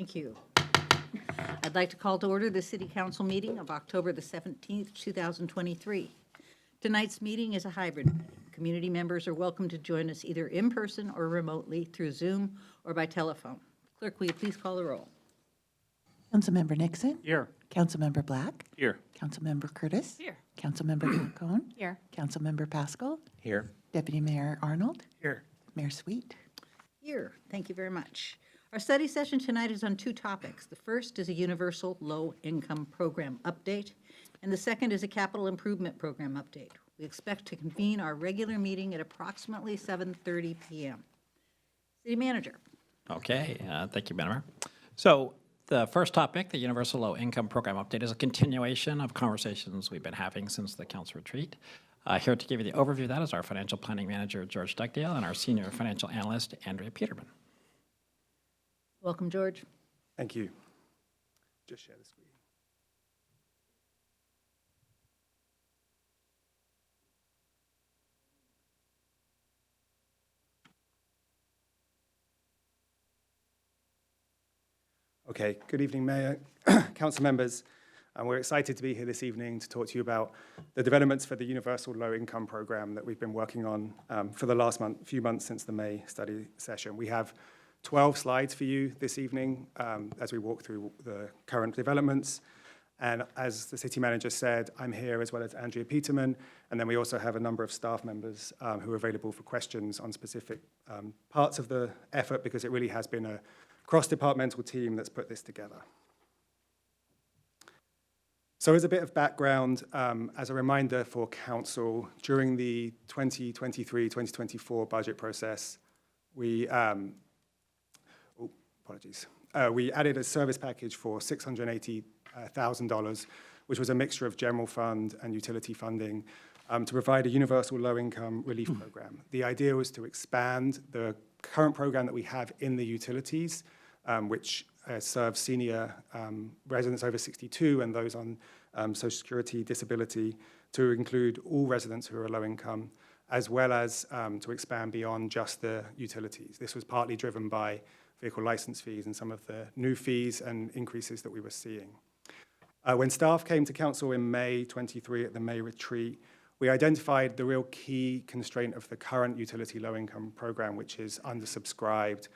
Thank you. I'd like to call to order the City Council meeting of October the 17th, 2023. Tonight's meeting is a hybrid meeting. Community members are welcome to join us either in person or remotely through Zoom or by telephone. Clerk, will you please call the roll? Councilmember Nixon. Here. Councilmember Black. Here. Councilmember Curtis. Here. Councilmember Cone. Here. Councilmember Pascal. Here. Deputy Mayor Arnold. Here. Mayor Sweet. Here. Thank you very much. Our study session tonight is on two topics. The first is a universal low-income program update, and the second is a capital improvement program update. We expect to convene our regular meeting at approximately 7:30 p.m. City Manager. Okay, thank you, Madam Mayor. So the first topic, the Universal Low Income Program Update, is a continuation of conversations we've been having since the council retreat. Here to give you the overview of that is our Financial Planning Manager, George Dugdale, and our Senior Financial Analyst, Andrea Peterman. Welcome, George. Thank you. Just share the screen. Okay, good evening, Mayor, Council members. We're excited to be here this evening to talk to you about the developments for the Universal Low Income Program that we've been working on for the last few months since the May study session. We have 12 slides for you this evening as we walk through the current developments. And as the City Manager said, I'm here as well as Andrea Peterman, and then we also have a number of staff members who are available for questions on specific parts of the effort, because it really has been a cross-departmental team that's put this together. So as a bit of background, as a reminder for Council, during the 2023-2024 budget process, we added a service package for $680,000, which was a mixture of general fund and utility funding to provide a universal low-income relief program. The idea was to expand the current program that we have in the utilities, which serves senior residents over 62 and those on Social Security disability, to include all residents who are low income, as well as to expand beyond just the utilities. This was partly driven by vehicle license fees and some of the new fees and increases that we were seeing. When staff came to Council in May 23 at the May retreat, we identified the real key constraint of the current utility low-income program, which is undersubscribed,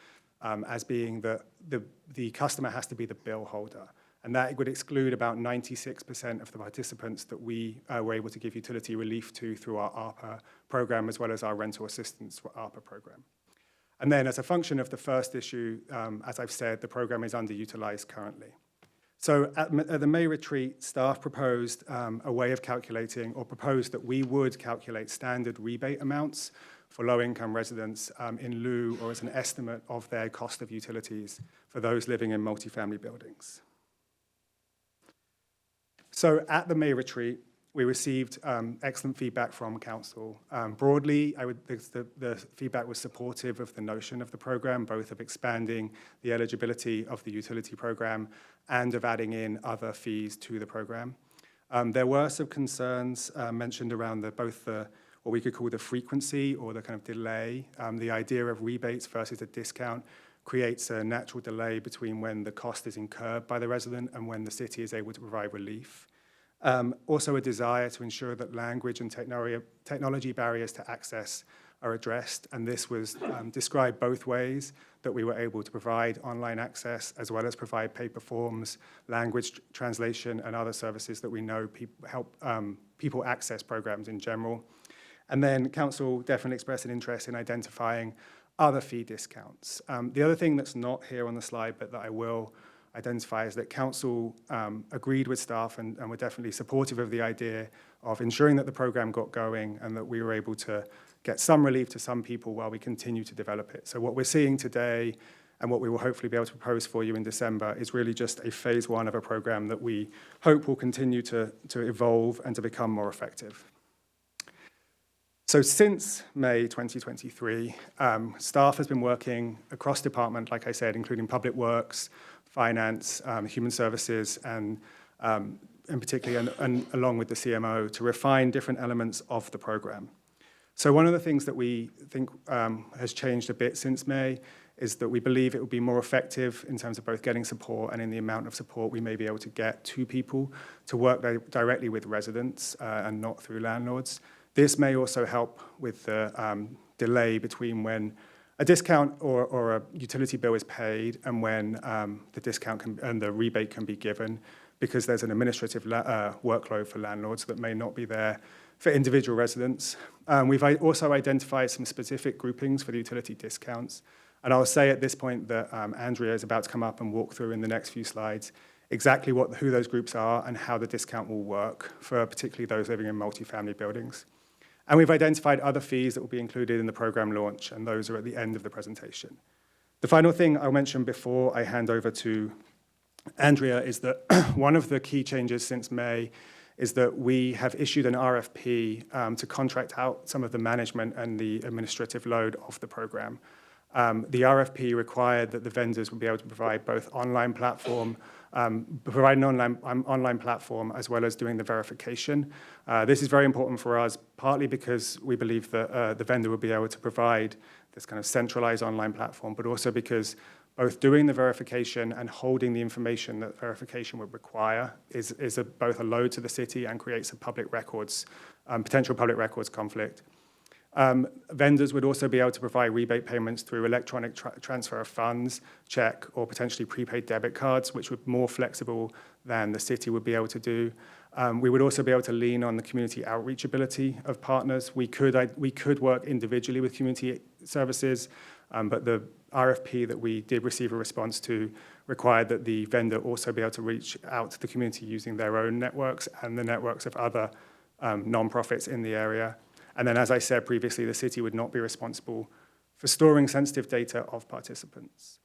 as being that the customer has to be the bill holder. And that would exclude about 96% of the participants that we were able to give utility relief to through our ARPA program, as well as our rental assistance for ARPA program. And then as a function of the first issue, as I've said, the program is underutilized currently. So at the May retreat, staff proposed a way of calculating, or proposed that we would calculate standard rebate amounts for low-income residents in lieu or as an estimate of their cost of utilities for those living in multifamily buildings. So at the May retreat, we received excellent feedback from Council. Broadly, the feedback was supportive of the notion of the program, both of expanding the eligibility of the utility program and of adding in other fees to the program. There were some concerns mentioned around what we could call the frequency or the kind of delay. The idea of rebates versus a discount creates a natural delay between when the cost is incurred by the resident and when the city is able to provide relief. Also a desire to ensure that language and technology barriers to access are addressed, and this was described both ways, that we were able to provide online access as well as provide paper forms, language translation, and other services that we know help people access programs in general. And then Council definitely expressed an interest in identifying other fee discounts. The other thing that's not here on the slide, but that I will identify, is that Council agreed with staff and were definitely supportive of the idea of ensuring that the program got going and that we were able to get some relief to some people while we continue to develop it. So what we're seeing today and what we will hopefully be able to propose for you in December is really just a phase one of a program that we hope will continue to evolve and to become more effective. So since May 2023, staff has been working across department, like I said, including Public Works, Finance, Human Services, and particularly along with the CMO, to refine different elements of the program. So one of the things that we think has changed a bit since May is that we believe it will be more effective in terms of both getting support and in the amount of support we may be able to get to people to work directly with residents and not through landlords. This may also help with the delay between when a discount or a utility bill is paid and when the discount and the rebate can be given, because there's an administrative workload for landlords that may not be there for individual residents. We've also identified some specific groupings for the utility discounts. And I'll say at this point that Andrea is about to come up and walk through in the next few slides exactly who those groups are and how the discount will work for particularly those living in multifamily buildings. And we've identified other fees that will be included in the program launch, and those are at the end of the presentation. The final thing I'll mention before I hand over to Andrea is that one of the key changes since May is that we have issued an RFP to contract out some of the management and the administrative load of the program. The RFP required that the vendors would be able to provide both online platform, provide an online platform as well as doing the verification. This is very important for us, partly because we believe that the vendor will be able to provide this kind of centralized online platform, but also because both doing the verification and holding the information that verification would require is both a load to the city and creates a public records, potential public records conflict. Vendors would also be able to provide rebate payments through electronic transfer of funds, check, or potentially prepaid debit cards, which would be more flexible than the city would be able to do. We would also be able to lean on the community outreach ability of partners. We could work individually with community services, but the RFP that we did receive a response to required that the vendor also be able to reach out to the community using their own networks and the networks of other nonprofits in the area. And then, as I said previously, the city would not be responsible for storing sensitive data of participants.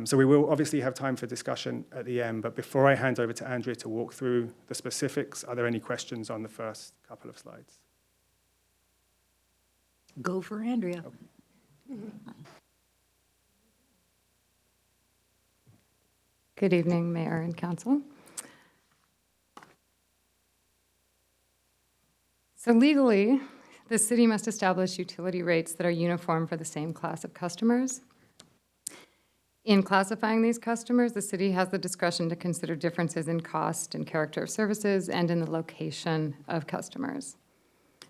So we will obviously have time for discussion at the end, but before I hand over to Andrea to walk through the specifics, are there any questions on the first couple of slides? Go for Andrea. Good evening, Mayor and Council. So legally, the city must establish utility rates that are uniform for the same class of customers. In classifying these customers, the city has the discretion to consider differences in cost and character of services and in the location of customers.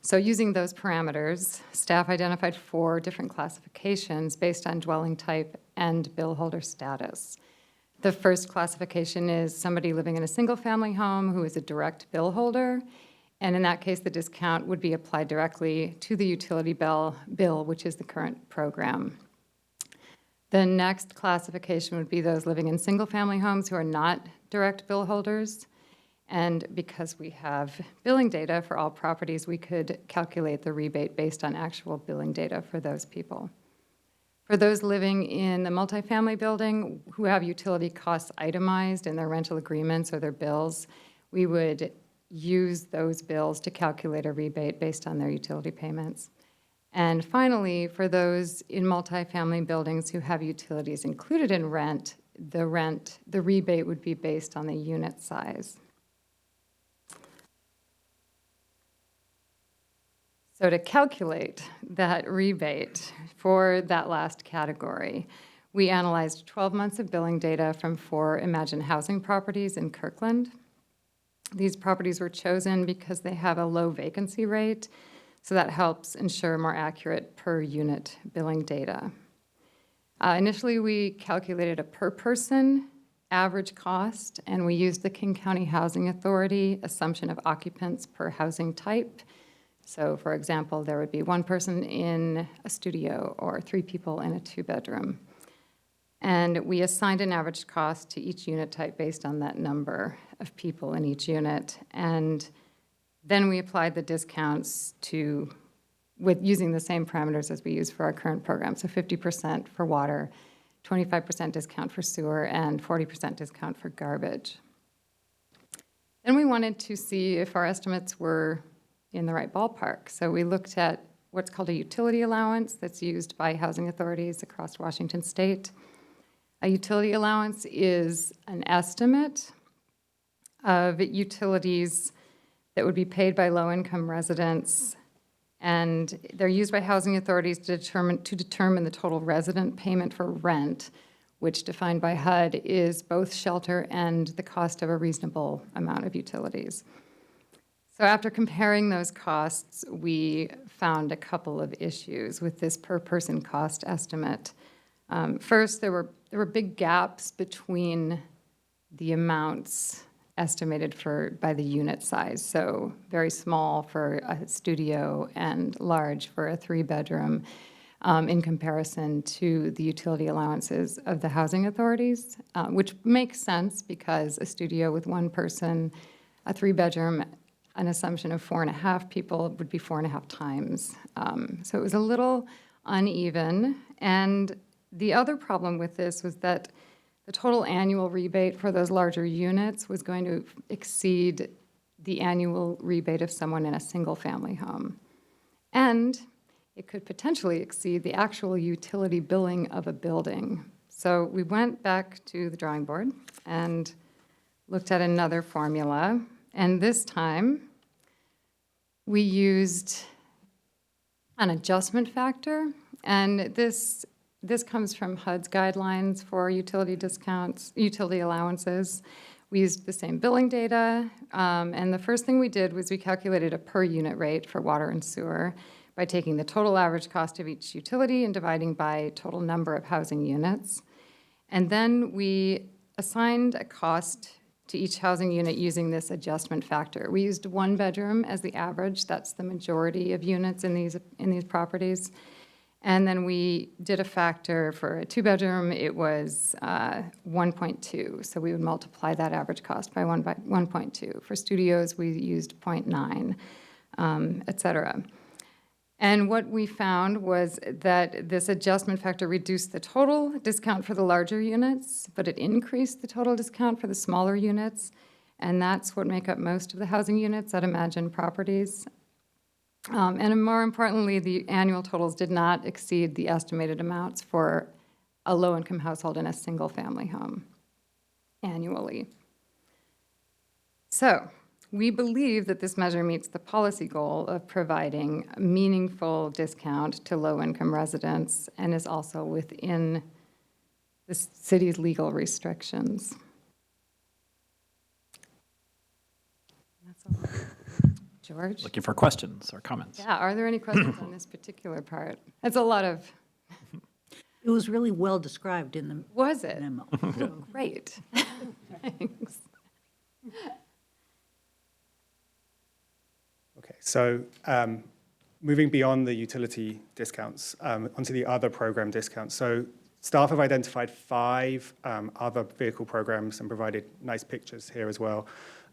So using those parameters, staff identified 4 different classifications based on dwelling type and bill holder status. The first classification is somebody living in a single-family home who is a direct bill holder, and in that case, the discount would be applied directly to the utility bill, which is the current program. The next classification would be those living in single-family homes who are not direct bill holders, and because we have billing data for all properties, we could calculate the rebate based on actual billing data for those people. For those living in the multifamily building who have utility costs itemized in their rental agreements or their bills, we would use those bills to calculate a rebate based on their utility payments. And finally, for those in multifamily buildings who have utilities included in rent, the rebate would be based on the unit size. So to calculate that rebate for that last category, we analyzed 12 months of billing data from 4 Imagine housing properties in Kirkland. These properties were chosen because they have a low vacancy rate, so that helps ensure more accurate per unit billing data. Initially, we calculated a per person average cost, and we used the King County Housing Authority assumption of occupants per housing type. So, for example, there would be 1 person in a studio or 3 people in a 2-bedroom. And we assigned an average cost to each unit type based on that number of people in each unit. And then we applied the discounts using the same parameters as we use for our current program. So 50% for water, 25% discount for sewer, and 40% discount for garbage. Then we wanted to see if our estimates were in the right ballpark. So we looked at what's called a utility allowance that's used by housing authorities across Washington state. A utility allowance is an estimate of utilities that would be paid by low-income residents And they're used by housing authorities to determine the total resident payment for rent, which defined by HUD is both shelter and the cost of a reasonable amount of utilities. So after comparing those costs, we found a couple of issues with this per-person cost estimate. First, there were big gaps between the amounts estimated by the unit size. So very small for a studio and large for a 3-bedroom in comparison to the utility allowances of the housing authorities, which makes sense because a studio with 1 person, a 3-bedroom, an assumption of 4.5 people would be 4.5 times. So it was a little uneven. And the other problem with this was that the total annual rebate for those larger units was going to exceed the annual rebate of someone in a single-family home. And it could potentially exceed the actual utility billing of a building. So we went back to the drawing board and looked at another formula. And this time, we used an adjustment factor. And this comes from HUD's guidelines for utility discounts, utility allowances. We used the same billing data. And the first thing we did was we calculated a per unit rate for water and sewer by taking the total average cost of each utility and dividing by total number of housing units. And then we assigned a cost to each housing unit using this adjustment factor. We used 1 bedroom as the average. That's the majority of units in these properties. And then we did a factor for a 2-bedroom. It was 1.2. So we would multiply that average cost by 1.2. For studios, we used 0.9, et cetera. And what we found was that this adjustment factor reduced the total discount for the larger units, but it increased the total discount for the smaller units. And that's what make up most of the housing units at Imagine Properties. And more importantly, the annual totals did not exceed the estimated amounts for a low-income household in a single-family home annually. So we believe that this measure meets the policy goal of providing a meaningful discount to low-income residents and is also within the city's legal restrictions. That's all. George? Looking for questions or comments. Yeah, are there any questions on this particular part? That's a lot of, It was really well described in the was it? memo. Great. Thanks. Okay, so moving beyond the utility discounts onto the other program discounts. So staff have identified 5 other vehicle programs and provided nice pictures here as well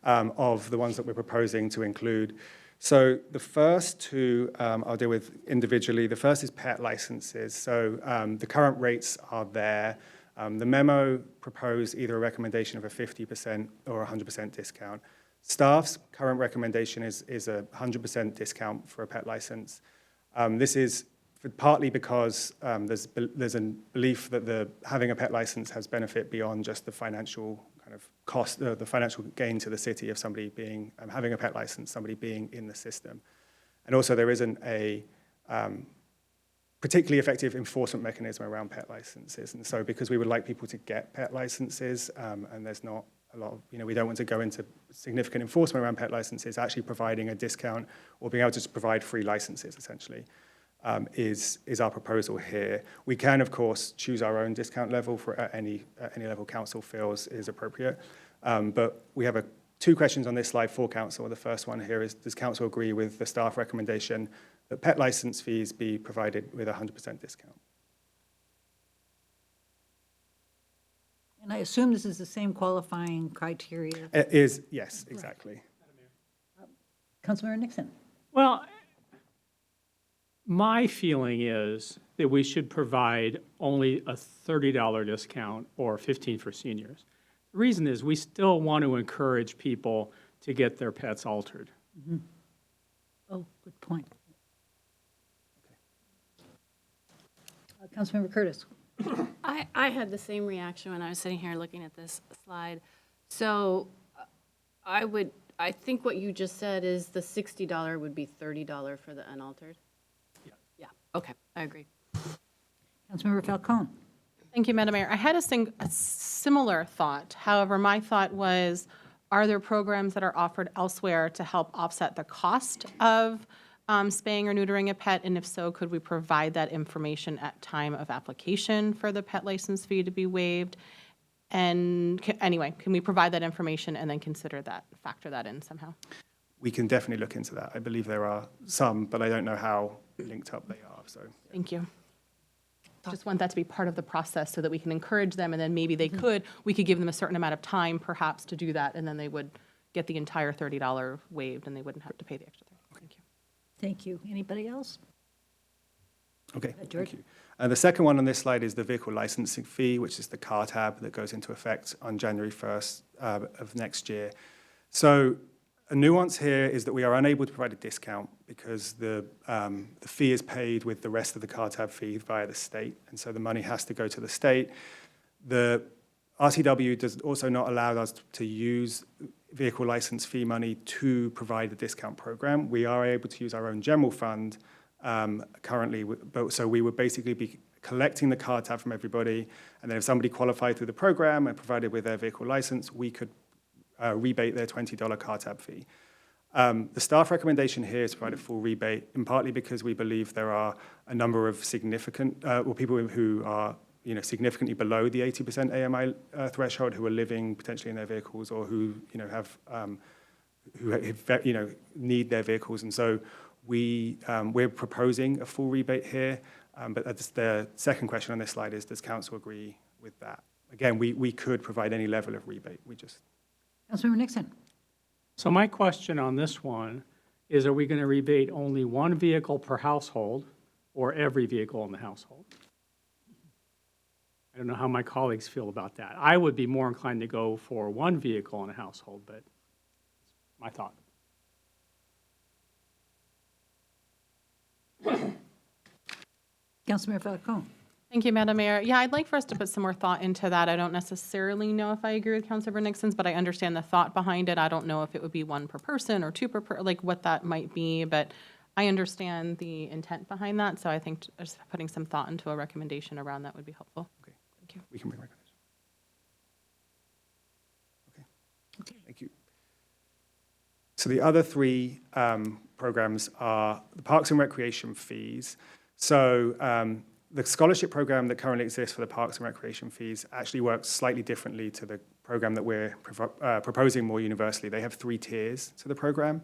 of the ones that we're proposing to include. So the first 2 I'll deal with individually. The first is pet licenses. So the current rates are there. The memo proposed either a recommendation of a 50% or 100% discount. Staff's current recommendation is a 100% discount for a pet license. This is partly because there's a belief that having a pet license has benefit beyond just the financial kind of cost, the financial gain to the city of somebody being having a pet license, somebody being in the system. And also there isn't a particularly effective enforcement mechanism around pet licenses. And so because we would like people to get pet licenses and there's not a lot of, we don't want to go into significant enforcement around pet licenses, actually providing a discount or being able to just provide free licenses essentially is our proposal here. We can, of course, choose our own discount level for any level council feels is appropriate. But we have 2 questions on this slide for council. The first one here is, does council agree with the staff recommendation that pet license fees be provided with a 100% discount? And I assume this is the same qualifying criteria. It is, yes, exactly. Councilmember Nixon. Well, my feeling is that we should provide only a $30 discount or $15 for seniors. The reason is we still want to encourage people to get their pets altered. Mm-hmm. Oh, good point. Councilmember Curtis. I had the same reaction when I was sitting here looking at this slide. So I I think what you just said is the $60 would be $30 for the unaltered? Yeah. Yeah, okay, I agree. Councilmember Falcone. Thank you, Madam Mayor. I had a similar thought. However, my thought was, are there programs that are offered elsewhere to help offset the cost of spaying or neutering a pet? And if so, could we provide that information at time of application for the pet license fee to be waived? And anyway, can we provide that information and then consider that, factor that in somehow? We can definitely look into that. I believe there are some, but I don't know how linked up they are, so. Thank you. Just want that to be part of the process so that we can encourage them, and then maybe we could give them a certain amount of time perhaps to do that, and then they would get the entire $30 waived, and they wouldn't have to pay the extra $30. Thank you. Thank you. Anybody else? Okay, George? thank you. The second one on this slide is the vehicle licensing fee, which is the car tab that goes into effect on January 1st of next year. So a nuance here is that we are unable to provide a discount because the fee is paid with the rest of the car tab fee via the state, and so the money has to go to the state. The RCW does also not allow us to use vehicle license fee money to provide a discount program. We are able to use our own general fund currently, so we would basically be collecting the car tab from everybody, and then if somebody qualified through the program and provided with their vehicle license, we could rebate their $20 car tab fee. The staff recommendation here is to provide a full rebate, in partly because we believe there are a number of significant, people who are significantly below the 80% AMI threshold, who are living potentially in their vehicles, or who have need their vehicles, and so we're proposing a full rebate here. But that's the second question on this slide is, does council agree with that? Again, we could provide any level of rebate. We just. Councilmember Nixon. So my question on this one is, are we going to rebate only one vehicle per household or every vehicle in the household? I don't know how my colleagues feel about that. I would be more inclined to go for one vehicle in a household, but my thought. Councilmember Falcone. Thank you, Madam Mayor. Yeah, I'd like for us to put some more thought into that. I don't necessarily know if I agree with Councilmember Nixon's, but I understand the thought behind it. I don't know if it would be one per person or two per like what that might be, but I understand the intent behind that. So I think just putting some thought into a recommendation around that would be helpful. Okay. Thank you. We can bring recommendations. Okay. Thank you. So the other three programs are the Parks and Recreation fees. So the scholarship program that currently exists for the Parks and Recreation fees actually works slightly differently to the program that we're proposing more universally. They have 3 tiers to the program.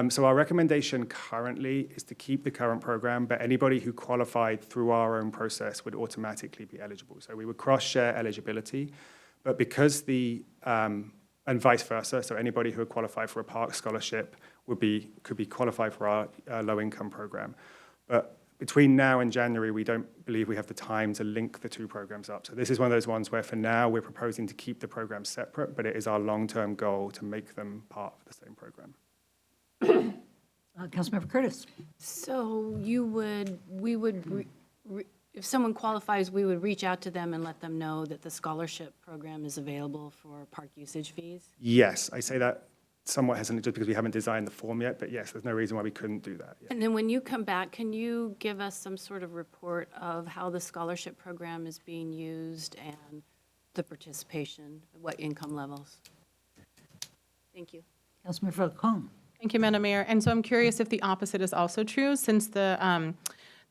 So our recommendation currently is to keep the current program, but anybody who qualified through our own process would automatically be eligible. So we would cross-share eligibility, but because and vice versa, so anybody who would qualify for a park scholarship could be qualified for our low-income program. But between now and January, we don't believe we have the time to link the 2 programs up. So this is one of those ones where for now we're proposing to keep the programs separate, but it is our long-term goal to make them part of the same program. Councilmember Curtis. So if someone qualifies, we would reach out to them and let them know that the scholarship program is available for park usage fees? Yes, I say that somewhat hesitant just because we haven't designed the form yet, but yes, there's no reason why we couldn't do that. Yeah. And then when you come back, can you give us some sort of report of how the scholarship program is being used and the participation, what income levels? Thank you. Councilmember Falcone. Thank you, Madam Mayor. And so I'm curious if the opposite is also true, since the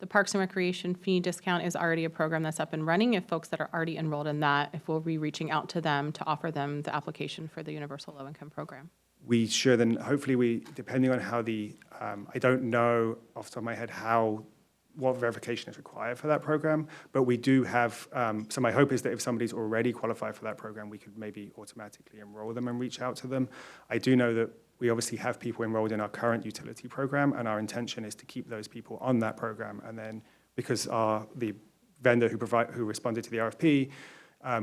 Parks and Recreation fee discount is already a program that's up and running. If folks that are already enrolled in that, if we'll be reaching out to them to offer them the application for the Universal Low Income Program. We should, and hopefully depending on how I don't know off the top of my head what verification is required for that program, but we do have, so my hope is that if somebody's already qualified for that program, we could maybe automatically enroll them and reach out to them. I do know that we obviously have people enrolled in our current utility program, and our intention is to keep those people on that program. And then because the vendor who responded to the RFP,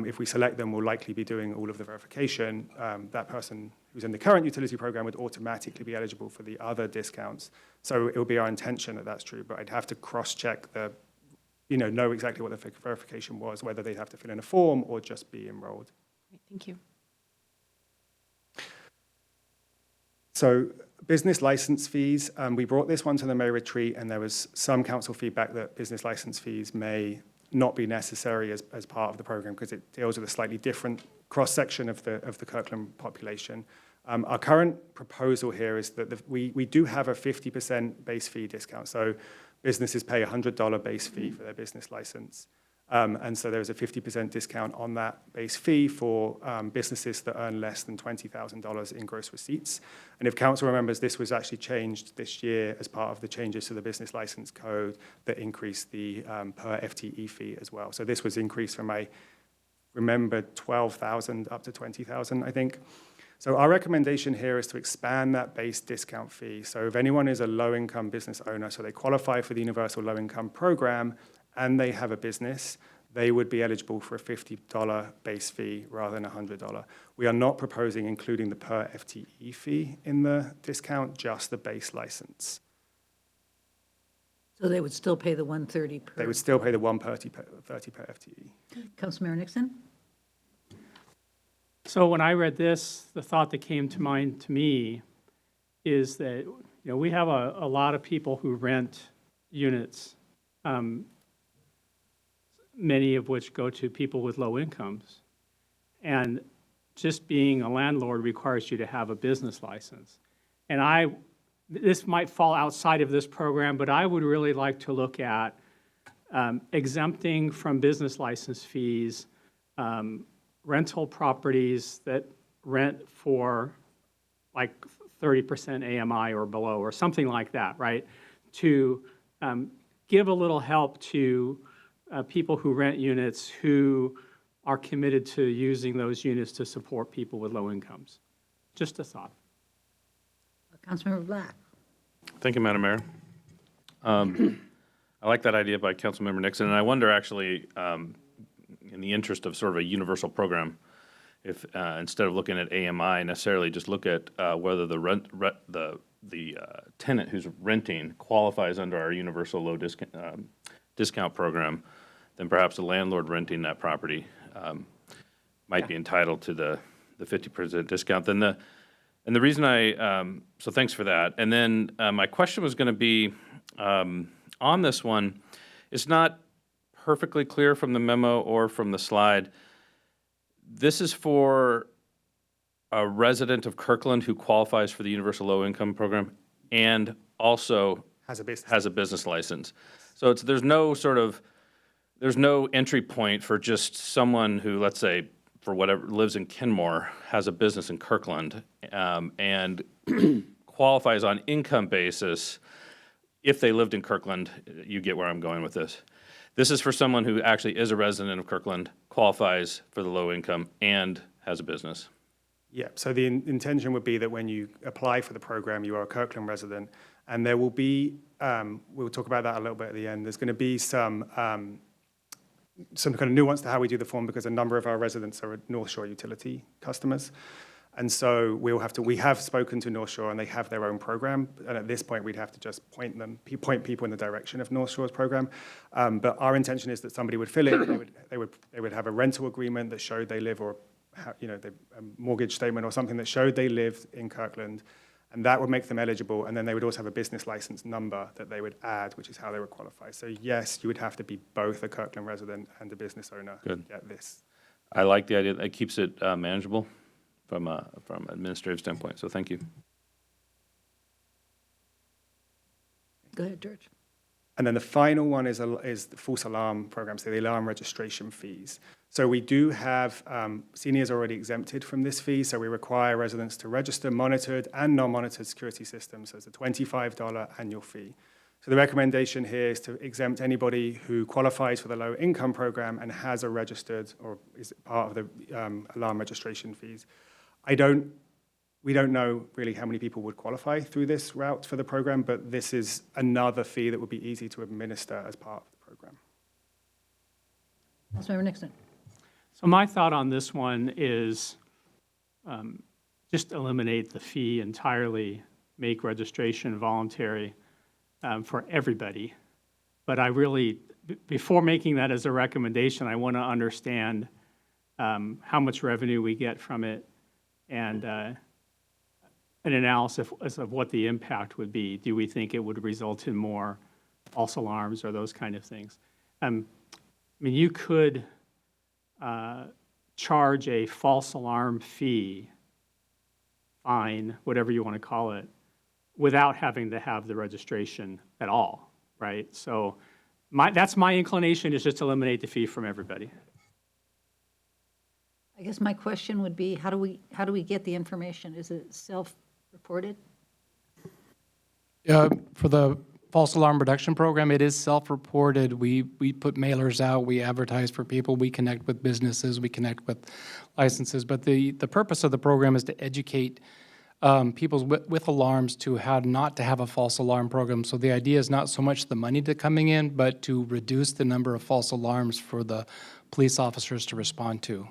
if we select them, will likely be doing all of the verification. That person who's in the current utility program would automatically be eligible for the other discounts. So it will be our intention that that's true, but I'd have to cross-check know exactly what the verification was, whether they'd have to fill in a form or just be enrolled. Great, thank you. So business license fees, we brought this one to the May retreat, and there was some council feedback that business license fees may not be necessary as part of the program because it deals with a slightly different cross-section of the Kirkland population. Our current proposal here is that we do have a 50% base fee discount. So businesses pay a $100 base fee for their business license. And so there's a 50% discount on that base fee for businesses that earn less than $20,000 in gross receipts. And if council remembers, this was actually changed this year as part of the changes to the business license code that increased the per FTE fee as well. So this was increased from, I remember, 12,000 up to 20,000, I think. So our recommendation here is to expand that base discount fee. So if anyone is a low-income business owner, so they qualify for the Universal Low-Income Program, and they have a business, they would be eligible for a $50 base fee rather than a $100. We are not proposing including the per FTE fee in the discount, just the base license. So they would still pay the $130 per. They would still pay the $130 per FTE. Councilmember Nixon? So when I read this, the thought that came to mind to me is that, we have a lot of people who rent units, many of which go to people with low incomes. And just being a landlord requires you to have a business license. And this might fall outside of this program, but I would really like to look at exempting from business license fees rental properties that rent for like 30% AMI or below, or something like that, right? To give a little help to people who rent units who are committed to using those units to support people with low incomes. Just a thought. Councilmember Black? Thank you, Madam Mayor. I like that idea by Councilmember Nixon, and I wonder actually, in the interest of sort of a universal program, if instead of looking at AMI, necessarily just look at whether the tenant who's renting qualifies under our universal low discount program, then perhaps the landlord renting that property might be entitled to the 50% discount. Then the reason so thanks for that. And then my question was going to be on this one. It's not perfectly clear from the memo or from the slide. This is for a resident of Kirkland who qualifies for the Universal Low Income Program and also Has a business. has a business license. So there's no entry point for just someone who, let's say, for whatever, lives in Kenmore, has a business in Kirkland, and qualifies on income basis. If they lived in Kirkland, you get where I'm going with this. This is for someone who actually is a resident of Kirkland, qualifies for the low income, and has a business. Yeah, so the intention would be that when you apply for the program, you are a Kirkland resident, and there will be, we'll talk about that a little bit at the end, there's going to be some kind of nuance to how we do the form because a number of our residents are North Shore utility customers. And so we have spoken to North Shore and they have their own program. And at this point, we'd have to just point people in the direction of North Shore's program. But our intention is that somebody would fill it, they would have a rental agreement that showed they live, or a mortgage statement or something that showed they lived in Kirkland. And that would make them eligible. And then they would also have a business license number that they would add, which is how they would qualify. So yes, you would have to be both a Kirkland resident and a business owner to get this. I like the idea. It keeps it manageable from an administrative standpoint. So thank you. Go ahead, George. And then the final one is the false alarm program, so the alarm registration fees. So we do have seniors already exempted from this fee, so we require residents to register monitored and non-monitored security systems. So it's a $25 annual fee. So the recommendation here is to exempt anybody who qualifies for the low income program and has a registered or is part of the alarm registration fees. We don't know really how many people would qualify through this route for the program, but this is another fee that would be easy to administer as part of the program. Councilmember Nixon. So my thought on this one is just eliminate the fee entirely, make registration voluntary for everybody. But I really, before making that as a recommendation, I want to understand how much revenue we get from it and an analysis of what the impact would be. Do we think it would result in more false alarms or those kind of things? I mean, you could charge a false alarm fee, fine, whatever you want to call it, without having to have the registration at all, right? So that's my inclination, is just eliminate the fee from everybody. I guess my question would be, how do we get the information? Is it self-reported? For the false alarm reduction program, it is self-reported. We put mailers out, we advertise for people, we connect with businesses, we connect with licenses. But the purpose of the program is to educate people with alarms to how not to have a false alarm program. So the idea is not so much the money to coming in, but to reduce the number of false alarms for the police officers to respond to.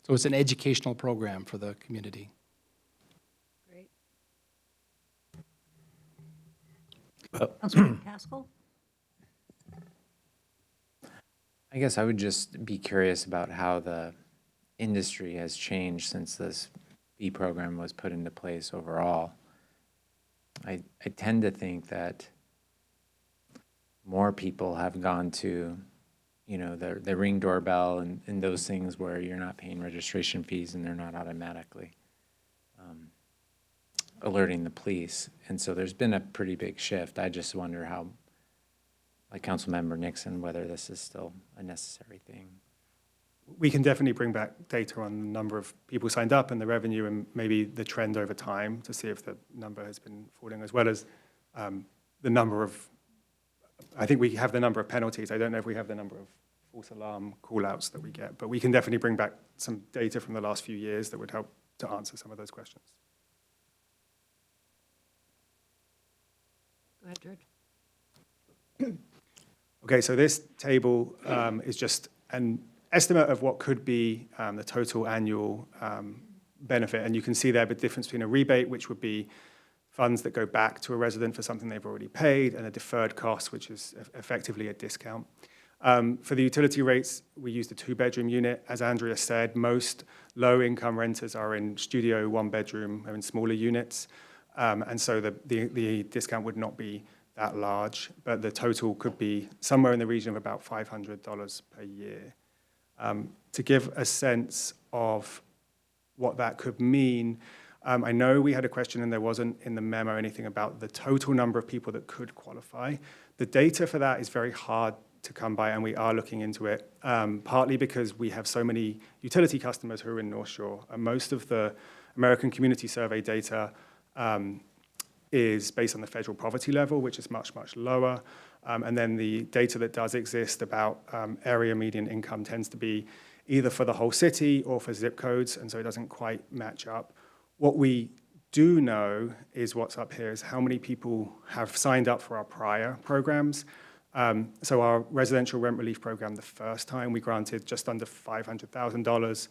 So it's an educational program for the community. Great. Councilman Pascal? I guess I would just be curious about how the industry has changed since this B program was put into place overall. I tend to think that more people have gone to, you know, the Ring doorbell and those things where you're not paying registration fees and they're not automatically alerting the police. And so there's been a pretty big shift. I just wonder how, like Councilmember Nixon, whether this is still a necessary thing. We can definitely bring back data on the number of people signed up and the revenue and maybe the trend over time to see if the number has been falling, as well as the number of, I think we have the number of penalties. I don't know if we have the number of false alarm call-outs that we get, but we can definitely bring back some data from the last few years that would help to answer some of those questions. Go ahead, George. Okay, so this table is just an estimate of what could be the total annual benefit. And you can see there the difference between a rebate, which would be funds that go back to a resident for something they've already paid, and a deferred cost, which is effectively a discount. For the utility rates, we used a 2-bedroom unit. As Andrea said, most low-income renters are in studio 1-bedroom or in smaller units. And so the discount would not be that large, but the total could be somewhere in the region of about $500 per year. To give a sense of what that could mean, I know we had a question and there wasn't in the memo anything about the total number of people that could qualify. The data for that is very hard to come by, and we are looking into it, partly because we have so many utility customers who are in North Shore. And most of the American Community Survey data is based on the federal poverty level, which is much, much lower. And then the data that does exist about area median income tends to be either for the whole city or for zip codes, and so it doesn't quite match up. What we do know is what's up here is how many people have signed up for our prior programs. So our residential rent relief program, the first time we granted just under $500,000,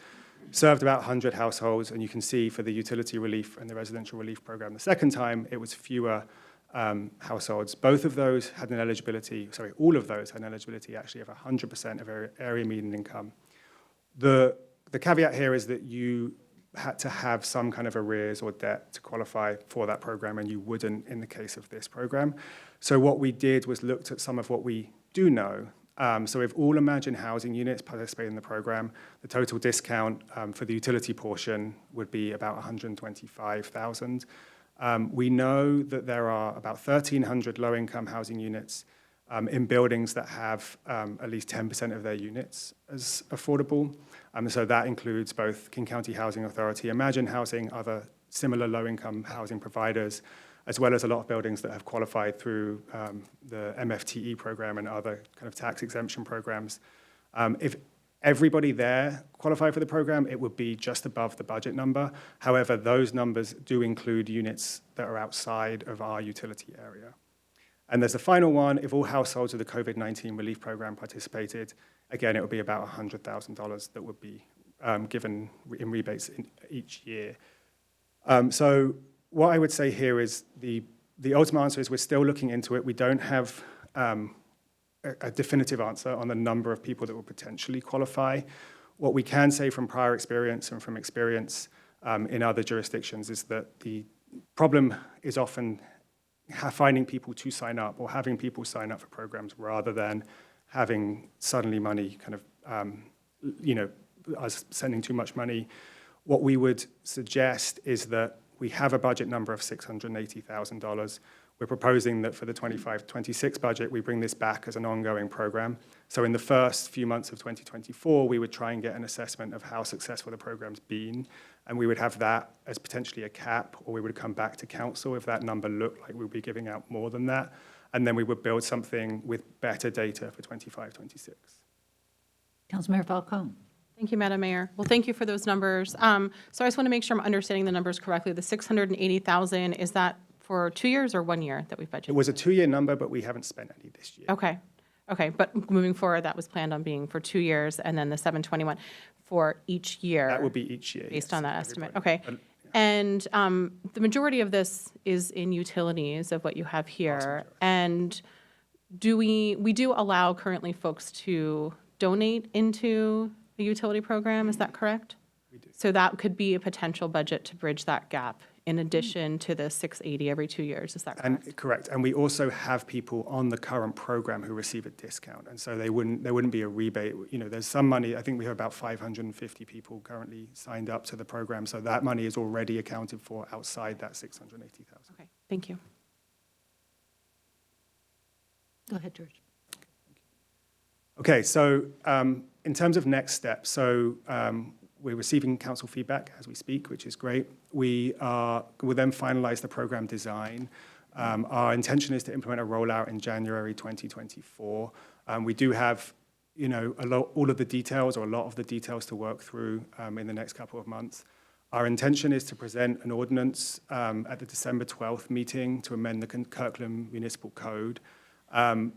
served about 100 households, and you can see for the utility relief and the residential relief program, the second time it was fewer households. Both of those had an eligibility, sorry, all of those had an eligibility actually of 100% of area median income. The caveat here is that you had to have some kind of arrears or debt to qualify for that program, and you wouldn't in the case of this program. So what we did was looked at some of what we do know. So if all Imagine housing units participate in the program, the total discount for the utility portion would be about $125,000. We know that there are about 1,300 low-income housing units in buildings that have at least 10% of their units as affordable. So that includes both King County Housing Authority, Imagine Housing, other similar low-income housing providers, as well as a lot of buildings that have qualified through the MFTE program and other kind of tax exemption programs. If everybody there qualified for the program, it would be just above the budget number. However, those numbers do include units that are outside of our utility area. And there's a final one. If all households of the COVID-19 relief program participated, again, it would be about $100,000 that would be given in rebates each year. So what I would say here is the ultimate answer is we're still looking into it. We don't have a definitive answer on the number of people that will potentially qualify. What we can say from prior experience and from experience in other jurisdictions is that the problem is often finding people to sign up or having people sign up for programs rather than having suddenly money kind of, us sending too much money. What we would suggest is that we have a budget number of $680,000. We're proposing that for the 25-26 budget, we bring this back as an ongoing program. So in the first few months of 2024, we would try and get an assessment of how successful the program's been, and we would have that as potentially a cap, or we would come back to council if that number looked like we'll be giving out more than that, and then we would build something with better data for 25-26. Councilmember Falcone. Thank you, Madam Mayor. Well, thank you for those numbers. So I just want to make sure I'm understanding the numbers correctly. The 680,000, is that for 2 years or 1 year that we've budgeted? It was a 2-year number, but we haven't spent any this year. Okay. But moving forward, that was planned on being for 2 years, and then the 721 for each year? That would be each year, Based yes, on that estimate, everybody. okay. And the majority of this is in utilities of what you have here. And we do allow currently folks to donate into the utility program, is that correct? We do. So that could be a potential budget to bridge that gap in addition to the 680 every 2 years, is that correct? And correct, and we also have people on the current program who receive a discount, and so there wouldn't be a rebate. There's some money. I think we have about 550 people currently signed up to the program, so that money is already accounted for outside that 680,000. Okay, thank you. Go ahead, George. Okay, so in terms of next steps, we're receiving council feedback as we speak, which is great. Will then finalize the program design. Our intention is to implement a rollout in January 2024. We do have, all of the details or a lot of the details to work through in the next couple of months. Our intention is to present an ordinance at the December 12th meeting to amend the Kirkland Municipal Code.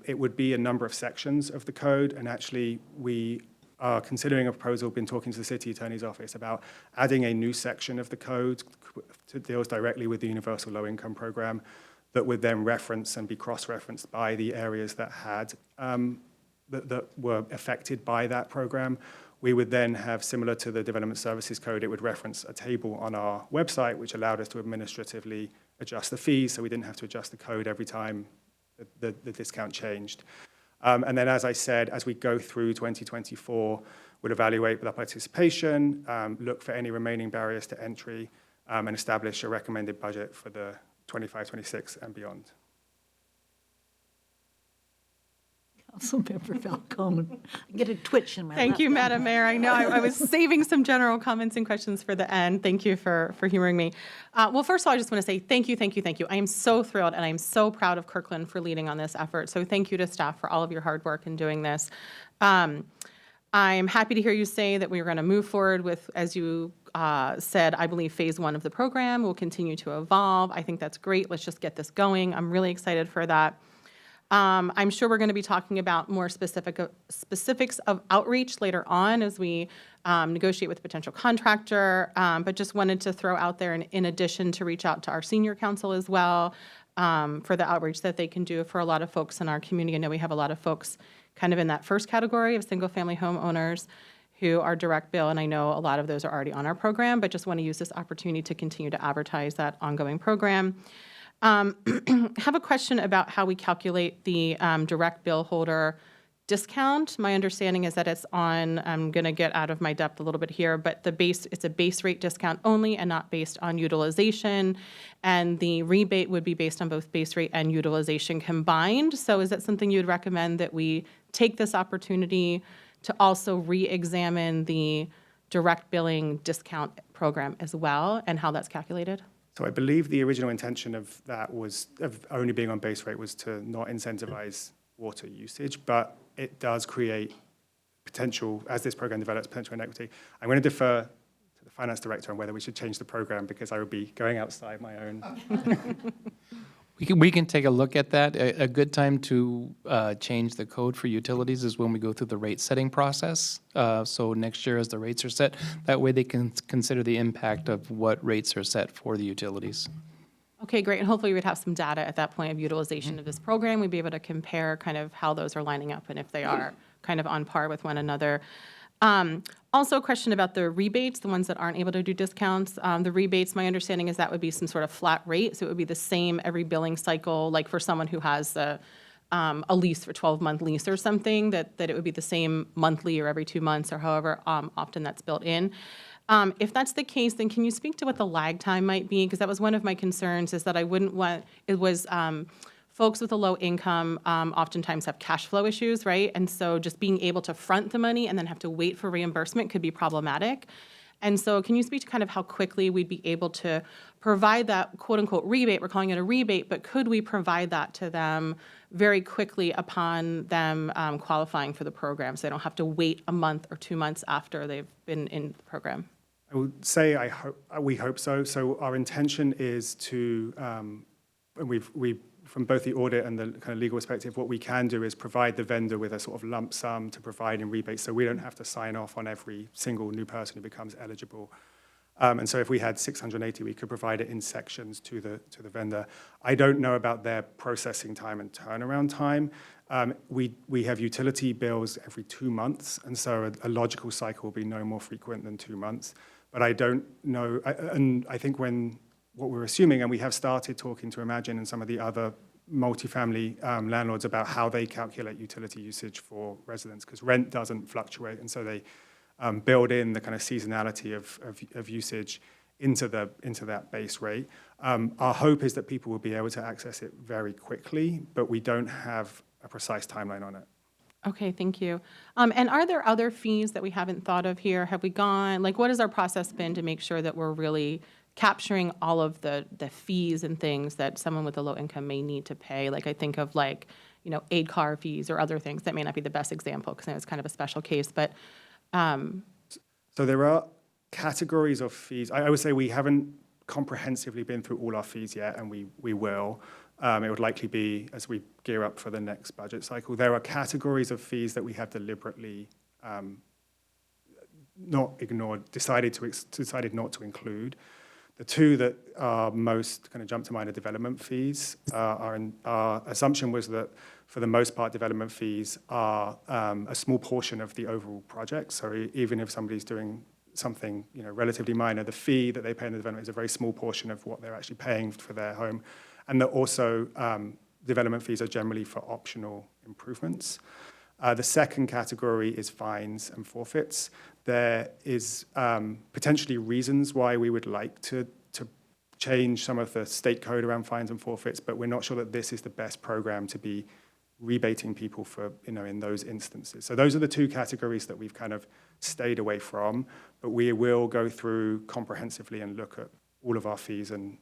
It would be a number of sections of the code, and actually we are considering a proposal, been talking to the City Attorney's Office about adding a new section of the code that deals directly with the Universal Low Income Program that would then reference and be cross-referenced by the areas that had that were affected by that program. We would then have, similar to the Development Services Code, it would reference a table on our website which allowed us to administratively adjust the fees, so we didn't have to adjust the code every time the discount changed. And then, as I said, as we go through 2024, we'll evaluate our participation, look for any remaining barriers to entry, and establish a recommended budget for the 25-26 and beyond. Councilmember Falcone. I get a twitch in my Thank you, left eye. Madam Mayor. I know I was saving some general comments and questions for the end. Thank you for humoring me. Well, first of all, I just want to say thank you. I am so thrilled, and I am so proud of Kirkland for leading on this effort. So thank you to staff for all of your hard work in doing this. I'm happy to hear you say that we are going to move forward with, as you said, I believe phase 1 of the program will continue to evolve. I think that's great. Let's just get this going. I'm really excited for that. I'm sure we're going to be talking about more specifics of outreach later on as we negotiate with a potential contractor, but just wanted to throw out there, in addition, to reach out to our senior council as well for the outreach that they can do for a lot of folks in our community. I know we have a lot of folks kind of in that first category of single-family homeowners who are direct bill, and I know a lot of those are already on our program, but just want to use this opportunity to continue to advertise that ongoing program. Have a question about how we calculate the direct bill holder discount. My understanding is that it's on, I'm going to get out of my depth a little bit here, but it's a base rate discount only and not based on utilization. And the rebate would be based on both base rate and utilization combined. So is that something you'd recommend that we take this opportunity to also re-examine the direct billing discount program as well and how that's calculated? So I believe the original intention of that was, of only being on base rate, was to not incentivize water usage, but it does create potential, as this program develops, potential inequity. I'm going to defer to the finance director on whether we should change the program, because I would be going outside my own. We can take a look at that. A good time to change the code for utilities is when we go through the rate setting process. So next year, as the rates are set, that way they can consider the impact of what rates are set for the utilities. Okay, great. And hopefully we'd have some data at that point of utilization of this program. We'd be able to compare kind of how those are lining up and if they are kind of on par with one another. Also, a question about the rebates, the ones that aren't able to do discounts. The rebates, my understanding is that would be some sort of flat rate, so it would be the same every billing cycle, like for someone who has a lease for 12-month lease or something, that it would be the same monthly or every 2 months or however often that's built in. If that's the case, then can you speak to what the lag time might be? Because that was one of my concerns, is that I wouldn't want, it was folks with a low income oftentimes have cash flow issues, right? And so just being able to front the money and then have to wait for reimbursement could be problematic. And so can you speak to kind of how quickly we'd be able to provide that quote-unquote rebate? We're calling it a rebate, but could we provide that to them very quickly upon them qualifying for the program, so they don't have to wait a month or 2 months after they've been in the program? I would say we hope so. So our intention is to, and we from both the audit and the kind of legal perspective, what we can do is provide the vendor with a sort of lump sum to provide in rebates, so we don't have to sign off on every single new person who becomes eligible. And so if we had 680, we could provide it in sections to the vendor. I don't know about their processing time and turnaround time. We have utility bills every 2 months, and so a logical cycle will be no more frequent than 2 months. But I don't know, and I think what we're assuming, and we have started talking to Imagine and some of the other multifamily landlords about how they calculate utility usage for residents, because rent doesn't fluctuate, and so they build in the kind of seasonality of usage into that base rate. Our hope is that people will be able to access it very quickly, but we don't have a precise timeline on it. Okay, thank you. And are there other fees that we haven't thought of here? Have we gone, like, what has our process been to make sure that we're really capturing all of the fees and things that someone with a low income may need to pay? Like, I think of, like, aid car fees or other things. That may not be the best example because it's kind of a special case, but. So there are categories of fees. I would say we haven't comprehensively been through all our fees yet, and we will. It would likely be as we gear up for the next budget cycle. There are categories of fees that we have deliberately not ignored, decided not to include. The two that are most kind of jump to mind are development fees. Our assumption was that for the most part, development fees are a small portion of the overall project. So even if somebody's doing something relatively minor, the fee that they pay in the development is a very small portion of what they're actually paying for their home. And that also development fees are generally for optional improvements. The second category is fines and forfeits. There is potentially reasons why we would like to change some of the state code around fines and forfeits, but we're not sure that this is the best program to be rebating people for, in those instances. So those are the two categories that we've kind of stayed away from, but we will go through comprehensively and look at all of our fees and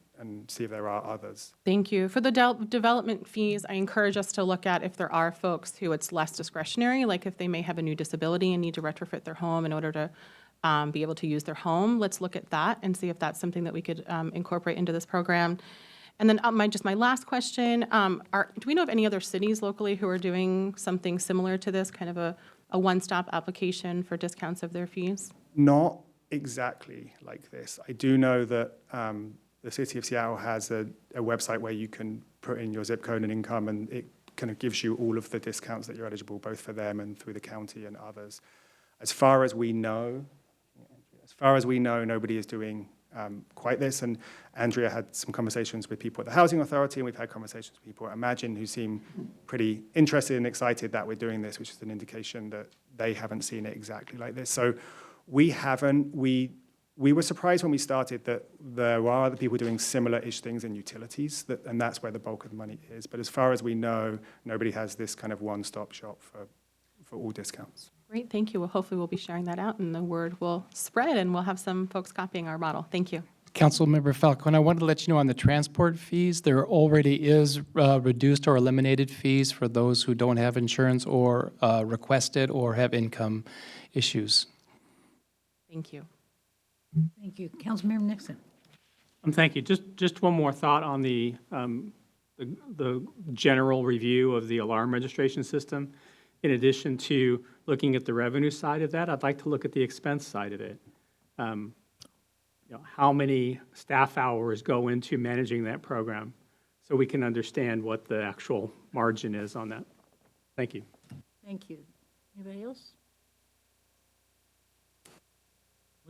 see if there are others. Thank you. For the development fees, I encourage us to look at if there are folks who it's less discretionary, like if they may have a new disability and need to retrofit their home in order to be able to use their home. Let's look at that and see if that's something that we could incorporate into this program. And then my last question, do we know of any other cities locally who are doing something similar to this, kind of a one-stop application for discounts of their fees? Not exactly like this. I do know that the city of Seattle has a website where you can put in your zip code and income, and it kind of gives you all of the discounts that you're eligible, both for them and through the county and others. As far as we know, nobody is doing quite this. And Andrea had some conversations with people at the Housing Authority, and we've had conversations with people at Imagine who seem pretty interested and excited that we're doing this, which is an indication that they haven't seen it exactly like this. So we haven't. We were surprised when we started that there are other people doing similar-ish things in utilities, and that's where the bulk of the money is. But as far as we know, nobody has this kind of one-stop shop for all discounts. Great, thank you. Well, hopefully we'll be sharing that out and the word will spread and we'll have some folks copying our model. Thank you. Councilmember Falcone, I wanted to let you know on the transport fees, there already is reduced or eliminated fees for those who don't have insurance or requested or have income issues. Thank you. Thank you. Councilmember Nixon. Thank you. Just one more thought on the general review of the alarm registration system. In addition to looking at the revenue side of that, I'd like to look at the expense side of it. How many staff hours go into managing that program, so we can understand what the actual margin is on that. Thank you. Thank you. Anybody else?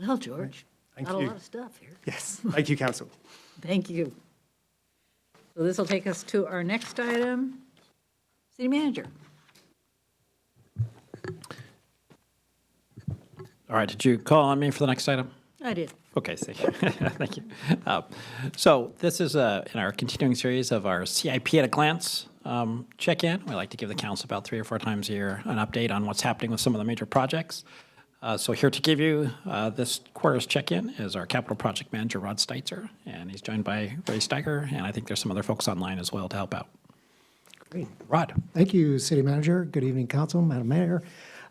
Well, George, Thank got a you. lot of stuff here. Yes, thank you, Council. Thank you. So this will take us to our next item. City Manager. All right, did you call on me for the next item? I did. Okay, see, thank you. So this is in our continuing series of our CIP at a glance check-in. We like to give the council about 3 or 4 times a year an update on what's happening with some of the major projects. So here to give you this quarter's check-in is our capital project manager, Rod Steitzer, and he's joined by Ray Steiger, and I think there's some other folks online as well to help out. Great. Rod. Thank you, City Manager. Good evening, Council, Madam Mayor.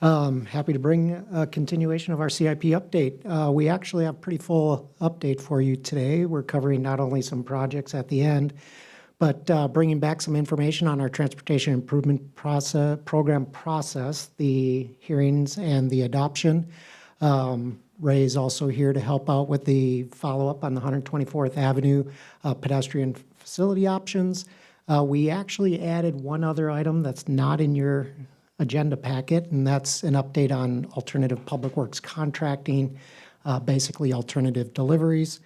Happy to bring a continuation of our CIP update. We actually have a pretty full update for you today. We're covering not only some projects at the end, but bringing back some information on our transportation improvement program process, the hearings and the adoption. Ray is also here to help out with the follow-up on the 124th Avenue pedestrian facility options. We actually added one other item that's not in your agenda packet, and that's an update on alternative public works contracting, basically alternative deliveries.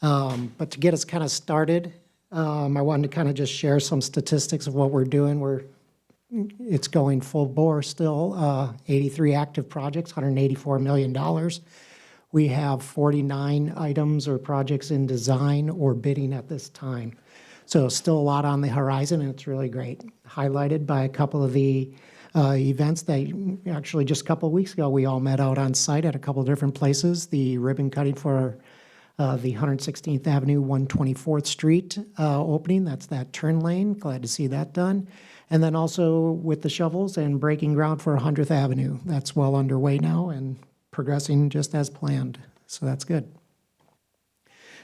But to get us kind of started, I wanted to kind of just share some statistics of what we're doing. It's going full bore still, 83 active projects, $184 million. We have 49 items or projects in design or bidding at this time. So still a lot on the horizon, and it's really great. Highlighted by a couple of the events that actually just a couple of weeks ago, we all met out on site at a couple of different places. The ribbon cutting for the 116th Avenue, 124th Street opening. That's that turn lane. Glad to see that done. And then also with the shovels and breaking ground for 100th Avenue. That's well underway now and progressing just as planned. So that's good.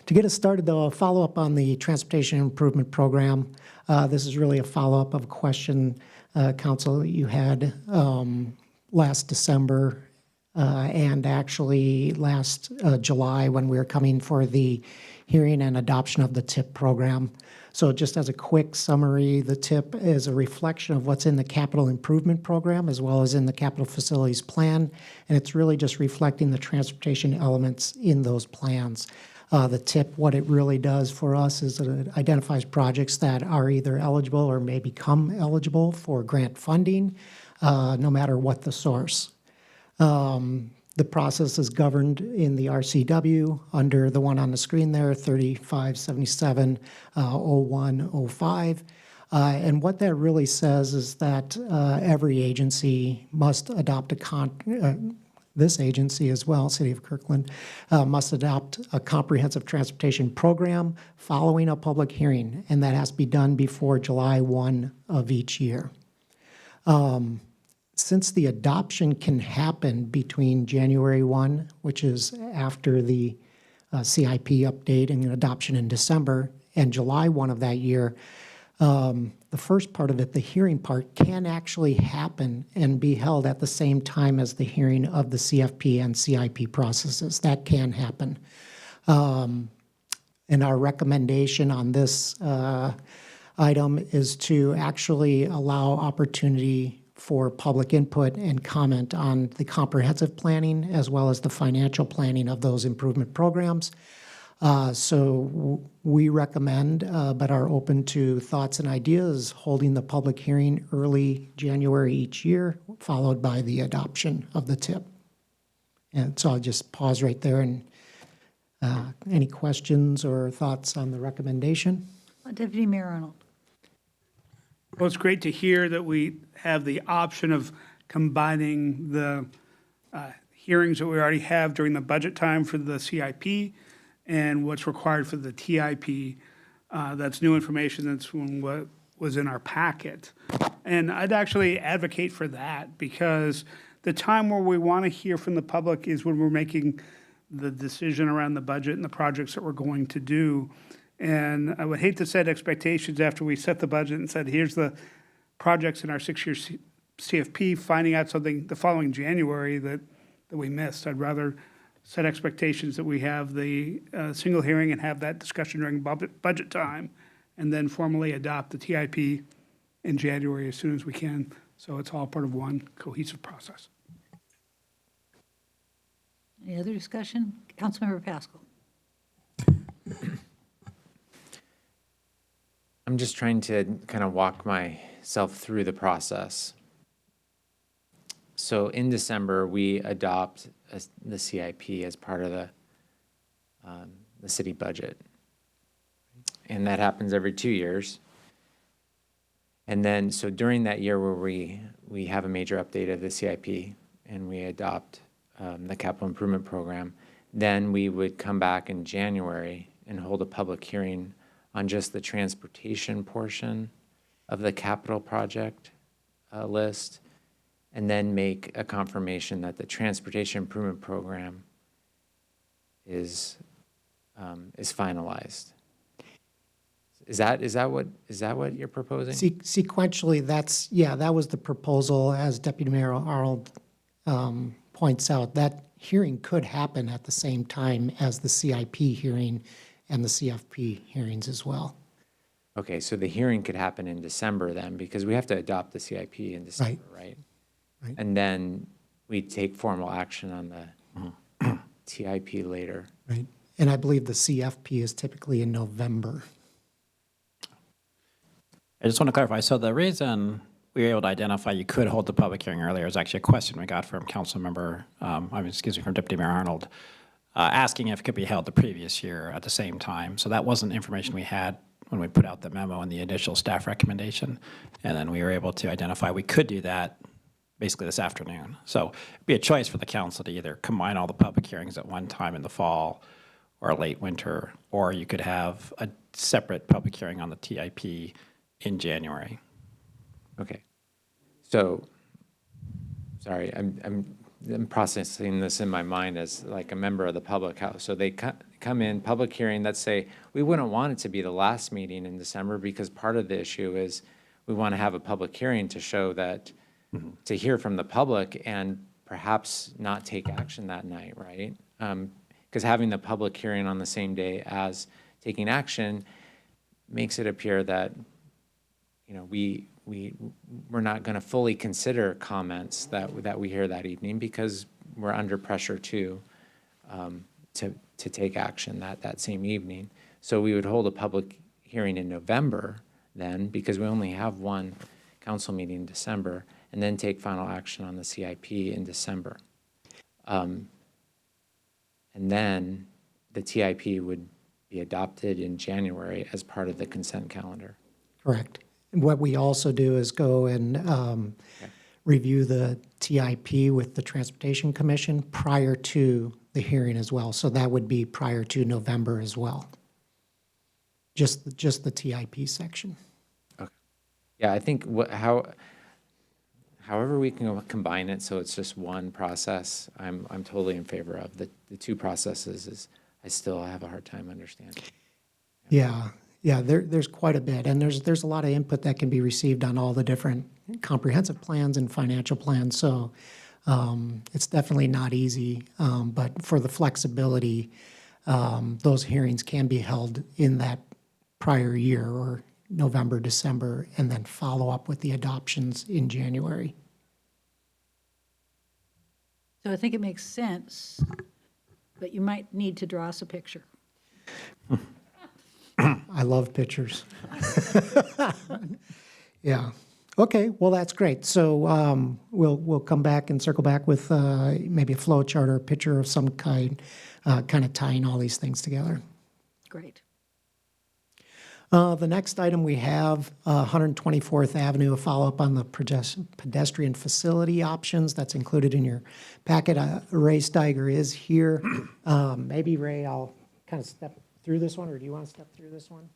To get us started, though, a follow-up on the Transportation Improvement Program. This is really a follow-up of a question, Council, you had last December and actually last July when we were coming for the hearing and adoption of the TIP program. So just as a quick summary, the TIP is a reflection of what's in the Capital Improvement Program as well as in the Capital Facilities Plan, and it's really just reflecting the transportation elements in those plans. The TIP, what it really does for us is it identifies projects that are either eligible or may become eligible for grant funding, no matter what the source. The process is governed in the RCW under the one on the screen there, 3577-0105. And what that really says is that every agency must adopt this agency as well, City of Kirkland, must adopt a comprehensive transportation program following a public hearing, and that has to be done before July 1 of each year. Since the adoption can happen between January 1, which is after the CIP update and adoption in December, and July 1 of that year, the first part of it, the hearing part, can actually happen and be held at the same time as the hearing of the CFP and CIP processes. That can happen. And our recommendation on this item is to actually allow opportunity for public input and comment on the comprehensive planning as well as the financial planning of those improvement programs. So we recommend, but are open to thoughts and ideas, holding the public hearing early January each year, followed by the adoption of the TIP. And so I'll just pause right there and any questions or thoughts on the recommendation? Deputy Mayor Arnold. Well, it's great to hear that we have the option of combining the hearings that we already have during the budget time for the CIP and what's required for the TIP. That's new information. That's what was in our packet. And I'd actually advocate for that because the time where we want to hear from the public is when we're making the decision around the budget and the projects that we're going to do. And I would hate to set expectations after we set the budget and said, here's the projects in our 6-year CFP, finding out something the following January that we missed. I'd rather set expectations that we have the single hearing and have that discussion during budget time, and then formally adopt the TIP in January as soon as we can. So it's all part of one cohesive process. Any other discussion? Councilmember Pascal. I'm just trying to kind of walk myself through the process. So in December, we adopt the CIP as part of the city budget. And that happens every 2 years. And then, so during that year where we have a major update of the CIP and we adopt the capital improvement program, then we would come back in January and hold a public hearing on just the transportation portion of the capital project list, and then make a confirmation that the transportation improvement program is finalized. Is that what you're proposing? Sequentially, that was the proposal, as Deputy Mayor Arnold points out. That hearing could happen at the same time as the CIP hearing and the CFP hearings as well. Okay, so the hearing could happen in December then, because we have to adopt the CIP in December, right? Right. And then we take formal action on the TIP later. Right. And I believe the CFP is typically in November. I just want to clarify, so the reason we were able to identify you could hold the public hearing earlier is actually a question we got from from Deputy Mayor Arnold, asking if it could be held the previous year at the same time. So that wasn't information we had when we put out the memo and the initial staff recommendation. And then we were able to identify we could do that basically this afternoon. So it'd be a choice for the council to either combine all the public hearings at one time in the fall or late winter, or you could have a separate public hearing on the TIP in January. Okay. So, sorry, I'm processing this in my mind as like a member of the public house. So they come in, public hearing, let's say, we wouldn't want it to be the last meeting in December because part of the issue is we want to have a public hearing to show that, to hear from the public and perhaps not take action that night, right? Because having the public hearing on the same day as taking action makes it appear that, you know, we're not going to fully consider comments that we hear that evening because we're under pressure to take action that same evening. So we would hold a public hearing in November then, because we only have one council meeting in December, and then take final action on the CIP in December. And then the TIP would be adopted in January as part of the consent calendar. Correct. And what we also do is go and review the TIP with the Transportation Commission prior to the hearing as well. So that would be prior to November as well. Just the TIP section. Okay. Yeah, I think however we can combine it so it's just one process, I'm totally in favor of. The two processes is I still have a hard time understanding. Yeah, there's quite a bit, and there's a lot of input that can be received on all the different comprehensive plans and financial plans. So it's definitely not easy, but for the flexibility, those hearings can be held in that prior year or November, December, and then follow up with the adoptions in January. So I think it makes sense, but you might need to draw us a picture. I love pictures. Yeah. Okay, well, that's great. So we'll come back and circle back with maybe a flow chart or a picture of some kind, kind of tying all these things together. Great. The next item we have, 124th Avenue, a follow-up on the pedestrian facility options. That's included in your packet. Ray Steiger is here. Maybe, Ray, I'll kind of step through this one, or do you want to step through this one?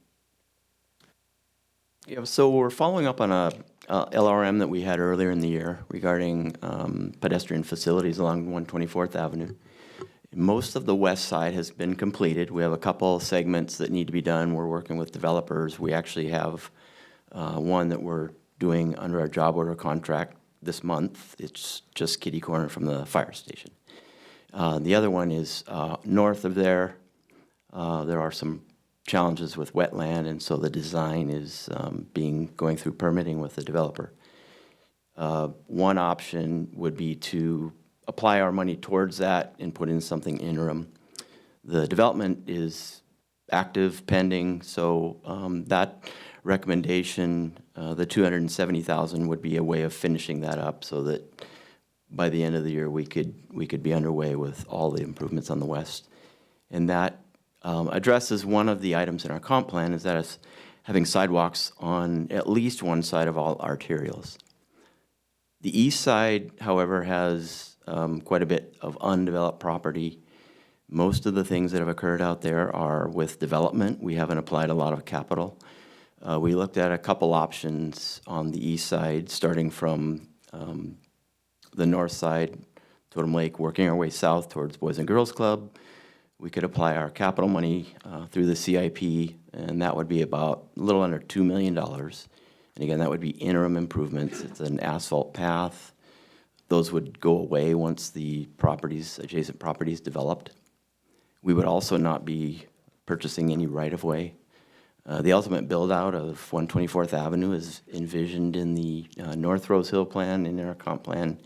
Yeah, so we're following up on a LRM that we had earlier in the year regarding pedestrian facilities along 124th Avenue. Most of the west side has been completed. We have a couple segments that need to be done. We're working with developers. We actually have one that we're doing under our job order contract this month. It's just kitty corner from the fire station. The other one is north of there. There are some challenges with wetland, and so the design is going through permitting with the developer. One option would be to apply our money towards that and put in something interim. The development is active, pending, so that recommendation, the 270,000 would be a way of finishing that up so that by the end of the year we could be underway with all the improvements on the west. And that addresses one of the items in our comp plan, is that it's having sidewalks on at least one side of all arterials. The east side, however, has quite a bit of undeveloped property. Most of the things that have occurred out there are with development. We haven't applied a lot of capital. We looked at a couple options on the east side, starting from the north side, Totem Lake, working our way south towards Boys and Girls Club. We could apply our capital money through the CIP, and that would be about a little under $2 million. And again, that would be interim improvements. It's an asphalt path. Those would go away once the adjacent properties developed. We would also not be purchasing any right-of-way. The ultimate build-out of 124th Avenue is envisioned in the North Rose Hill plan, and in our comp plan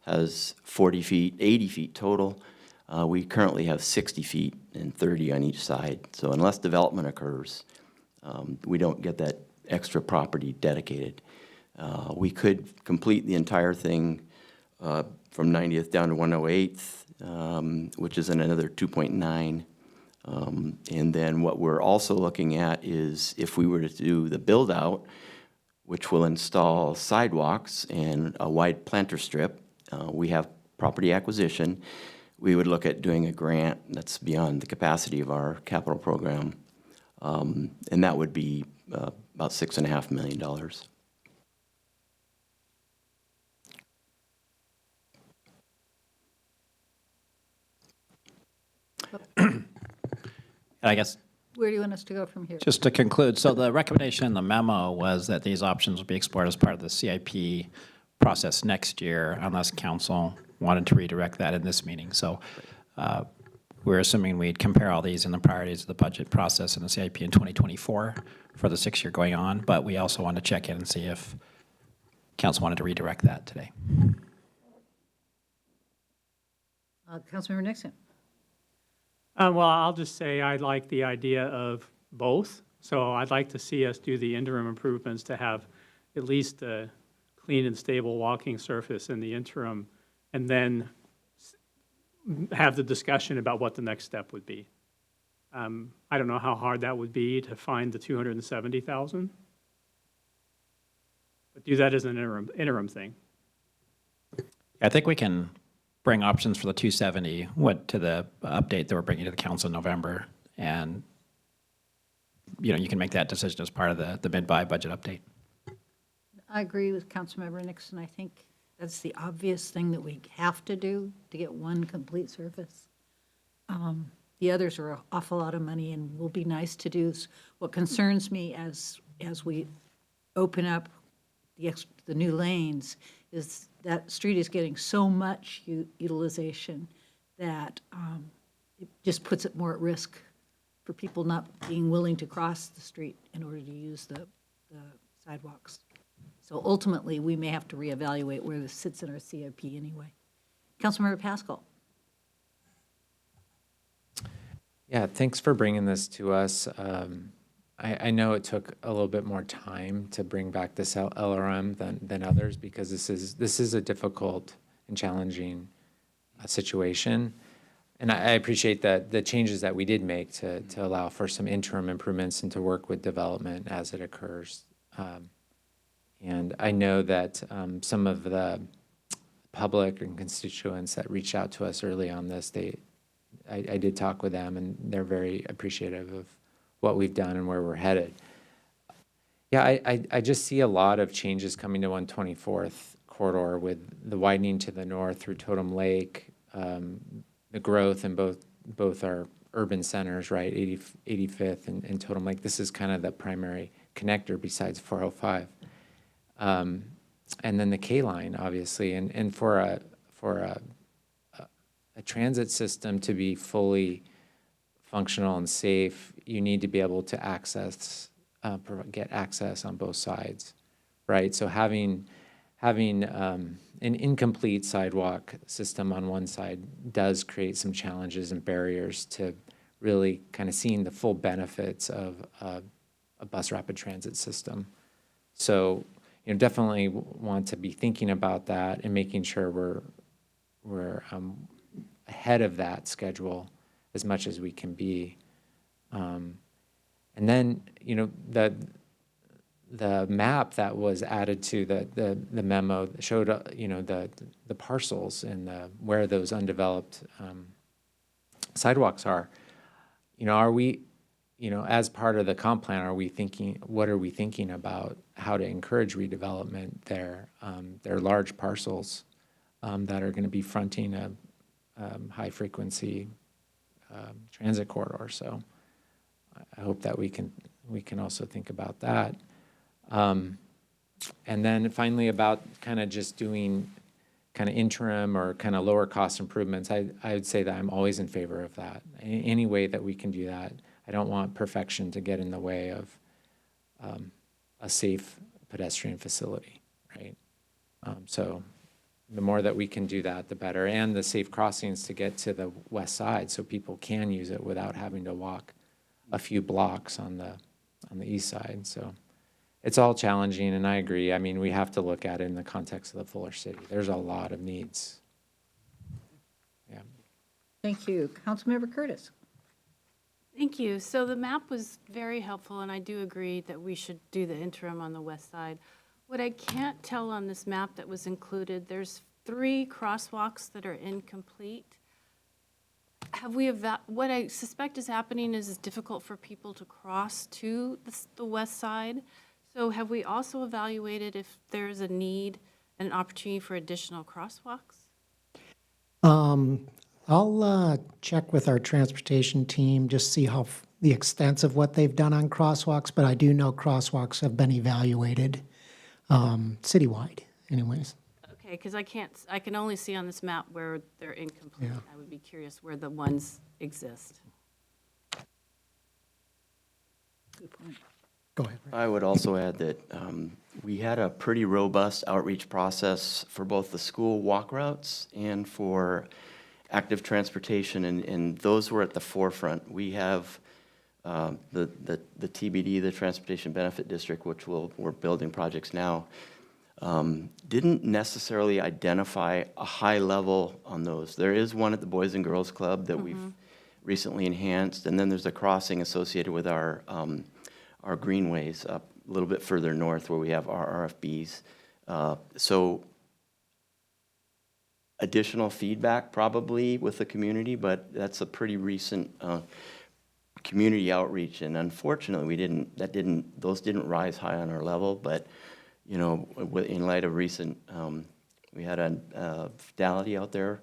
has 40 feet, 80 feet total. We currently have 60 feet and 30 on each side. So unless development occurs, we don't get that extra property dedicated. We could complete the entire thing from 90th down to 108th, which is another 2.9. And then what we're also looking at is if we were to do the build-out, which will install sidewalks and a wide planter strip, we have property acquisition. We would look at doing a grant that's beyond the capacity of our capital program, and that would be about $6.5 million. And I guess, Where do you want us to go from here? just to conclude, so the recommendation in the memo was that these options would be explored as part of the CIP process next year, unless council wanted to redirect that in this meeting. So we're assuming we'd compare all these in the priorities of the budget process and the CIP in 2024 for the 6-year going on, but we also want to check in and see if council wanted to redirect that today. Councilmember Nixon. Well, I'll just say I like the idea of both. So I'd like to see us do the interim improvements to have at least a clean and stable walking surface in the interim, and then have the discussion about what the next step would be. I don't know how hard that would be to find the 270,000, but do that as an interim thing. I think we can bring options for the 270 to the update that we're bringing to the council in November, and you can make that decision as part of the mid-buy budget update. I agree with Councilmember Nixon. I think that's the obvious thing that we have to do to get one complete surface. The others are an awful lot of money and will be nice to do. What concerns me as we open up the new lanes is that street is getting so much utilization that it just puts it more at risk for people not being willing to cross the street in order to use the sidewalks. So ultimately, we may have to reevaluate where this sits in our CIP anyway. Councilmember Pascal. Yeah, thanks for bringing this to us. I know it took a little bit more time to bring back this LRM than others, because this is a difficult and challenging situation. And I appreciate that the changes that we did make to allow for some interim improvements and to work with development as it occurs. And I know that some of the public and constituents that reached out to us early on this, I did talk with them, and they're very appreciative of what we've done and where we're headed. Yeah, I just see a lot of changes coming to 124th corridor with the widening to the north through Totem Lake, the growth in both our urban centers, right, 85th and Totem Lake. This is kind of the primary connector besides 405. And then the K line, obviously, and for a transit system to be fully functional and safe, you need to be able to get access on both sides, right? So having having an incomplete sidewalk system on one side does create some challenges and barriers to really kind of seeing the full benefits of a bus rapid transit system. So, definitely want to be thinking about that and making sure we're ahead of that schedule as much as we can be. And then, the map that was added to the memo showed, the parcels and where those undeveloped sidewalks are. Are we, as part of the comp plan, what are we thinking about how to encourage redevelopment there? They're large parcels that are going to be fronting a high frequency transit corridor. So I hope that we can also think about that. And then finally about kind of just doing kind of interim or kind of lower cost improvements, I would say that I'm always in favor of that. Any way that we can do that. I don't want perfection to get in the way of a safe pedestrian facility, right? So the more that we can do that, the better. And the safe crossings to get to the west side so people can use it without having to walk a few blocks on the east side. So it's all challenging, and I agree. I mean, we have to look at it in the context of the fuller city. There's a lot of needs. Yeah. Thank you. Councilmember Curtis. Thank you. So the map was very helpful, and I do agree that we should do the interim on the west side. What I can't tell on this map that was included, there's 3 crosswalks that are incomplete. What I suspect is happening is it's difficult for people to cross to the west side. So have we also evaluated if there's a need and an opportunity for additional crosswalks? I'll check with our transportation team, just see how the extent of what they've done on crosswalks, but I do know crosswalks have been evaluated citywide anyways. Okay, because I can only see on this map where they're incomplete. I would be curious where the ones exist. Good point. Go ahead. I would also add that we had a pretty robust outreach process for both the school walk routes and for active transportation, and those were at the forefront. We have the TBD, the Transportation Benefit District, which we're building projects now, didn't necessarily identify a high level on those. There is one at the Boys and Girls Club that we've recently enhanced, and then there's a crossing associated with our greenways up a little bit further north where we have our RFBs. So additional feedback probably with the community, but that's a pretty recent community outreach, and unfortunately those didn't rise high on our level. But in light of recent, we had a fatality out there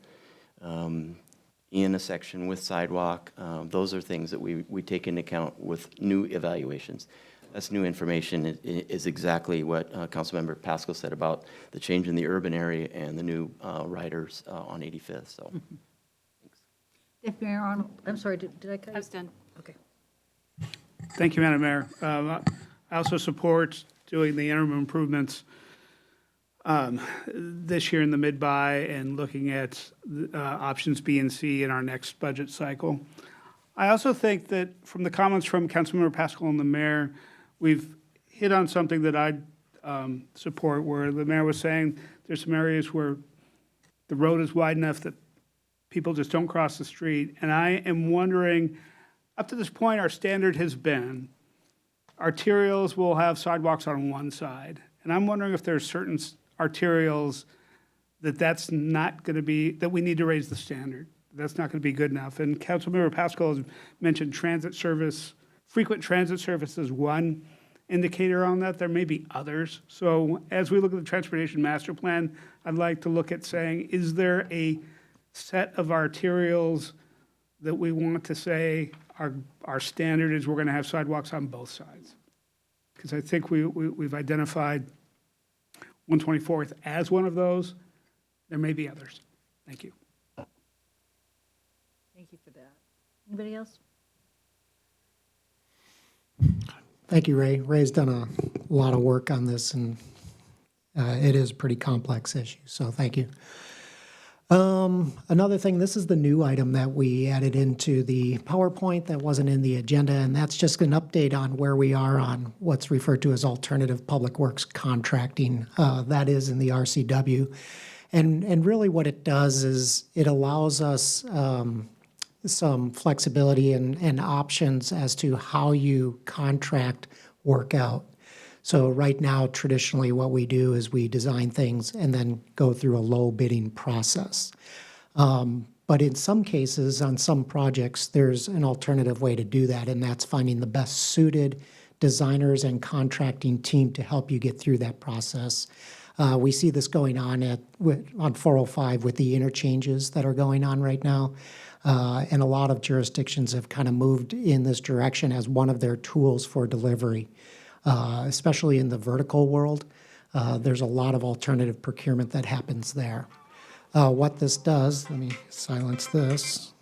in a section with sidewalk. Those are things that we take into account with new evaluations. That's new information. Is exactly what Councilmember Pascal said about the change in the urban area and the new riders on 85th. So, thanks. Deputy Mayor Arnold, I'm sorry, did I cut you? I was done. Okay. Thank you, Madam Mayor. I also support doing the interim improvements this year in the mid-buy and looking at options B and C in our next budget cycle. I also think that from the comments from Councilmember Pascal and the mayor, we've hit on something that I support, where the mayor was saying there's some areas where the road is wide enough that people just don't cross the street. And I am wondering, up to this point, our standard has been arterials will have sidewalks on one side. And I'm wondering if there's certain arterials that's not going to be, that we need to raise the standard. That's not going to be good enough. And Councilmember Pascal has mentioned transit service, frequent transit service is one indicator on that. There may be others. So as we look at the transportation master plan, I'd like to look at saying, is there a set of arterials that we want to say our standard is we're going to have sidewalks on both sides? Because I think we've identified 124th as one of those. There may be others. Thank you. Thank you for that. Anybody else? Thank you, Ray. Ray's done a lot of work on this, and It is a pretty complex issue, so thank you. Another thing, this is the new item that we added into the PowerPoint that wasn't in the agenda, and that's just an update on where we are on what's referred to as alternative public works contracting. That is in the RCW. And really what it does is it allows us some flexibility and options as to how you contract work out. So right now, traditionally, what we do is we design things and then go through a low bidding process. But in some cases, on some projects, there's an alternative way to do that, and that's finding the best suited designers and contracting team to help you get through that process. We see this going on on 405 with the interchanges that are going on right now. And a lot of jurisdictions have kind of moved in this direction as one of their tools for delivery. Especially in the vertical world, there's a lot of alternative procurement that happens there. What this does, let me silence this.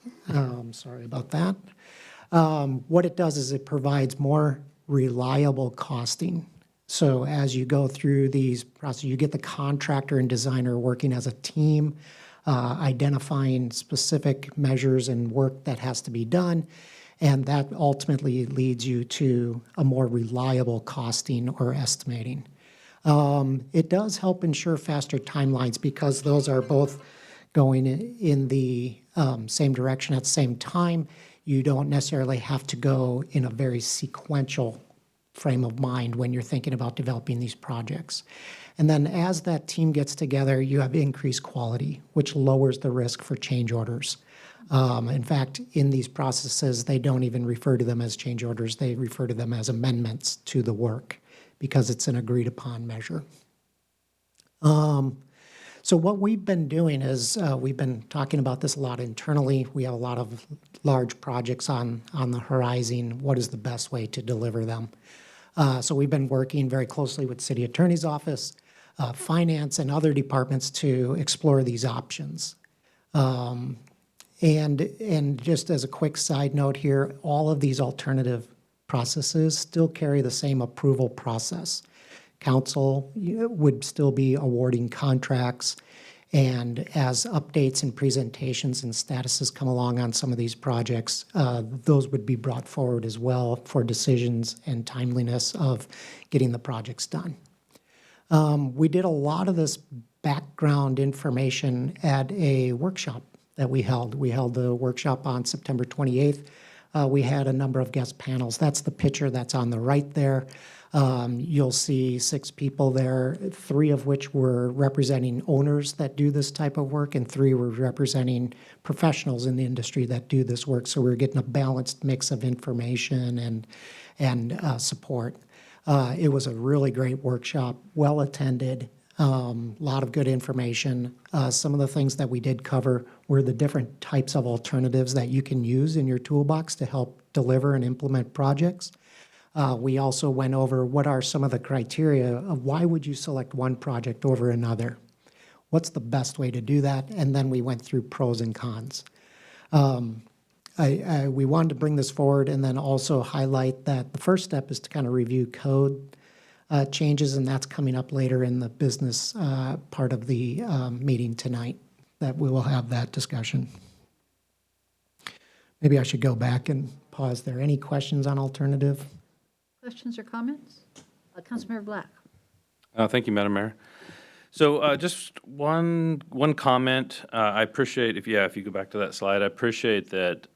Sorry about that. What it does is it provides more reliable costing. So as you go through these processes, you get the contractor and designer working as a team, identifying specific measures and work that has to be done. And that ultimately leads you to a more reliable costing or estimating. It does help ensure faster timelines because those are both going in the same direction at the same time. You don't necessarily have to go in a very sequential frame of mind when you're thinking about developing these projects. And then as that team gets together, you have increased quality, which lowers the risk for change orders. In fact, in these processes, they don't even refer to them as change orders. They refer to them as amendments to the work because it's an agreed upon measure. So what we've been doing is we've been talking about this a lot internally. We have a lot of large projects on the horizon. What is the best way to deliver them? So we've been working very closely with City Attorney's Office, Finance, and other departments to explore these options. And just as a quick side note here, all of these alternative processes still carry the same approval process. Council would still be awarding contracts, and as updates and presentations and statuses come along on some of these projects, those would be brought forward as well for decisions and timeliness of getting the projects done. We did a lot of this background information at a workshop that we held. We held the workshop on September 28th. We had a number of guest panels. That's the picture that's on the right there. You'll see 6 people there, 3 of which were representing owners that do this type of work, and 3 were representing professionals in the industry that do this work. So we're getting a balanced mix of information and support. It was a really great workshop, well attended. A lot of good information. Some of the things that we did cover were the different types of alternatives that you can use in your toolbox to help deliver and implement projects. We also went over what are some of the criteria of why would you select one project over another? What's the best way to do that? And then we went through pros and cons. We wanted to bring this forward and then also highlight that the first step is to kind of review code changes, and that's coming up later in the business part of the meeting tonight, that we will have that discussion. Maybe I should go back and pause there. Any questions on alternative? Questions or comments? Councilmember Black. Thank you, Madam Mayor. So just one comment. I appreciate, if you go back to that slide, I appreciate that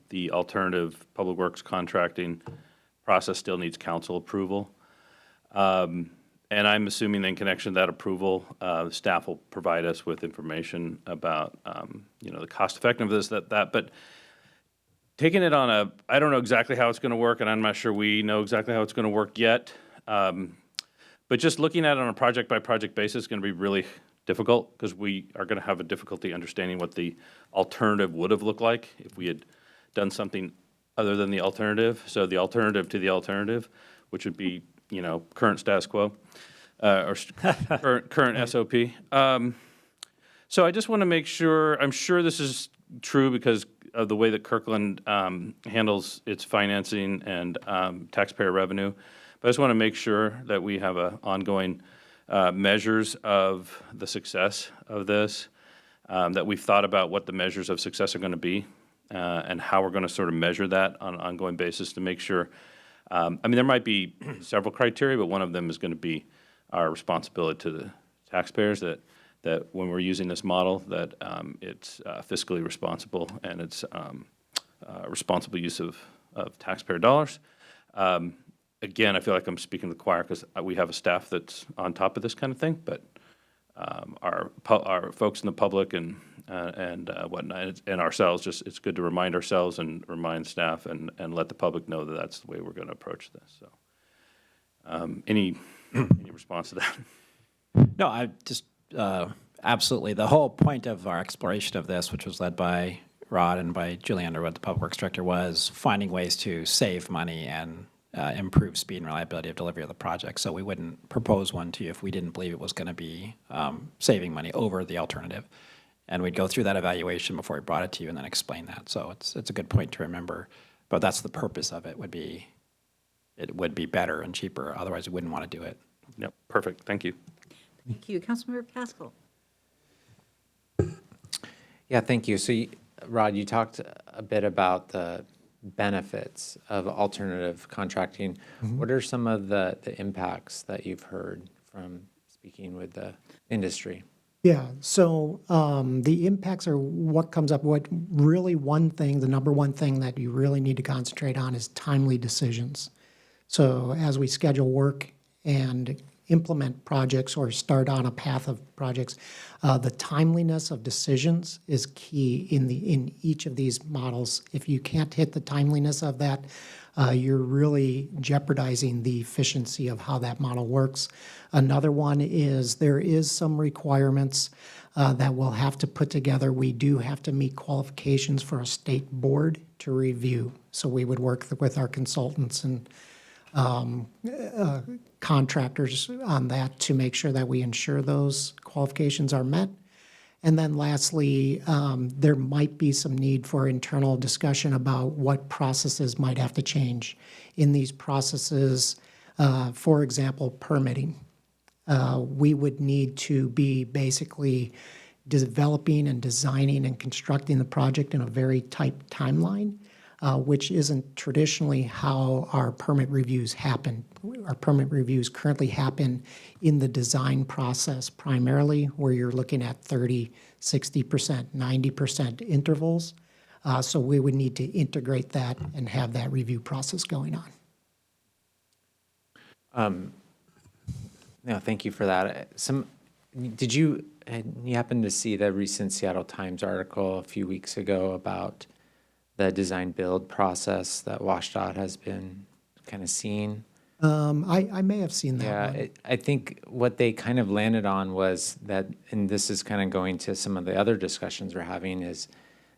the alternative public works contracting process still needs council approval. And I'm assuming in connection to that approval, staff will provide us with information about, the cost effectiveness of that. But taking it on I don't know exactly how it's going to work, and I'm not sure we know exactly how it's going to work yet. But just looking at it on a project-by-project basis is going to be really difficult because we are going to have a difficulty understanding what the alternative would have looked like if we had done something other than the alternative. So the alternative to the alternative, which would be current status quo, or current SOP. So I just want to make sure, I'm sure this is true because of the way that Kirkland handles its financing and taxpayer revenue, but I just want to make sure that we have an ongoing measures of the success of this, that we've thought about what the measures of success are going to be, and how we're going to sort of measure that on an ongoing basis to make sure. I mean, there might be several criteria, but one of them is going to be our responsibility to the taxpayers, that when we're using this model, that it's fiscally responsible and it's responsible use of taxpayer dollars. Again, I feel like I'm speaking to the choir because we have a staff that's on top of this kind of thing, but our folks in the public and whatnot, and ourselves, just it's good to remind ourselves and remind staff and let the public know that that's the way we're going to approach this. So, any response to that? No, I just, absolutely. The whole point of our exploration of this, which was led by Rod and by Julie Underwood, the Public Works Director, was finding ways to save money and improve speed and reliability of delivery of the project. So we wouldn't propose one to you if we didn't believe it was going to be saving money over the alternative. And we'd go through that evaluation before we brought it to you and then explain that. So it's a good point to remember. But that's the purpose of it, it would be better and cheaper. Otherwise, we wouldn't want to do it. Yep, perfect. Thank you. Thank you. Councilmember Pascal. Yeah, thank you. So, Rod, you talked a bit about the benefits of alternative contracting. What are some of the impacts that you've heard from speaking with the industry? Yeah, so the impacts are what comes up. What really the number one thing that you really need to concentrate on is timely decisions. So as we schedule work and implement projects or start on a path of projects, the timeliness of decisions is key in each of these models. If you can't hit the timeliness of that, you're really jeopardizing the efficiency of how that model works. Another one is there is some requirements that we'll have to put together. We do have to meet qualifications for a state board to review. So we would work with our consultants and contractors on that to make sure that we ensure those qualifications are met. And then lastly, there might be some need for internal discussion about what processes might have to change. In these processes, for example, permitting. We would need to be basically developing and designing and constructing the project in a very tight timeline, which isn't traditionally how our permit reviews happen. Our permit reviews currently happen in the design process primarily, where you're looking at 30, 60%, 90% intervals. So we would need to integrate that and have that review process going on. No, thank you for that. Did you happen to see the recent Seattle Times article a few weeks ago about the design build process that WashDOT has been kind of seeing? I may have seen that one. Yeah, I think what they kind of landed on was that, and this is kind of going to some of the other discussions we're having, is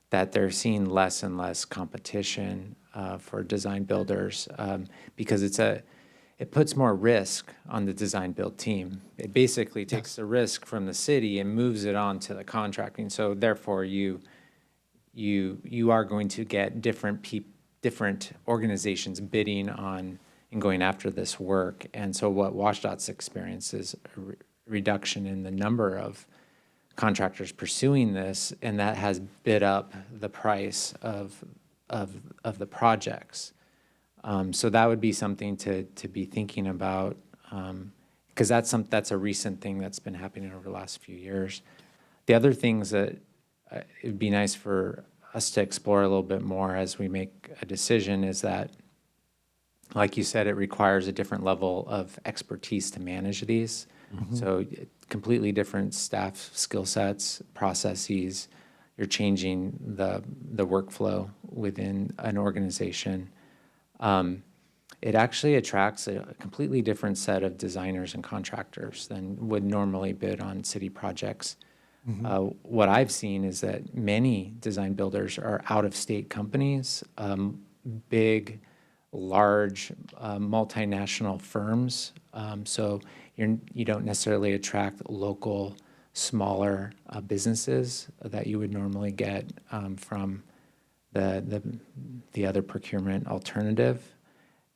that they're seeing less and less competition for design builders because it puts more risk on the design build team. It basically takes the risk from the city and moves it on to the contracting. So therefore, you are going to get different organizations bidding on and going after this work. And so what WashDOT's experience is a reduction in the number of contractors pursuing this, and that has bid up the price of the projects. So that would be something to be thinking about, because that's a recent thing that's been happening over the last few years. The other things that it'd be nice for us to explore a little bit more as we make a decision is that, like you said, it requires a different level of expertise to manage these. So completely different staff skill sets, processes. You're changing the workflow within an organization. It actually attracts a completely different set of designers and contractors than would normally bid on city projects. What I've seen is that many design builders are out-of-state companies, big, large, multinational firms. So you don't necessarily attract local, smaller businesses that you would normally get from the other procurement alternative.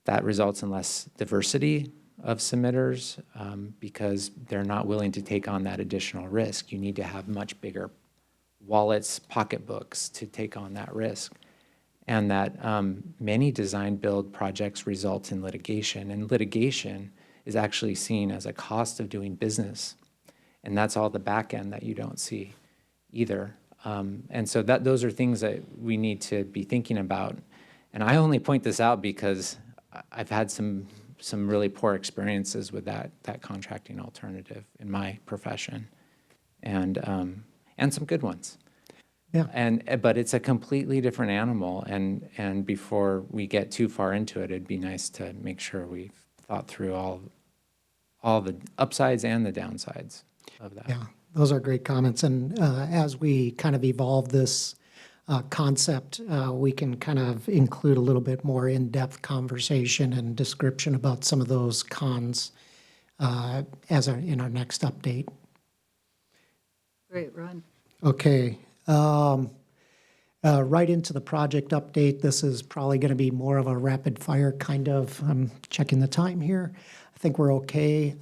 That results in less diversity of submitters because they're not willing to take on that additional risk. You need to have much bigger wallets, pocketbooks to take on that risk. And that many design build projects result in litigation, and litigation is actually seen as a cost of doing business. And that's all the back end that you don't see either. And so those are things that we need to be thinking about. And I only point this out because I've had some really poor experiences with that contracting alternative in my profession, and some good ones. Yeah. But it's a completely different animal, and before we get too far into it, it'd be nice to make sure we've thought through all the upsides and the downsides of that. Yeah, those are great comments. And as we kind of evolve this concept, we can kind of include a little bit more in-depth conversation and description about some of those cons in our next update. Great, Ron. Okay. Right into the project update. This is probably going to be more of a rapid fire kind of, I'm checking the time here. I think we're okay.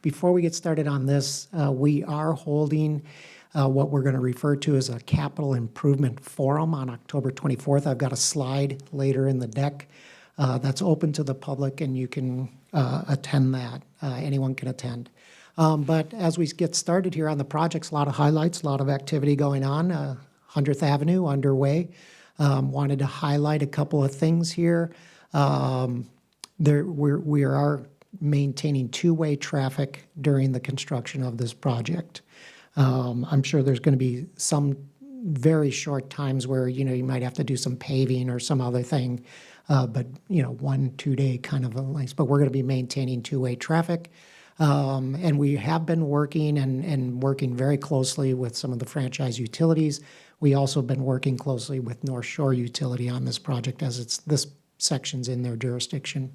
Before we get started on this, we are holding what we're going to refer to as a capital improvement forum on October 24th. I've got a slide later in the deck that's open to the public, and you can attend that. Anyone can attend. But as we get started here on the projects, a lot of highlights, a lot of activity going on. 100th Avenue underway. Wanted to highlight a couple of things here. We are maintaining two-way traffic during the construction of this project. I'm sure there's going to be some very short times where, you might have to do some paving or some other thing, but, 1-2 day kind of a length. But we're going to be maintaining two-way traffic. And we have been working and working very closely with some of the franchise utilities. We also been working closely with North Shore Utility on this project as this section's in their jurisdiction.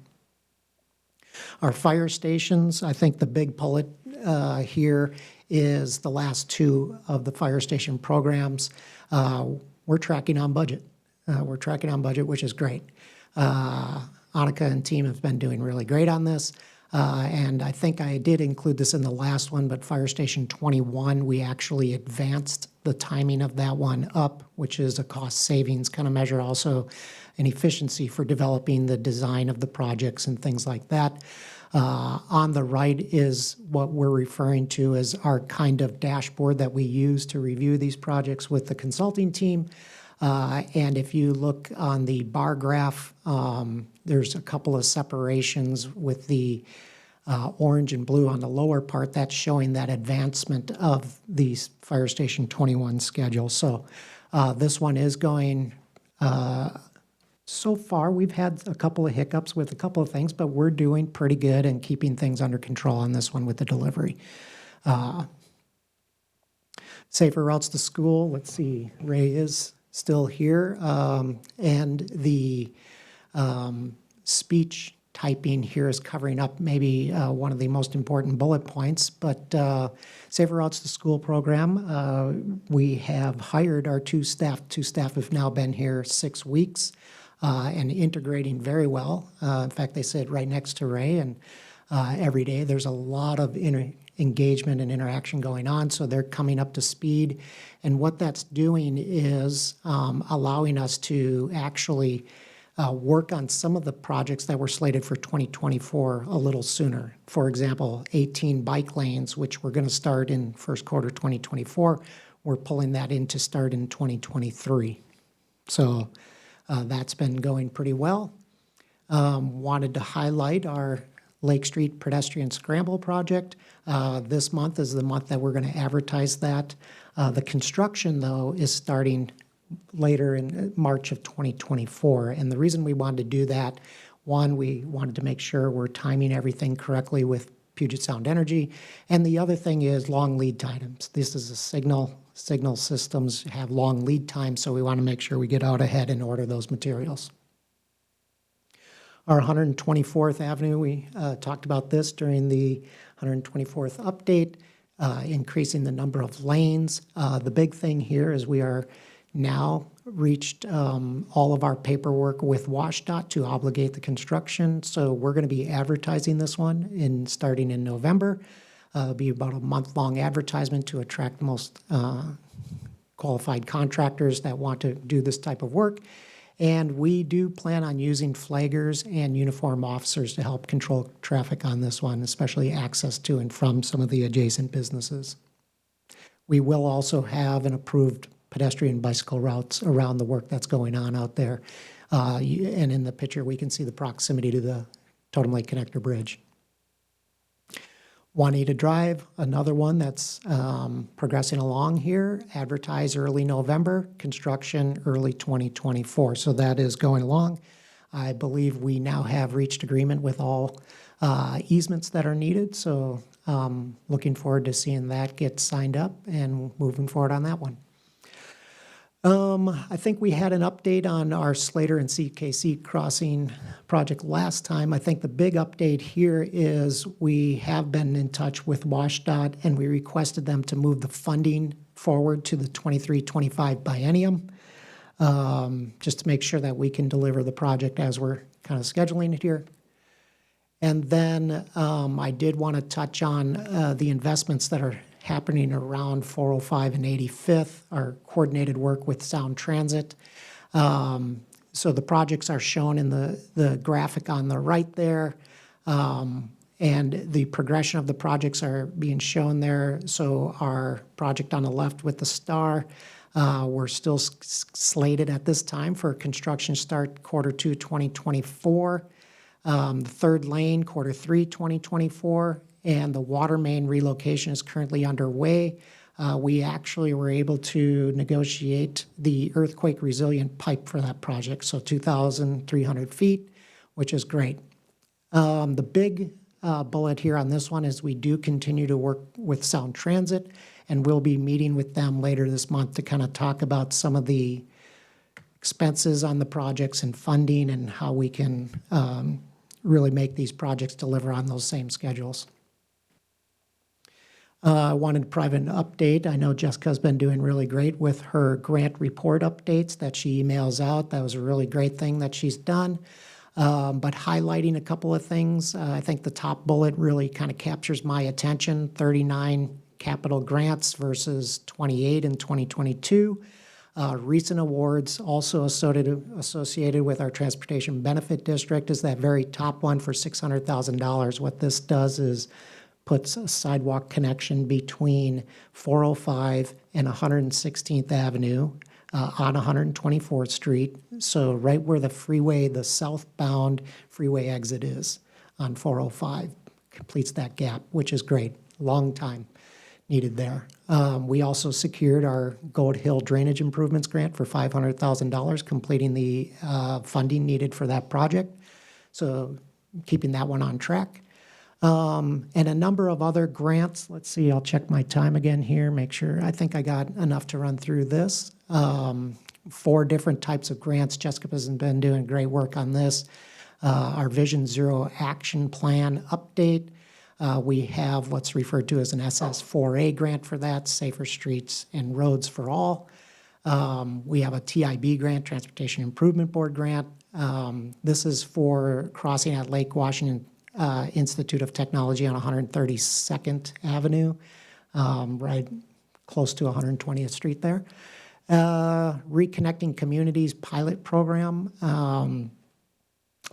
Our fire stations, I think the big bullet here is the last two of the fire station programs. We're tracking on budget. Which is great. Annika and team have been doing really great on this. And I think I did include this in the last one, but Fire Station 21, we actually advanced the timing of that one up, which is a cost savings kind of measure, also an efficiency for developing the design of the projects and things like that. On the right is what we're referring to as our kind of dashboard that we use to review these projects with the consulting team. And if you look on the bar graph, there's a couple of separations with the orange and blue on the lower part. That's showing that advancement of the Fire Station 21 schedule. So this one is going, so far we've had a couple of hiccups with a couple of things, but we're doing pretty good and keeping things under control on this one with the delivery. Safer routes to school, let's see, Ray is still here. And the speech typing here is covering up maybe one of the most important bullet points, but Safer Routes to School program, we have hired our two staff. Two staff have now been here 6 weeks and integrating very well. In fact, they sit right next to Ray, and every day there's a lot of engagement and interaction going on, so they're coming up to speed. And what that's doing is allowing us to actually work on some of the projects that were slated for 2024 a little sooner. For example, 18 bike lanes, which we're going to start in first quarter 2024, we're pulling that in to start in 2023. So that's been going pretty well. Wanted to highlight our Lake Street Pedestrian Scramble project. This month is the month that we're going to advertise that. The construction, though, is starting later in March of 2024. And the reason we wanted to do that, one, we wanted to make sure we're timing everything correctly with Puget Sound Energy. And the other thing is long lead times. This is a signal systems have long lead times, so we want to make sure we get out ahead and order those materials. Our 124th Avenue, we talked about this during the 124th update, increasing the number of lanes. The big thing here is we are now reached all of our paperwork with WashDOT to obligate the construction. So we're going to be advertising this one starting in November. It'll be about a month-long advertisement to attract the most qualified contractors that want to do this type of work. And we do plan on using flaggers and uniform officers to help control traffic on this one, especially access to and from some of the adjacent businesses. We will also have an approved pedestrian bicycle routes around the work that's going on out there. And in the picture, we can see the proximity to the Totem Lake Connector Bridge. Juanita Drive, another one that's progressing along here, advertised early November, construction early 2024. So that is going along. I believe we now have reached agreement with all easements that are needed. So looking forward to seeing that get signed up and moving forward on that one. I think we had an update on our Slater and CKC crossing project last time. I think the big update here is we have been in touch with WashDOT and we requested them to move the funding forward to the 23-25 biennium, just to make sure that we can deliver the project as we're kind of scheduling it here. And then I did want to touch on the investments that are happening around 405 and 85th, our coordinated work with Sound Transit. So the projects are shown in the graphic on the right there, and the progression of the projects are being shown there. So our project on the left with the star, we're still slated at this time for construction start Q2 2024. The third lane, Q3 2024. And the water main relocation is currently underway. We actually were able to negotiate the earthquake resilient pipe for that project, so 2,300 feet, which is great. The big bullet here on this one is we do continue to work with Sound Transit, and we'll be meeting with them later this month to kind of talk about some of the expenses on the projects and funding and how we can really make these projects deliver on those same schedules. I wanted to provide an update. I know Jessica's been doing really great with her grant report updates that she emails out. That was a really great thing that she's done. But highlighting a couple of things, I think the top bullet really kind of captures my attention. 39 capital grants versus 28 in 2022. Recent awards also associated with our Transportation Benefit District is that very top one for $600,000. What this does is puts a sidewalk connection between 405 and 116th Avenue on 124th Street. So right where the freeway, the southbound freeway exit is on 405, completes that gap, which is great. Long time needed there. We also secured our Gold Hill Drainage Improvements Grant for $500,000, completing the funding needed for that project. So keeping that one on track. And a number of other grants. Let's see, I'll check my time again here, make sure. I think I got enough to run through this. 4 different types of grants. Jessica has been doing great work on this. Our Vision Zero Action Plan update. We have what's referred to as an SS4A grant for that, Safer Streets and Roads for All. We have a TIB grant, Transportation Improvement Board grant. This is for crossing at Lake Washington Institute of Technology on 132nd Avenue, right close to 120th Street there. Reconnecting Communities pilot program.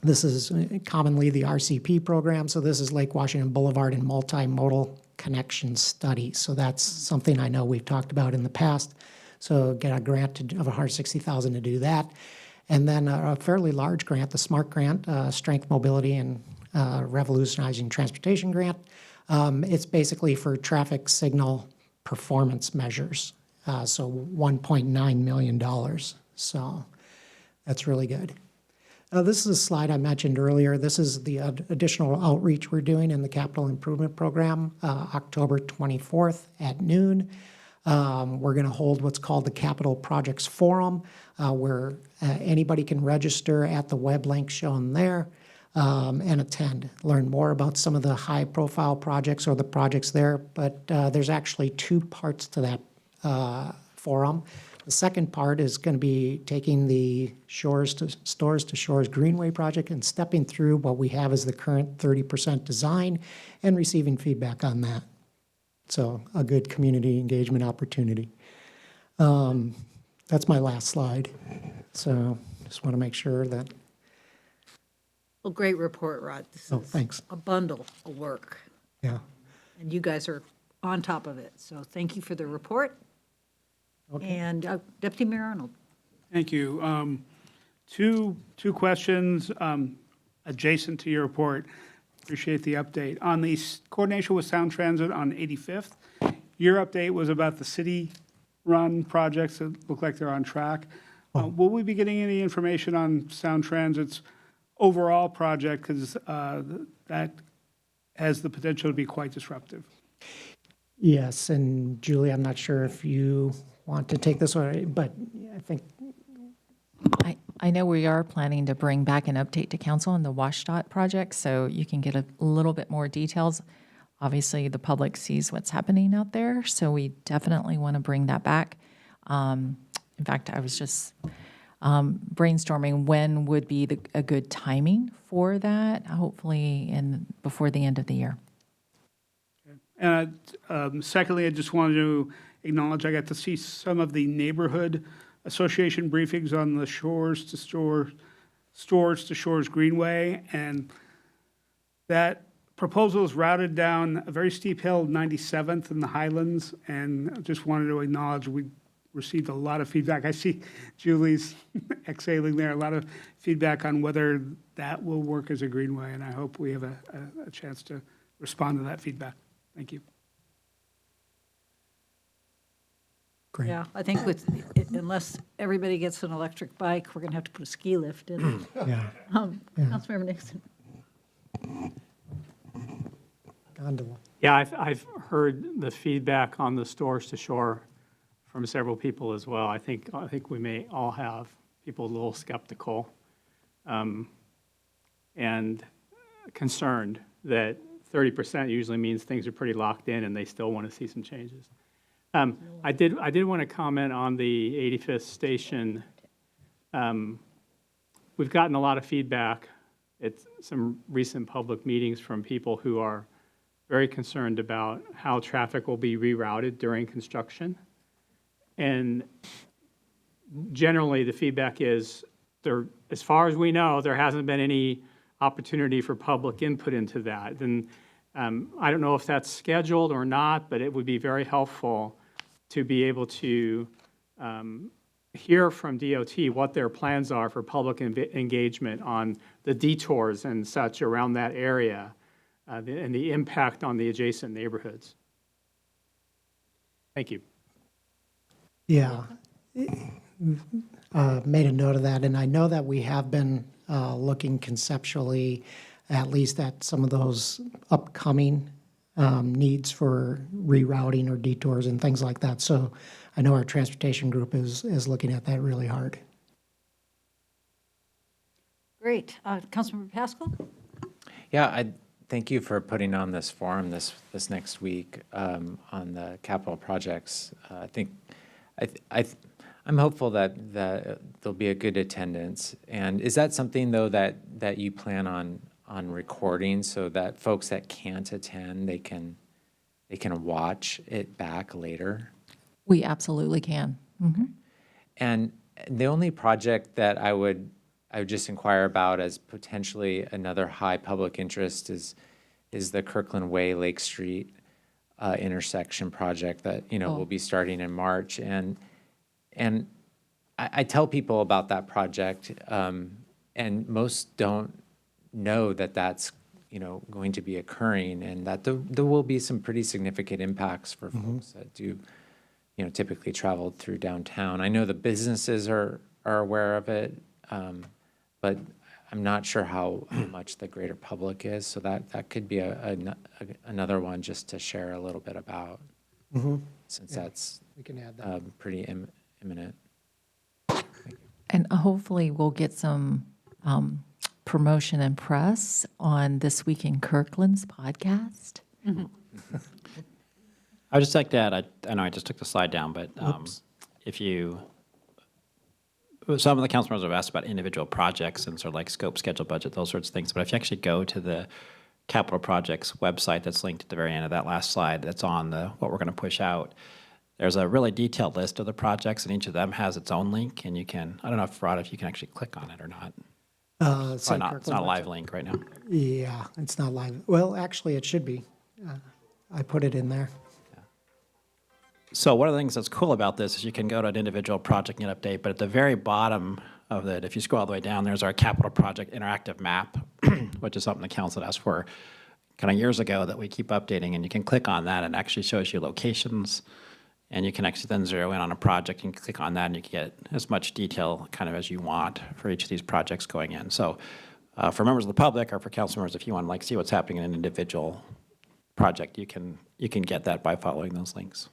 This is commonly the RCP program, so this is Lake Washington Boulevard and Multimodal Connection Study. So that's something I know we've talked about in the past. So get a grant of $160,000 to do that. And then a fairly large grant, the SMART grant, Strength, Mobility, and Revolutionizing Transportation grant. It's basically for traffic signal performance measures. So $1.9 million. So that's really good. This is a slide I mentioned earlier. This is the additional outreach we're doing in the Capital Improvement Program, October 24th at noon. We're going to hold what's called the Capital Projects Forum, where anybody can register at the web link shown there and attend, learn more about some of the high-profile projects or the projects there. But there's actually 2 parts to that forum. The second part is going to be taking the Stores to Shores Greenway project and stepping through what we have as the current 30% design and receiving feedback on that. So a good community engagement opportunity. That's my last slide. So just want to make sure that, Well, great report, Rod. This oh, is thanks. a bundle of work, Yeah. and you guys are on top of it. So thank you for the report. And Deputy Mayor Arnold. Thank you. Two questions adjacent to your report. Appreciate the update. On the coordination with Sound Transit on 85th, your update was about the city-run projects that look like they're on track. Will we be getting any information on Sound Transit's overall project? Because that has the potential to be quite disruptive. Yes, and Julie, I'm not sure if you want to take this one, but I think, I know we are planning to bring back an update to council on the WashDOT project, so you can get a little bit more details. Obviously, the public sees what's happening out there, so we definitely want to bring that back. In fact, I was just brainstorming when would be a good timing for that, hopefully before the end of the year. And secondly, I just wanted to acknowledge I got to see some of the neighborhood association briefings on the Stores to Shores Greenway, and that proposal is routed down a very steep hill, 97th in the Highlands, and I just wanted to acknowledge we received a lot of feedback. I see Julie's exhaling there, a lot of feedback on whether that will work as a greenway, and I hope we have a chance to respond to that feedback. Thank you. great. Yeah, I think unless everybody gets an electric bike, we're going to have to put a ski lift in. Yeah. Councilmember Nixon. Gondola. Yeah, I've heard the feedback on the Stores to Shore from several people as well. I think we may all have people a little skeptical and concerned that 30% usually means things are pretty locked in and they still want to see some changes. I did want to comment on the 85th station. We've gotten a lot of feedback at some recent public meetings from people who are very concerned about how traffic will be rerouted during construction. And generally, the feedback is, as far as we know, there hasn't been any opportunity for public input into that. And I don't know if that's scheduled or not, but it would be very helpful to be able to hear from DOT what their plans are for public engagement on the detours and such around that area and the impact on the adjacent neighborhoods. Thank you. Yeah. Made a note of that, and I know that we have been looking conceptually at least at some of those upcoming needs for rerouting or detours and things like that. So I know our transportation group is looking at that really hard. Great. Councilmember Pascal? Yeah, thank you for putting on this forum this next week on the capital projects. I'm hopeful that there'll be a good attendance. And is that something though that you plan on recording so that folks that can't attend they can watch it back later? We absolutely can. Mm-hmm. And the only project that I would just inquire about as potentially another high public interest is the Kirkland Way Lake Street intersection project that will be starting in March. And I tell people about that project, and most don't know that that's going to be occurring, and that there will be some pretty significant impacts for folks that do typically travel through downtown. I know the businesses are aware of it, but I'm not sure how much the greater public is. So that could be another one just to share a little bit about, since that's We can add that. pretty imminent. And hopefully we'll get some promotion and press on This Week in Kirkland's podcast. I would just like to add, I know I just took the slide down, but if you some of the council members have asked about individual projects and sort of like scope, schedule, budget, those sorts of things. But if you actually go to the capital projects website that's linked at the very end of that last slide, that's on the what we're going to push out, there's a really detailed list of the projects, and each of them has its own link. And you can, I don't know, Rod, if you can actually click on it or not. Probably not, it's not a live link right now. Yeah, it's not live. Well, actually, it should be. I put it in there. So one of the things that's cool about this is you can go to an individual project and update, but at the very bottom of it, if you scroll all the way down, there's our capital project interactive map, which is something the council asked for kind of years ago that we keep updating, and you can click on that and it actually shows you locations, and you can actually then zero in on a project and click on that and you can get as much detail kind of as you want for each of these projects going in. So for members of the public or for council members, if you want to like see what's happening in an individual project, you can get that by following those links.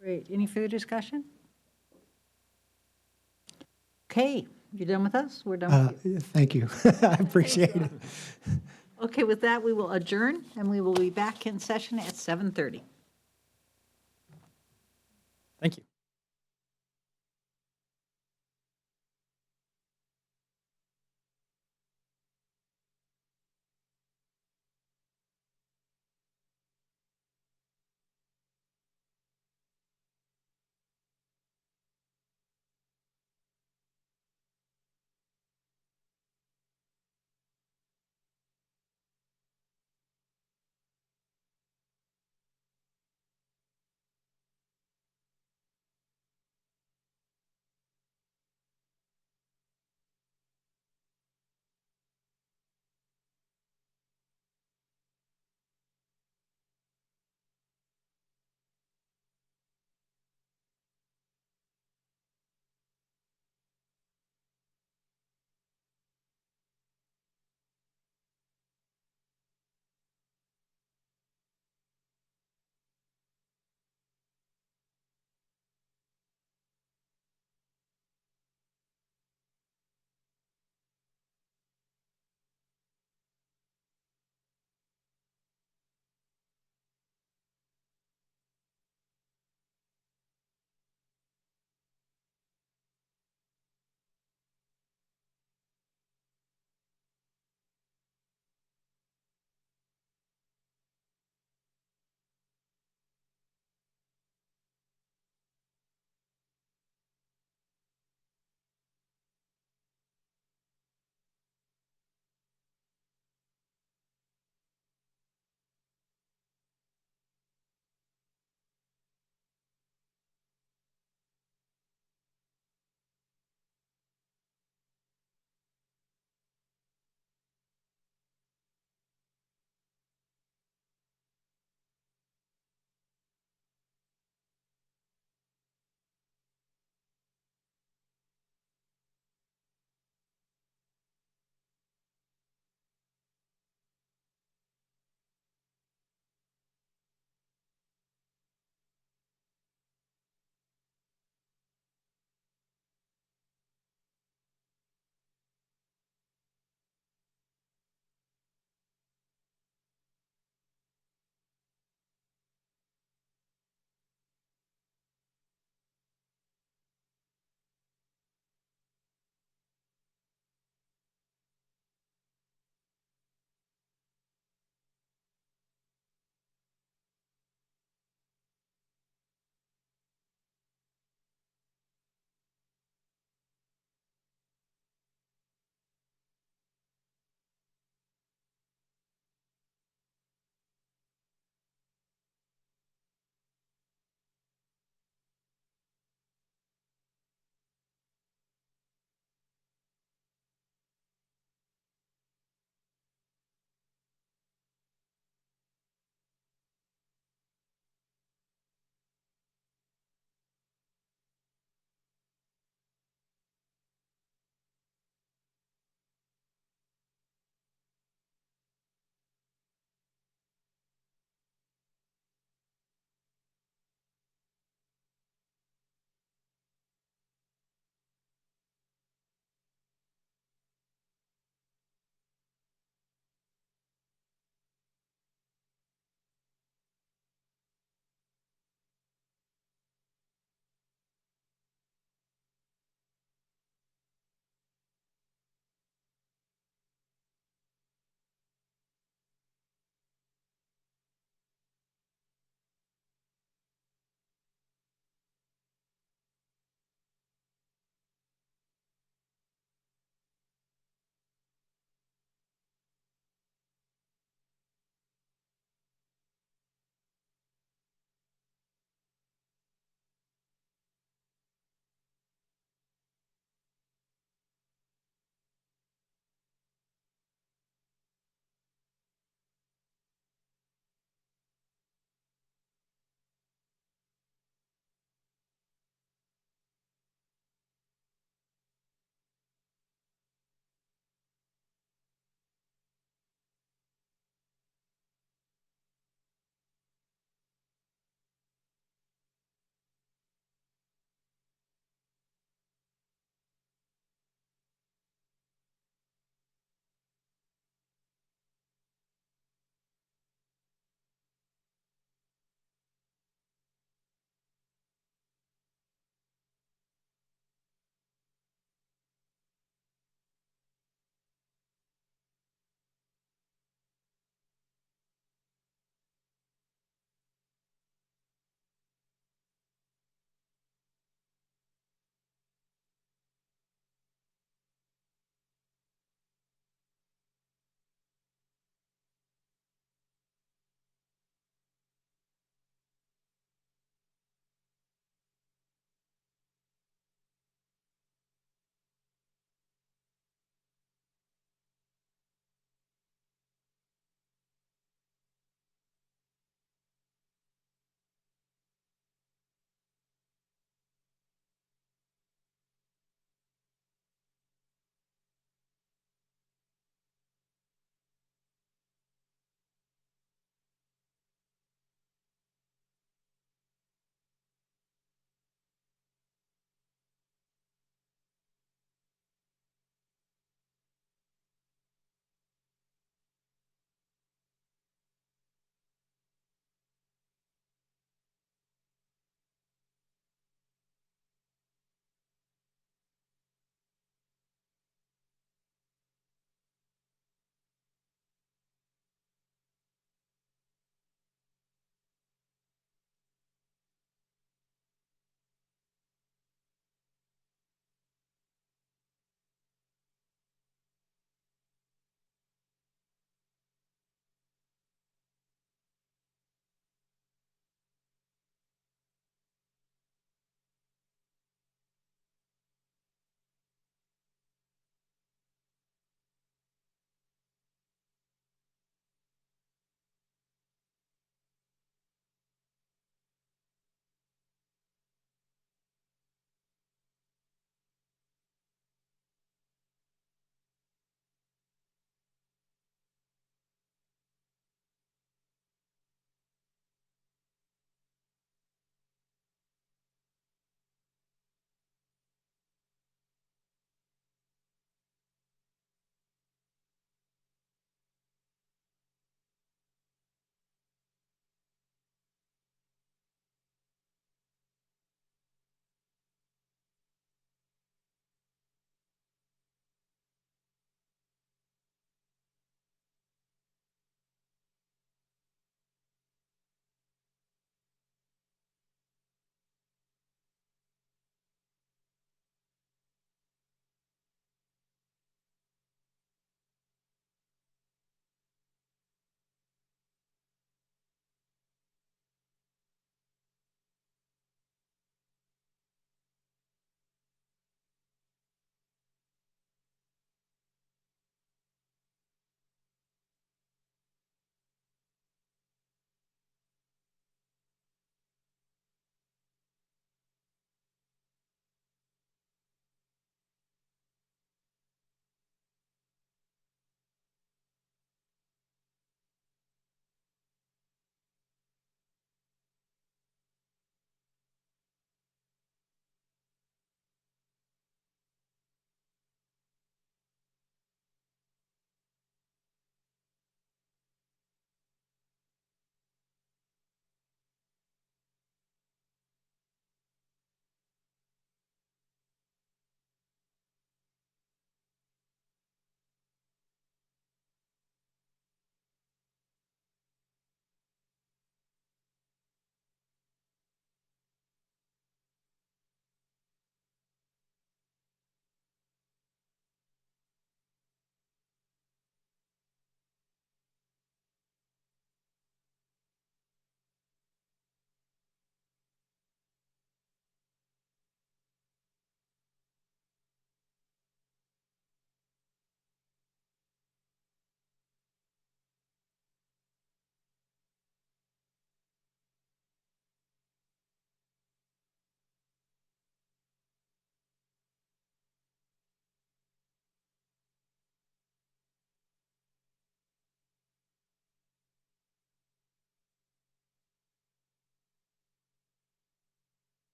Great. Any further discussion? Okay, you done with us? We're done with you. Thank you. I appreciate it. Okay, with that, we will adjourn, and we will be back in session at 7:30. Thank you.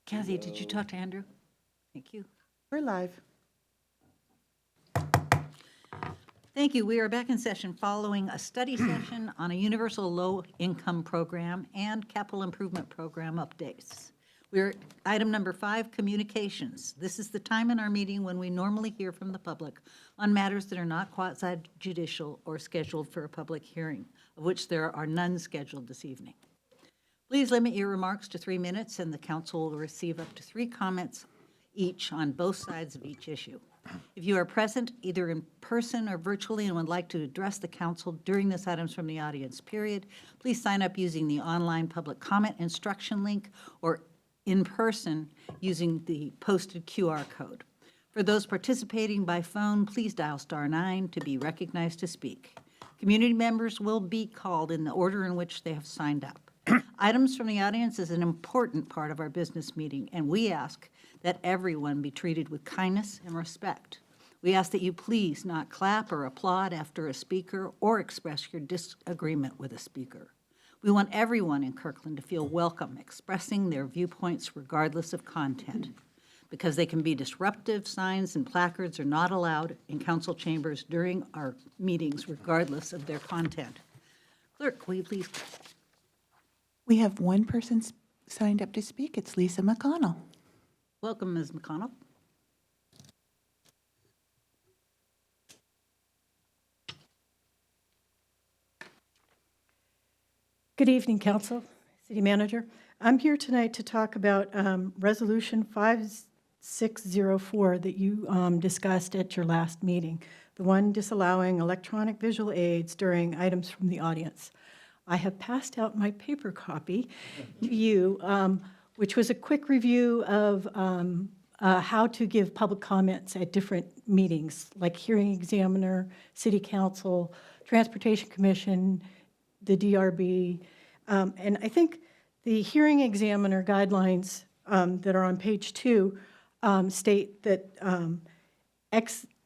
Kathy, did you talk to Andrew? Thank you. We're live. Thank you. We are back in session following a study session on a universal low-income program and capital improvement program updates. We're item number 5, communications. This is the time in our meeting when we normally hear from the public on matters that are not quasi-judicial or scheduled for a public hearing, of which there are none scheduled this evening. Please limit your remarks to 3 minutes, and the council will receive up to 3 comments each on both sides of each issue. If you are present either in person or virtually and would like to address the council during this items from the audience period, please sign up using the online public comment instruction link or in person using the posted QR code. For those participating by phone, please dial *9 to be recognized to speak. Community members will be called in the order in which they have signed up. Items from the audience is an important part of our business meeting, and we ask that everyone be treated with kindness and respect. We ask that you please not clap or applaud after a speaker or express your disagreement with a speaker. We want everyone in Kirkland to feel welcome, expressing their viewpoints regardless of content. Because they can be disruptive, signs and placards are not allowed in council chambers during our meetings regardless of their content. Clerk, will you please? We have one person signed up to speak. It's Lisa McConnell. Welcome, Ms. McConnell. Good evening, Council, City Manager. I'm here tonight to talk about Resolution 5604 that you discussed at your last meeting, the one disallowing electronic visual aids during items from the audience. I have passed out my paper copy to you, which was a quick review of how to give public comments at different meetings, like hearing examiner, city council, transportation commission, the DRB. And I think the hearing examiner guidelines that are on page 2 state that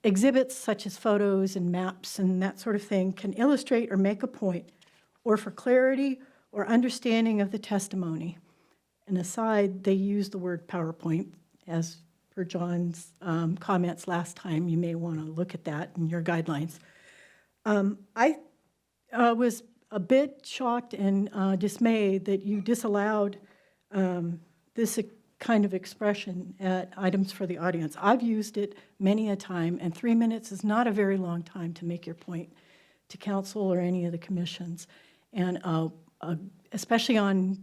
exhibits such as photos and maps and that sort of thing can illustrate or make a point, or for clarity or understanding of the testimony. And aside, they use the word PowerPoint, as per John's comments last time. You may want to look at that in your guidelines. I was a bit shocked and dismayed that you disallowed this kind of expression at items for the audience. I've used it many a time, and 3 minutes is not a very long time to make your point to council or any of the commissions. And especially on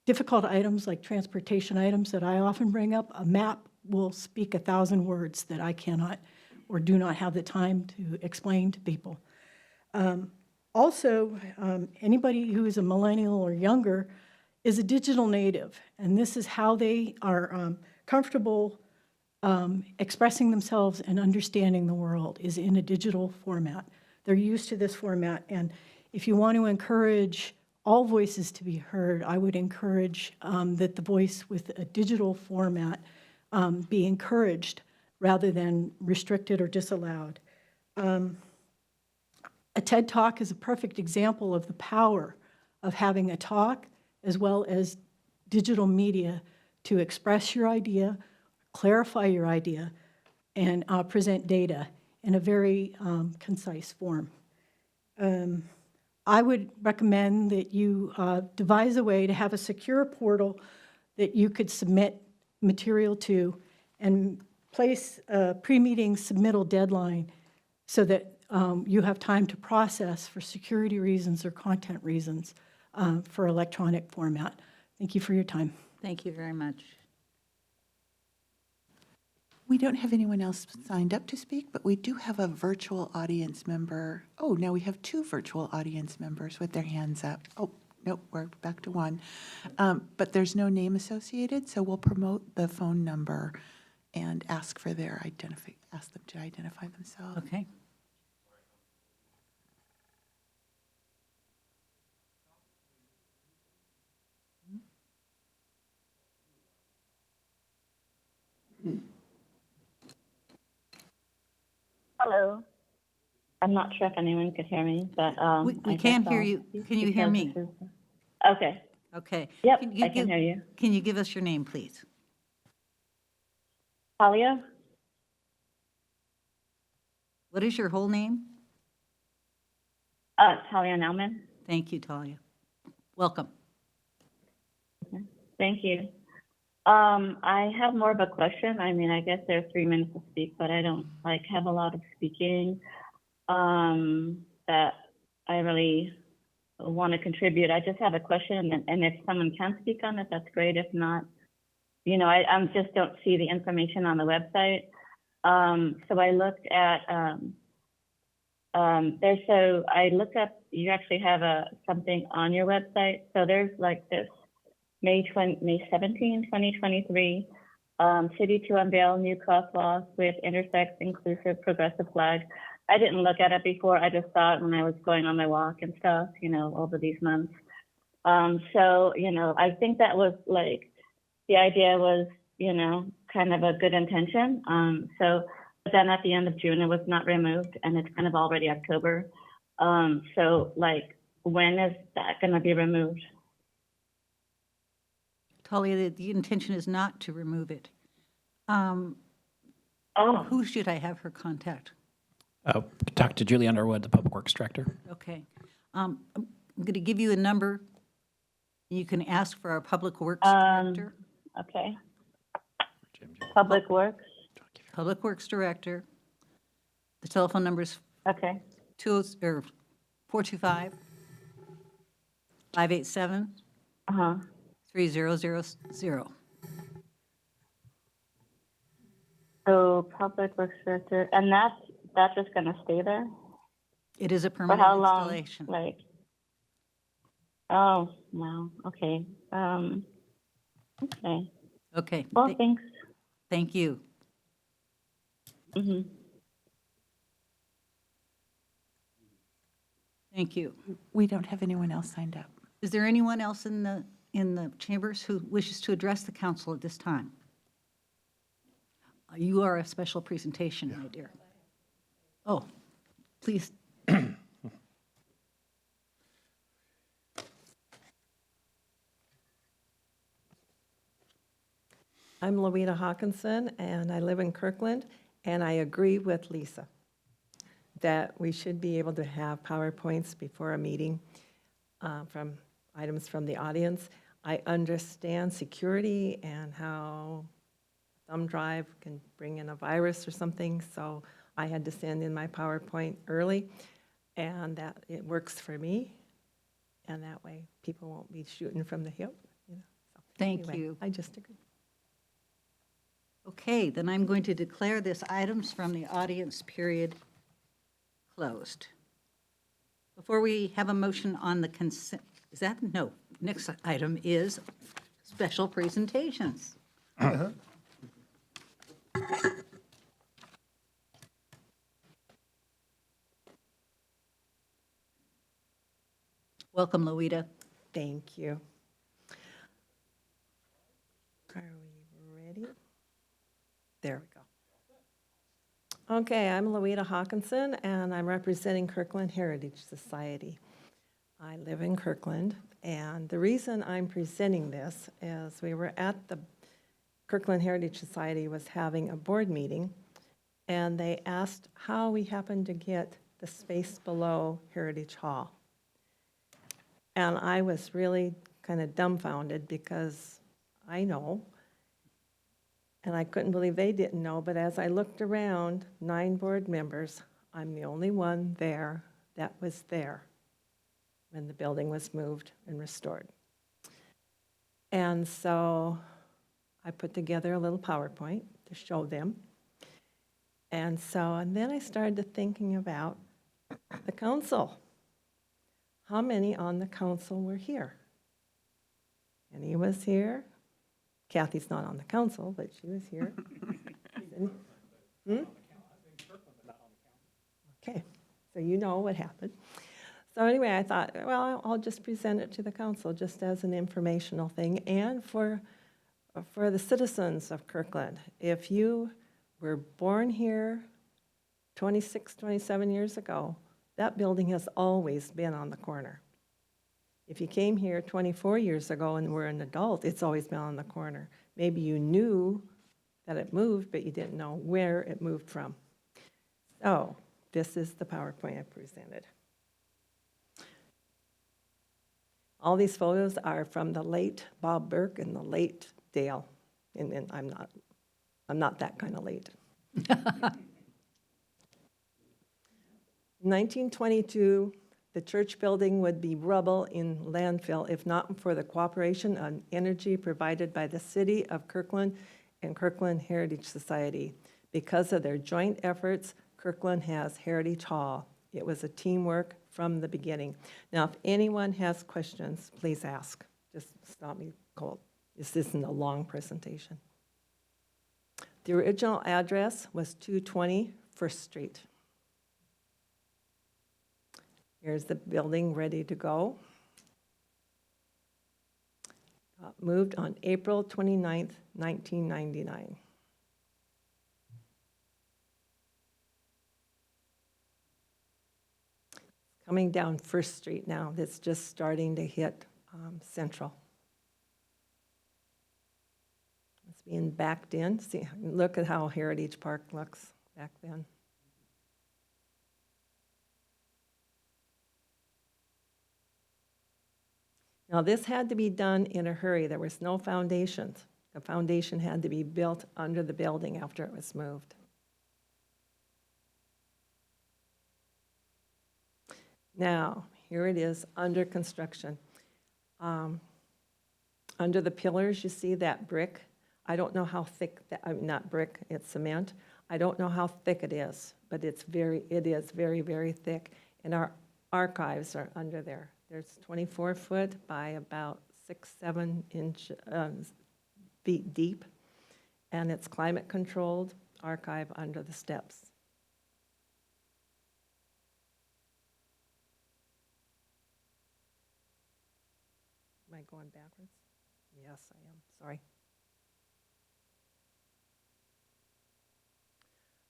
difficult items like transportation items that I often bring up, a map will speak 1,000 words that I cannot or do not have the time to explain to people. Also, anybody who is a millennial or younger is a digital native, and this is how they are comfortable expressing themselves and understanding the world, is in a digital format. They're used to this format, and if you want to encourage all voices to be heard, I would encourage that the voice with a digital format be encouraged rather than restricted or disallowed. A TED Talk is a perfect example of the power of having a talk as well as digital media to express your idea, clarify your idea, and present data in a very concise form. I would recommend that you devise a way to have a secure portal that you could submit material to and place a pre-meeting submittal deadline so that you have time to process for security reasons or content reasons for electronic format. Thank you for your time. Thank you very much. We don't have anyone else signed up to speak, but we do have a virtual audience member. Oh, now we have 2 virtual audience members with their hands up. Oh, nope, we're back to 1. But there's no name associated, so we'll promote the phone number and ask for their ask them to identify themselves. Okay. Hello. I'm not sure if anyone could hear me, but We can hear you. Can you hear me? Okay. Okay. Yep, Can you I can hear you. Can you give us your name, please? Talia? What is your whole name? Talia Nauman. Thank you, Talia. Welcome. Thank you. I have more of a question. I mean, I guess there are 3 minutes to speak, but I don't have a lot of speaking that I really want to contribute. I just have a question, and if someone can speak on it, that's great. If not, I just don't see the information on the website. So I looked at I looked up. You actually have something on your website. So there's this May 17, 2023, city to unveil new crosswalks with intersex, inclusive, progressive flags. I didn't look at it before. I just saw it when I was going on my walk and stuff, over these months. So, I think that was the idea was, kind of a good intention. But then at the end of June, it was not removed, and it's kind of already October. So, when is that going to be removed? Talia, the intention is not to remove it. Who should I have her contact? Talk to Julie Underwood, the Public Works Director. Okay. I'm going to give you a number. You can ask for our Public Works Director. Okay. Public Works. Public Works Director. The telephone number is Okay. 425 587 3000. So Public Works Director, and that's just going to stay there? It is a For permanent how long? installation. Oh, wow. Okay. Okay. Okay. Well, thanks. Thank you. Thank you. We don't have anyone else signed up. Is there anyone else in the chambers who wishes to address the council at this time? You are a special presentation, my dear. Oh, please. I'm Louita Hawkinson, and I live in Kirkland, and I agree with Lisa that we should be able to have PowerPoints before a meeting from items from the audience. I understand security and how thumb drive can bring in a virus or something, so I had to send in my PowerPoint early, and that it works for me, and that way people won't be shooting from the hip. So, Thank anyway, you. I just agree. Okay, then I'm going to declare this items from the audience period closed. Before we have a motion on the consent, no, next item is special presentations. Welcome, Louita. Thank you. Are we ready? There we go. Okay, I'm Louita Hawkinson, and I'm representing Kirkland Heritage Society. I live in Kirkland, and the reason I'm presenting this is we were at the Kirkland Heritage Society was having a board meeting, and they asked how we happened to get the space below Heritage Hall. And I was really kind of dumbfounded because I know, and I couldn't believe they didn't know, but as I looked around, 9 board members, I'm the only one there that was there when the building was moved and restored. And so I put together a little PowerPoint to show them. And then I started thinking about the council. How many on the council were here? Annie was here. Kathy's not on the council, but she was here. Okay, so you know what happened. So anyway, I thought, well, I'll just present it to the council just as an informational thing and for the citizens of Kirkland. If you were born here 26, 27 years ago, that building has always been on the corner. If you came here 24 years ago and were an adult, it's always been on the corner. Maybe you knew that it moved, but you didn't know where it moved from. So this is the PowerPoint I presented. All these photos are from the late Bob Burke and the late Dale. And I'm not that kind of late. 1922, the church building would be rubble in landfill if not for the cooperation and energy provided by the city of Kirkland and Kirkland Heritage Society. Because of their joint efforts, Kirkland has Heritage Hall. It was a teamwork from the beginning. Now, if anyone has questions, please ask. Just stop me cold. This isn't a long presentation. The original address was 220 First Street. Here's the building ready to go. Moved on April 29th, 1999. Coming down First Street now, that's just starting to hit Central. It's being backed in. See, look at how Heritage Park looks back then. Now, this had to be done in a hurry. There was no foundations. The foundation had to be built under the building after it was moved. Now, here it is under construction. Under the pillars, you see that brick. I don't know how thick, not brick, it's cement. I don't know how thick it is, but it is very, very thick. And our archives are under there. There's 24 foot by about 6-7 feet deep, and it's climate controlled archive under the steps. Am I going backwards? Yes, I am. Sorry.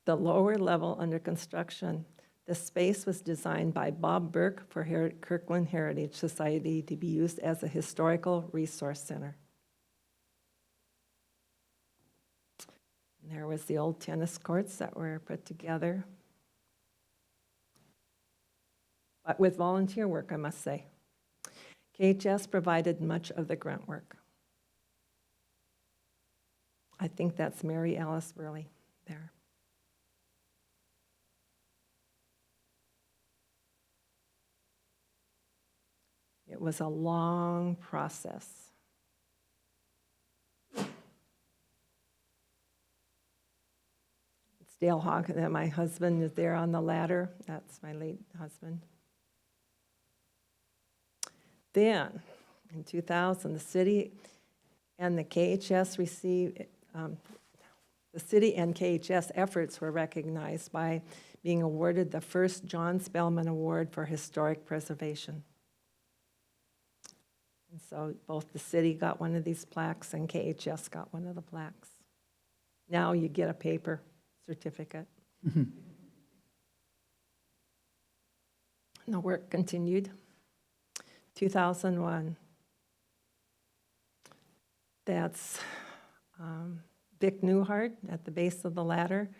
The lower level under construction, the space was designed by Bob Burke for Kirkland Heritage Society to be used as a historical resource center. And there was the old tennis courts that were put together, but with volunteer work, I must say. KHS provided much of the grunt work. I think that's Mary Alice Burley there. It was a long process. It's Dale Hawkins, my husband is there on the ladder. That's my late husband. Then, in 2000, the city and the KHS received, the city and KHS efforts were recognized by being awarded the first John Spellman Award for Historic Preservation. And so both the city got one of these plaques and KHS got one of the plaques. Now you get a paper certificate. And the work continued. 2001. That's Vic Newhart at the base of the ladder.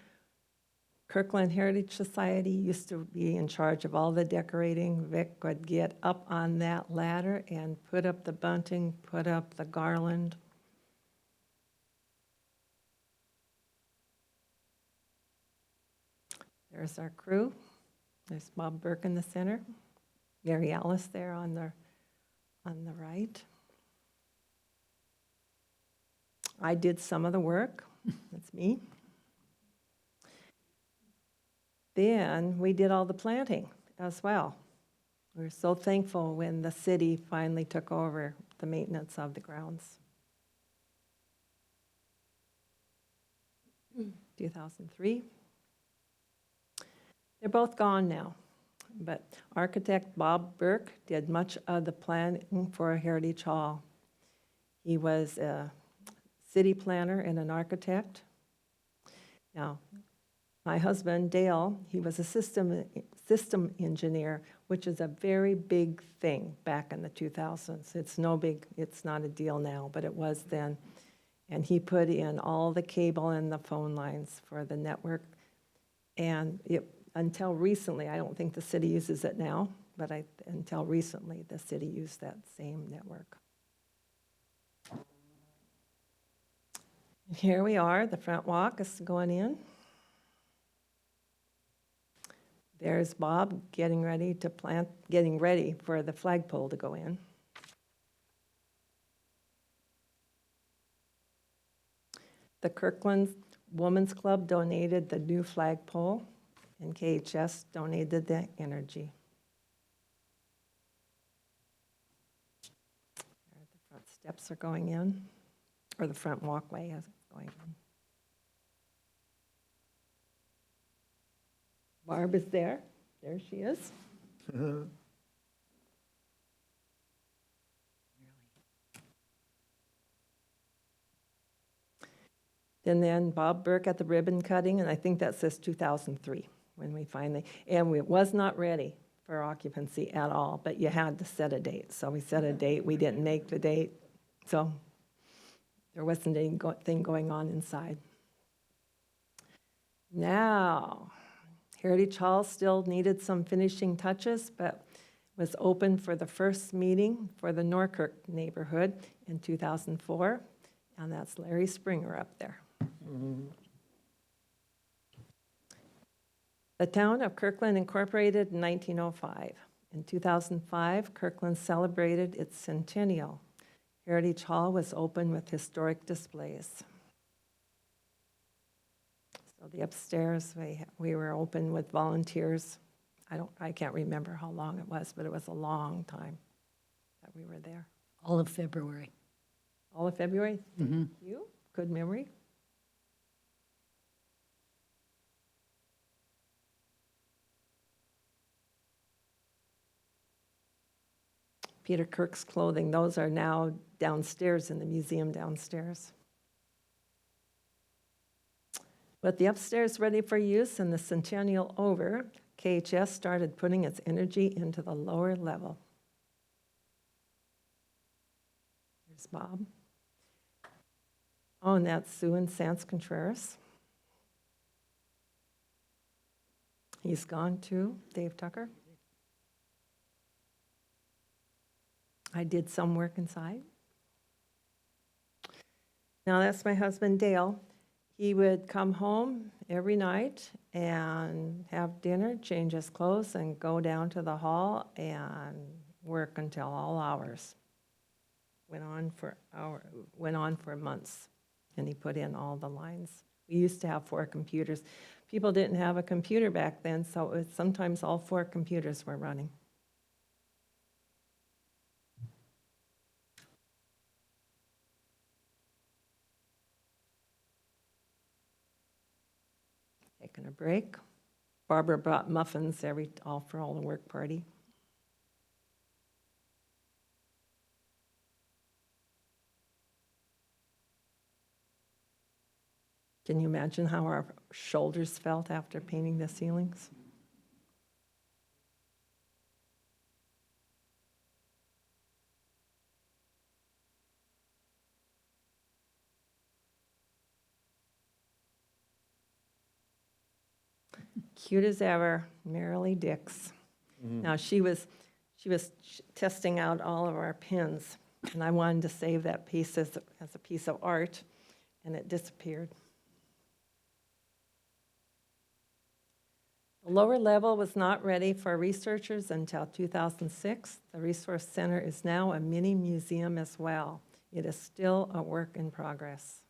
Kirkland Heritage Society used to be in charge of all the decorating. Vic would get up on that ladder and put up the bunting, put up the garland. There's our crew. There's Bob Burke in the center. Mary Alice there on the right. I did some of the work. That's me. Then we did all the planting as well. We were so thankful when the city finally took over the maintenance of the grounds. 2003. They're both gone now, but architect Bob Burke did much of the planning for Heritage Hall. He was a city planner and an architect. Now, my husband, Dale, he was a system engineer, which is a very big thing back in the 2000s. It's not a deal now, but it was then. And he put in all the cable and the phone lines for the network. And until recently, I don't think the city uses it now, but until recently, the city used that same network. And here we are, the front walk is going in. There's Bob getting ready for the flagpole to go in. The Kirkland Women's Club donated the new flagpole, and KHS donated the energy. There, the front steps are going in, or the front walkway is going in. Barb is there. There she is. And then Bob Burke at the ribbon cutting, and I think that says 2003 when we finally, and it was not ready for occupancy at all, but you had to set a date. So we set a date, we didn't make the date, so there wasn't anything going on inside. Now, Heritage Hall still needed some finishing touches, but was open for the first meeting for the Norkirk neighborhood in 2004, and that's Larry Springer up there. The town of Kirkland incorporated in 1905. In 2005, Kirkland celebrated its centennial. Heritage Hall was open with historic displays. So the upstairs, we were open with volunteers. I can't remember how long it was, but it was a long time that we were there. All of February. All of February? Thank you. Good memory. Peter Kirk's clothing, those are now downstairs in the museum downstairs. With the upstairs ready for use and the centennial over, KHS started putting its energy into the lower level. There's Bob. Oh, and that's Sue and Sans Contreras. He's gone too, Dave Tucker. I did some work inside. Now that's my husband, Dale. He would come home every night and have dinner, change his clothes, and go down to the hall and work until all hours. Went on for months, and he put in all the lines. We used to have 4 computers. People didn't have a computer back then, so it was sometimes all 4 computers were running. Taking a break. Barbara brought muffins for all the work party. Can you imagine how our shoulders felt after painting the ceilings? Cute as ever, Marilee Dix. Now she was testing out all of our pins, and I wanted to save that piece as a piece of art, and it disappeared. The lower level was not ready for researchers until 2006. The Resource Center is now a mini museum as well. It is still a work in progress.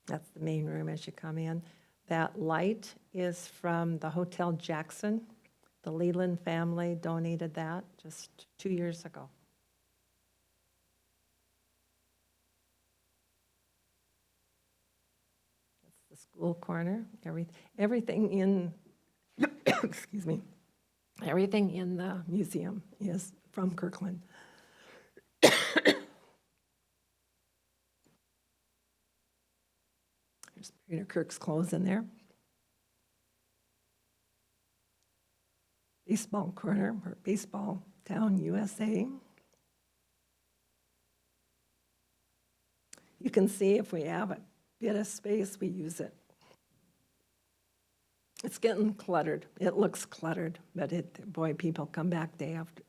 That's the main room as you come in. That light is from the Hotel Jackson. The Leland family donated that just 2 years ago. That's the school corner. Everything in, excuse me, everything in the museum is from Kirkland. There's Peter Kirk's clothes in there. Baseball corner, or Baseball Town USA. You can see if we have a bit of space, we use it. It's getting cluttered. It looks cluttered, but boy, people come back day after,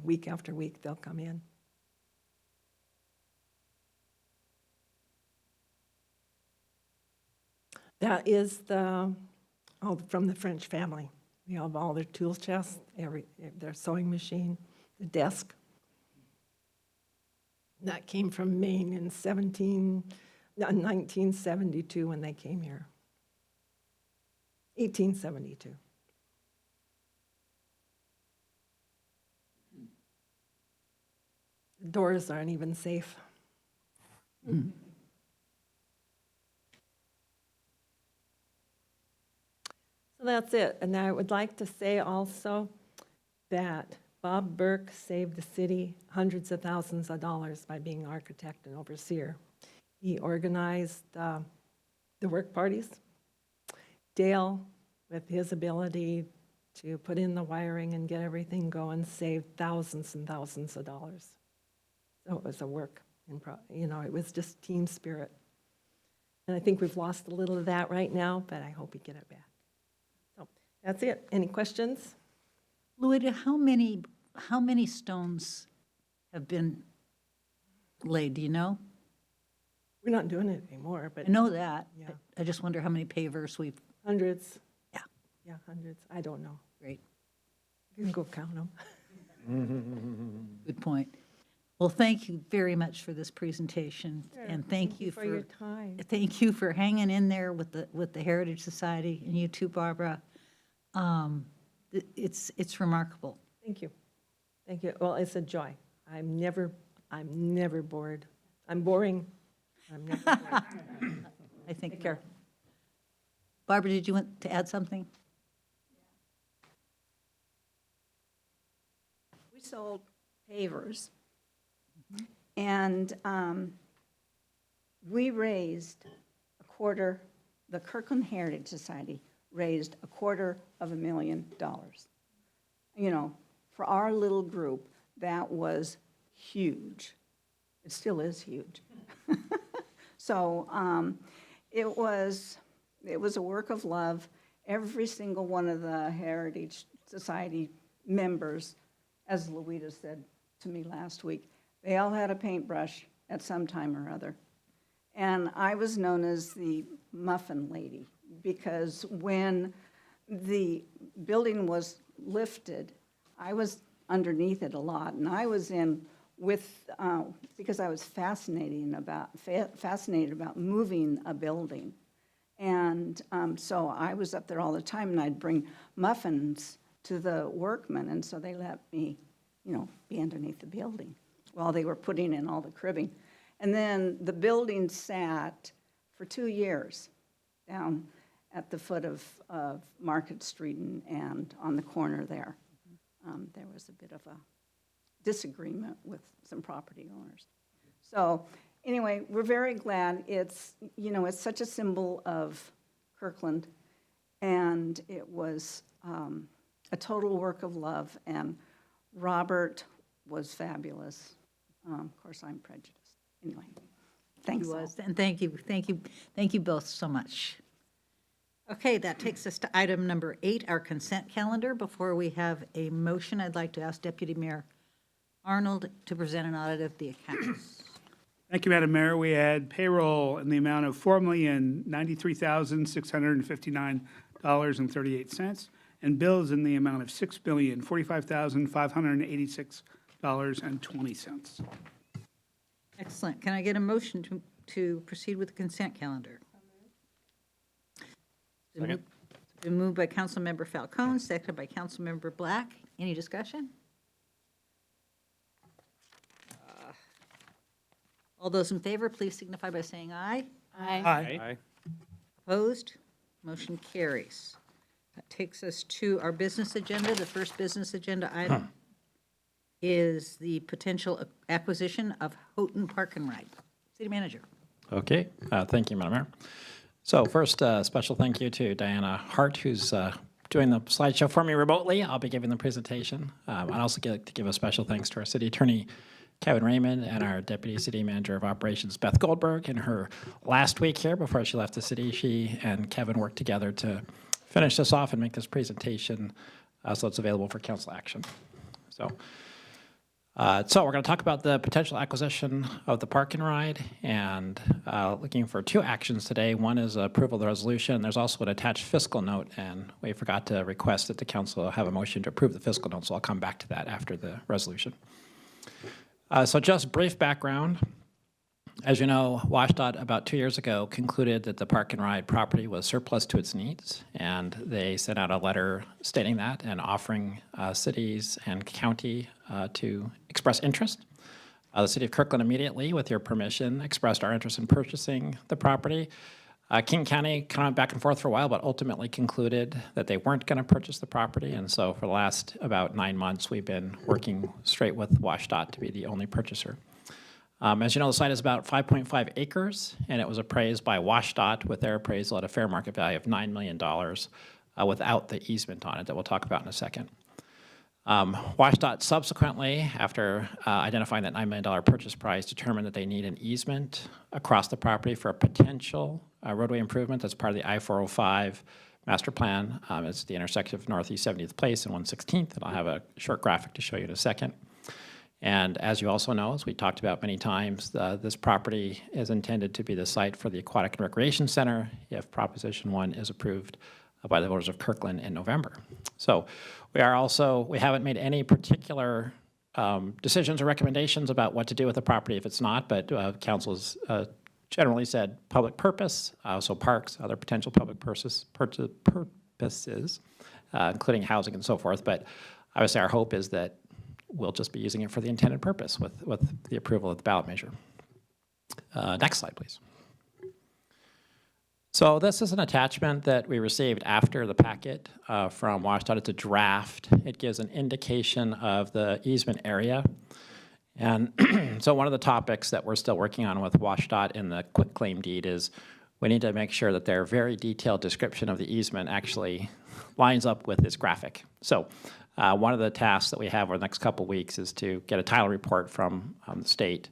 week after week, they'll come in. That is from the French family. We have all their tool chests, their sewing machine, the desk. That came from Maine in 1972 when they came here. 1872. The doors aren't even safe. So that's it. And I would like to say also that Bob Burke saved the city hundreds of thousands of dollars by being architect and overseer. He organized the work parties. Dale, with his ability to put in the wiring and get everything going, saved thousands and thousands of dollars. So it was a work, it was just team spirit. And I think we've lost a little of that right now, but I hope we get it back. So that's it. Any questions? Louita, how many stones have been laid, do you know? We're not doing it anymore, but I know that. Yeah. I just wonder how many pavers we've, hundreds. Yeah. Yeah, hundreds. I don't know. great, You can go count them. good point. Well, thank you very much for this presentation, and thank you for your time. Thank you for hanging in there with the Heritage Society, and you too, Barbara. It's remarkable. Thank you. Thank you. Well, it's a joy. I'm never bored. I'm boring. I'm never bored. I think. Take care. Barbara, did you want to add something? We sold pavers, and we raised the Kirkland Heritage Society raised $250,000. For our little group, that was huge. It still is huge. So it was a work of love. Every single one of the Heritage Society members, as Louita said to me last week, they all had a paintbrush at some time or other. And I was known as the muffin lady, because when the building was lifted, I was underneath it a lot, and I was in with, because I was fascinated about moving a building. And so I was up there all the time, and I'd bring muffins to the workmen, and so they let me, be underneath the building while they were putting in all the cribbing. And then the building sat for 2 years down at the foot of Market Street and on the corner there. There was a bit of a disagreement with some property owners. So anyway, we're very glad. It's such a symbol of Kirkland, and it was a total work of love, and Robert was fabulous. Of course, I'm prejudiced. Anyway, thanks all. And thank you both so much. Okay, that takes us to item number 8, our consent calendar. Before we have a motion, I'd like to ask Deputy Mayor Arnold to present an audit of the accounts. Thank you, Madam Mayor. We had payroll in the amount of $4,093,659.38, and bills in the amount of $6,045,586.20. Excellent. Can I get a motion to proceed with the consent calendar? Second. It's been moved by Councilmember Falcone, seconded by Councilmember Black. Any discussion? All those in favor, please signify by saying aye. Aye. Opposed? Motion carries. That takes us to our business agenda. The first business agenda item is the potential acquisition of Houghton Park and Ride. City Manager. Okay, thank you, Madam Mayor. So first, special thank you to Diana Hart, who's doing the slideshow for me remotely. I'll be giving the presentation. I'd also like to give a special thanks to our city attorney, Kevin Raymond, and our deputy city manager of operations, Beth Goldberg. In her last week here before she left the city, she and Kevin worked together to finish this off and make this presentation so it's available for council action. So we're going to talk about the potential acquisition of the park and ride, and looking for two actions today. One is approval of the resolution. There's also an attached fiscal note, and we forgot to request that the council have a motion to approve the fiscal note, so I'll come back to that after the resolution. So just brief background. As you know, WashDOT about 2 years ago concluded that the park and ride property was surplus to its needs, and they sent out a letter stating that and offering cities and county to express interest. The city of Kirkland immediately, with your permission, expressed our interest in purchasing the property. King County kind of went back and forth for a while, but ultimately concluded that they weren't going to purchase the property, and so for the last about 9 months, we've been working straight with WashDOT to be the only purchaser. As you know, the site is about 5.5 acres, and it was appraised by WashDOT with their appraisal at a fair market value of $9 million without the easement on it that we'll talk about in a second. WashDOT subsequently, after identifying that $9 million purchase price, determined that they need an easement across the property for a potential roadway improvement that's part of the I-405 master plan. It's the intersection of Northeast 70th Place and 116th, and I'll have a short graphic to show you in a second. And as you also know, as we talked about many times, this property is intended to be the site for the Aquatic and Recreation Center if Proposition 1 is approved by the voters of Kirkland in November. So we haven't made any particular decisions or recommendations about what to do with the property if it's not, but council's generally said public purpose, so parks, other potential public purposes, including housing and so forth. But obviously our hope is that we'll just be using it for the intended purpose with the approval of the ballot measure. Next slide, please. So this is an attachment that we received after the packet from WashDOT. It's a draft. It gives an indication of the easement area. And so one of the topics that we're still working on with WashDOT in the quitclaim deed is we need to make sure that their very detailed description of the easement actually lines up with this graphic. So one of the tasks that we have over the next couple of weeks is to get a title report from the state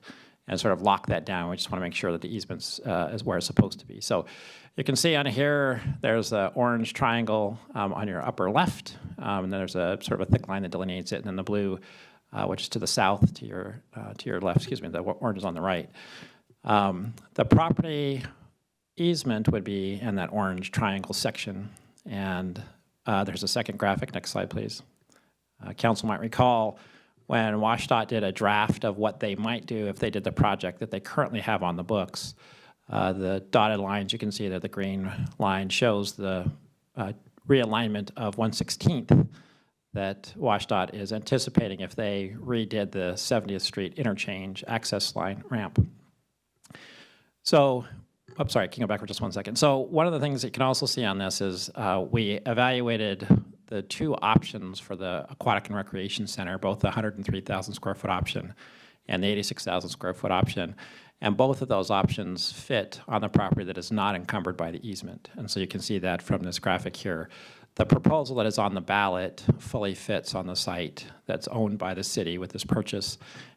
and sort of lock that down. We just want to make sure that the easements is where it's supposed to be. So you can see on here, there's an orange triangle on your upper left, and then there's a sort of a thick line that delineates it, and then the blue, which is to the south, to your left, excuse me, the orange is on the right. The property easement would be in that orange triangle section, and there's a second graphic. Next slide, please. Council might recall when WashDOT did a draft of what they might do if they did the project that they currently have on the books. The dotted lines, you can see that the green line shows the realignment of 116th that WashDOT is anticipating if they redid the 70th Street interchange access line ramp. So, I'm sorry, can you go back for just 1 second? So one of the things that you can also see on this is we evaluated the two options for the Aquatic and Recreation Center, both the 103,000 square foot option and the 86,000 square foot option. And both of those options fit on the property that is not encumbered by the easement. And so you can see that from this graphic here. The proposal that is on the ballot fully fits on the site that's owned by the city with this purchase.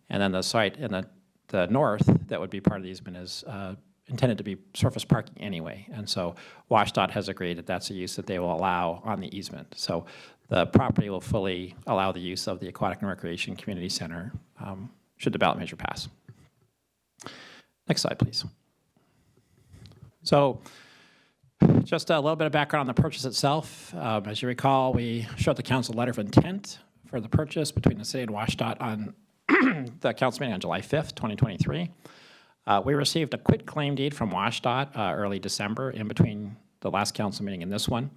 And then the site in the north that would be part of the easement is intended to be surface parking anyway. And so WashDOT has agreed that that's a use that they will allow on the easement. So the property will fully allow the use of the Aquatic and Recreation Community Center should the ballot measure pass. Next slide, please. So just a little bit of background on the purchase itself. As you recall, we showed the council a letter of intent for the purchase between the city and WashDOT on the council meeting on July 5th, 2023. We received a quitclaim deed from WashDOT early December in between the last council meeting and this one.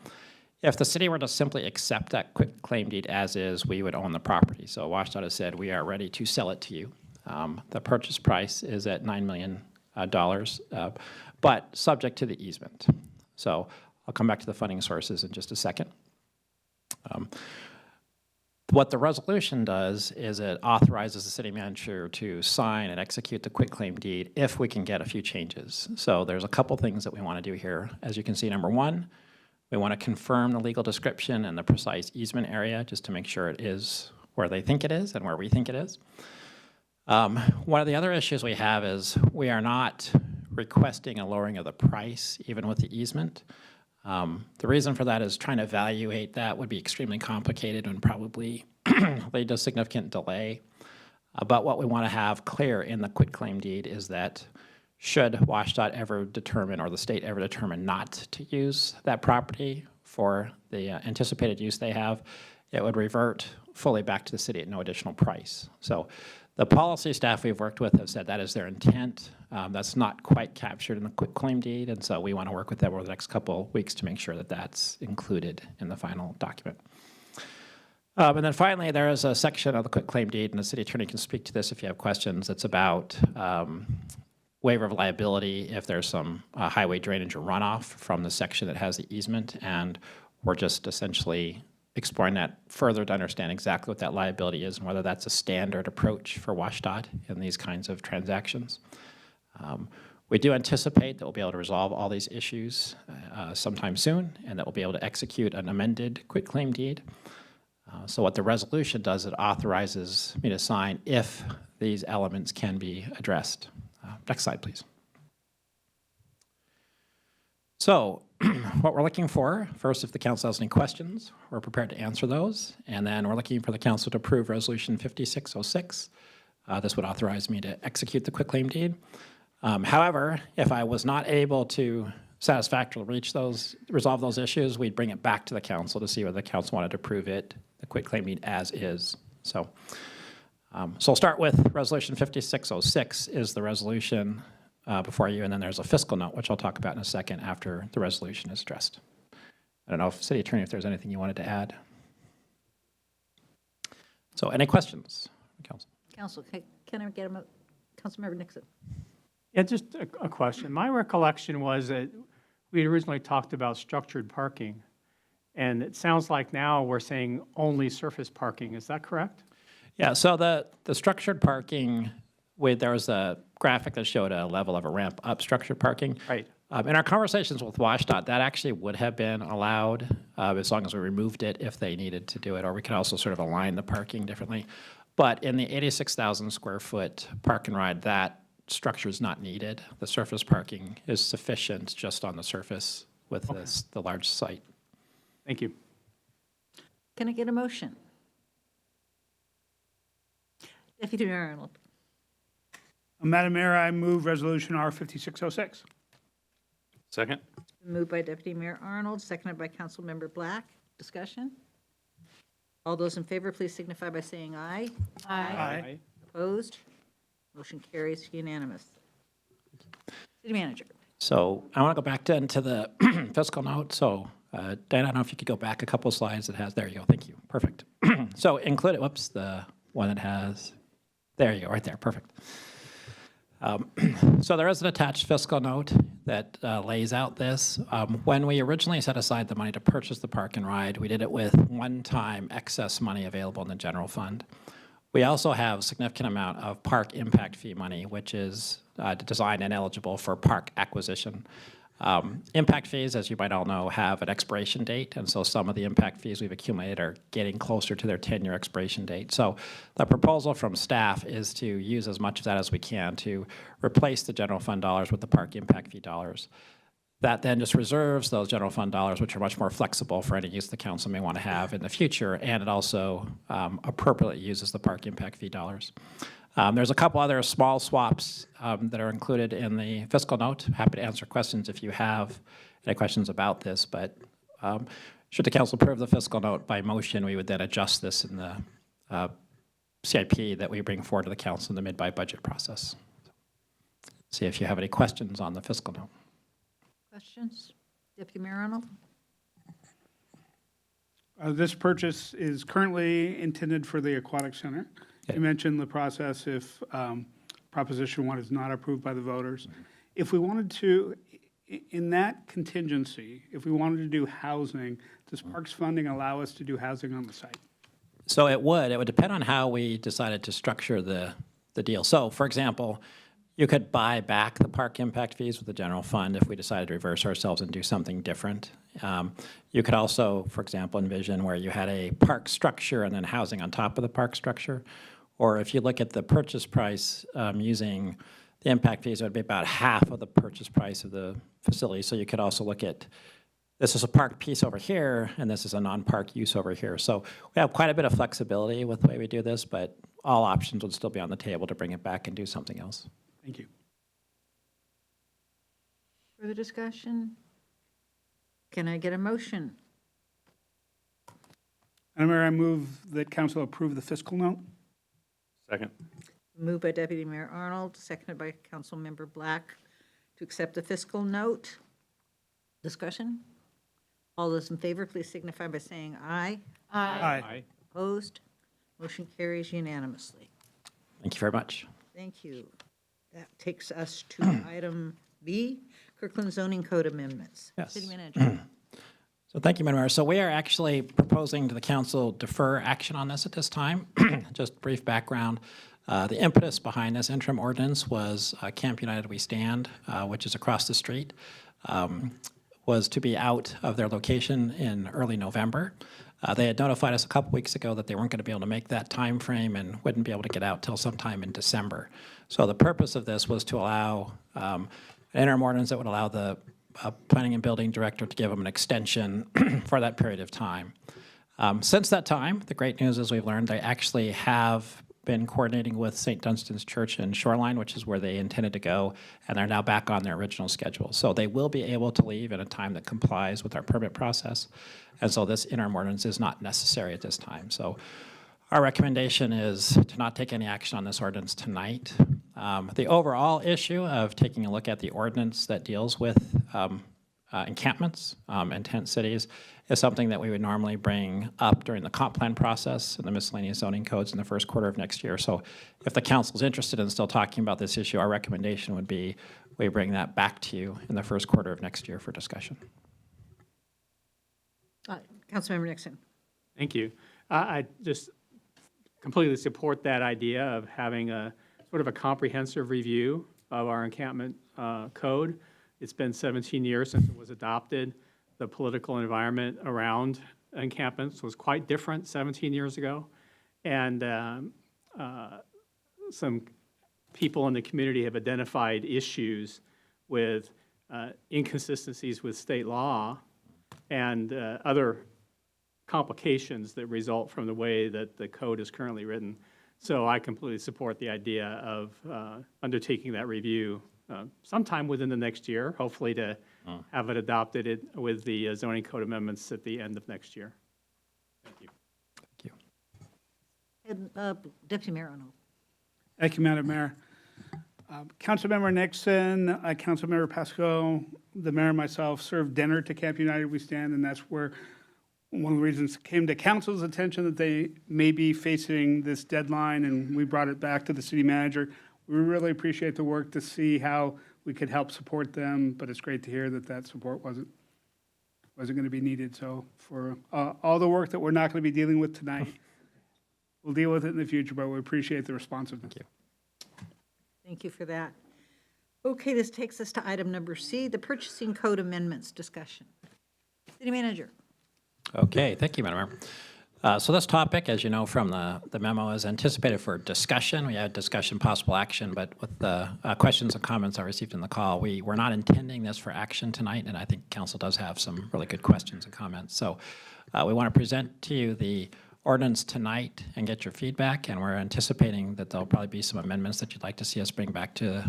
If the city were to simply accept that quitclaim deed as is, we would own the property. So WashDOT has said, we are ready to sell it to you. The purchase price is at $9 million, but subject to the easement. So I'll come back to the funding sources in just a second. What the resolution does is it authorizes the city manager to sign and execute the quitclaim deed if we can get a few changes. So there's a couple things that we want to do here. As you can see, number one, we want to confirm the legal description and the precise easement area just to make sure it is where they think it is and where we think it is. One of the other issues we have is we are not requesting a lowering of the price even with the easement. The reason for that is trying to evaluate that would be extremely complicated and probably lead to significant delay. But what we want to have clear in the quitclaim deed is that should WashDOT ever determine or the state ever determine not to use that property for the anticipated use they have, it would revert fully back to the city at no additional price. So the policy staff we've worked with have said that is their intent. That's not quite captured in the quitclaim deed, and so we want to work with them over the next couple of weeks to make sure that that's included in the final document. And then finally, there is a section of the quitclaim deed, and the city attorney can speak to this if you have questions. It's about waiver of liability if there's some highway drainage or runoff from the section that has the easement, and we're just essentially exploring that further to understand exactly what that liability is and whether that's a standard approach for WashDOT in these kinds of transactions. We do anticipate that we'll be able to resolve all these issues sometime soon, and that we'll be able to execute an amended quitclaim deed. So what the resolution does, it authorizes me to sign if these elements can be addressed. Next slide, please. So what we're looking for, first, if the council has any questions, we're prepared to answer those. And then we're looking for the council to approve Resolution 5606. This would authorize me to execute the quitclaim deed. However, if I was not able to satisfactorily resolve those issues, we'd bring it back to the council to see whether the council wanted to approve it, the quitclaim deed as is. So I'll start with Resolution 5606 is the resolution before you, and then there's a fiscal note, which I'll talk about in a second after the resolution is addressed. I don't know if City Attorney, if there's anything you wanted to add. So any questions, Council? Council, can I get Councilmember Nixon? Yeah, just a question. My recollection was that we had originally talked about structured parking, and it sounds like now we're saying only surface parking. Is that correct? Yeah, so the structured parking, there was a graphic that showed a level of a ramp up structured parking. Right. In our conversations with WashDOT, that actually would have been allowed as long as we removed it if they needed to do it, or we could also sort of align the parking differently. But in the 86,000 square foot park and ride, that structure is not needed. The surface parking is sufficient just on the surface with the large site. Thank you. Can I get a motion? Deputy Mayor Arnold. Madam Mayor, I move Resolution R 5606. Second? Moved by Deputy Mayor Arnold, seconded by Councilmember Black. Discussion? All those in favor, please signify by saying aye. Aye. Opposed? Motion carries unanimous. City Manager. So I want to go back then to the fiscal note. So Diana, I don't know if you could go back a couple of slides that has, there you go, thank you, perfect. So included, whoops, the one that has, there you go, right there, perfect. So there is an attached fiscal note that lays out this. When we originally set aside the money to purchase the park and ride, we did it with one-time excess money available in the general fund. We also have a significant amount of park impact fee money, which is designed and eligible for park acquisition. Impact fees, as you might all know, have an expiration date, and so some of the impact fees we've accumulated are getting closer to their 10-year expiration date. So the proposal from staff is to use as much of that as we can to replace the general fund dollars with the park impact fee dollars. That then just reserves those general fund dollars, which are much more flexible for any use the council may want to have in the future, and it also appropriately uses the park impact fee dollars. There's a couple other small swaps that are included in the fiscal note. Happy to answer questions if you have any questions about this, but should the council approve the fiscal note by motion, we would then adjust this in the CIP that we bring forward to the council in the mid-buy budget process. See if you have any questions on the fiscal note. Questions? Deputy Mayor Arnold? This purchase is currently intended for the Aquatic Center. You mentioned the process if Proposition 1 is not approved by the voters. If we wanted to, in that contingency, if we wanted to do housing, does Parks funding allow us to do housing on the site? So it would depend on how we decided to structure the deal. So, for example, you could buy back the park impact fees with the general fund if we decided to reverse ourselves and do something different. You could also, for example, envision where you had a park structure and then housing on top of the park structure. Or if you look at the purchase price using the impact fees, it would be about half of the purchase price of the facility. So you could also look at, this is a park piece over here, and this is a non-park use over here. So we have quite a bit of flexibility with the way we do this, but all options would still be on the table to bring it back and do something else. Thank you. Further discussion? Can I get a motion? Madam Mayor, I move that council approve the fiscal note. Second. Moved by Deputy Mayor Arnold, seconded by Councilmember Black to accept the fiscal note. Discussion? All those in favor, please signify by saying aye. Aye. Opposed? Motion carries unanimously. Thank you very much. Thank you. That takes us to item B, Kirkland zoning code amendments. Yes. City Manager. So thank you, Madam Mayor. So we are actually proposing to the council defer action on this at this time. Just brief background. The impetus behind this interim ordinance was Camp United We Stand, which is across the street, was to be out of their location in early November. They had notified us a couple weeks ago that they weren't going to be able to make that time frame and wouldn't be able to get out till sometime in December. So the purpose of this was to allow an interim ordinance that would allow the planning and building director to give them an extension for that period of time. Since that time, the great news is we've learned they actually have been coordinating with St. Dunstan's Church in Shoreline, which is where they intended to go, and they're now back on their original schedule. So they will be able to leave in a time that complies with our permit process. And so this interim ordinance is not necessary at this time. So our recommendation is to not take any action on this ordinance tonight. The overall issue of taking a look at the ordinance that deals with encampments in tent cities is something that we would normally bring up during the comp plan process and the miscellaneous zoning codes in the first quarter of next year. So if the council is interested in still talking about this issue, our recommendation would be we bring that back to you in the first quarter of next year for discussion. Councilmember Nixon. Thank you. I just completely support that idea of having a sort of a comprehensive review of our encampment code. It's been 17 years since it was adopted. The political environment around encampments was quite different 17 years ago. And some people in the community have identified issues with inconsistencies with state law and other complications that result from the way that the code is currently written. So I completely support the idea of undertaking that review sometime within the next year, hopefully to have it adopted with the zoning code amendments at the end of next year. Thank you. Thank you. And, Deputy Mayor Arnold. Thank you, Madam Mayor. Councilmember Nixon, Councilmember Pasco, the mayor and myself served dinner to Camp United We Stand, and that's where one of the reasons came to council's attention that they may be facing this deadline, and we brought it back to the city manager. We really appreciate the work to see how we could help support them, but it's great to hear that that support wasn't going to be needed. So for all the work that we're not going to be dealing with tonight, we'll deal with it in the future, but we appreciate the responsiveness. Thank you. Thank you for that. Okay, this takes us to item number C, the purchasing code amendments discussion. City Manager. Okay, thank you, Madam Mayor. So this topic, as you know from the memo, is anticipated for discussion. We had discussion, possible action, but with the questions and comments I received in the call, we were not intending this for action tonight, and I think council does have some really good questions and comments. So we want to present to you the ordinance tonight and get your feedback, and we're anticipating that there'll probably be some amendments that you'd like to see us bring back to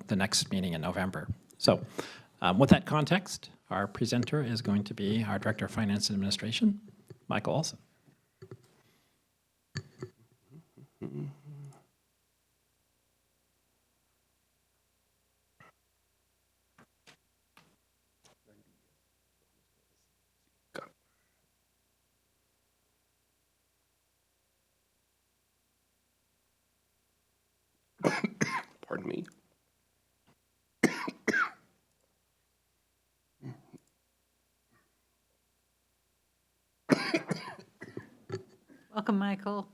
the next meeting in November. So with that context, our presenter is going to be our Director of Finance and Administration, Michael Olson. Pardon me. Welcome, Michael.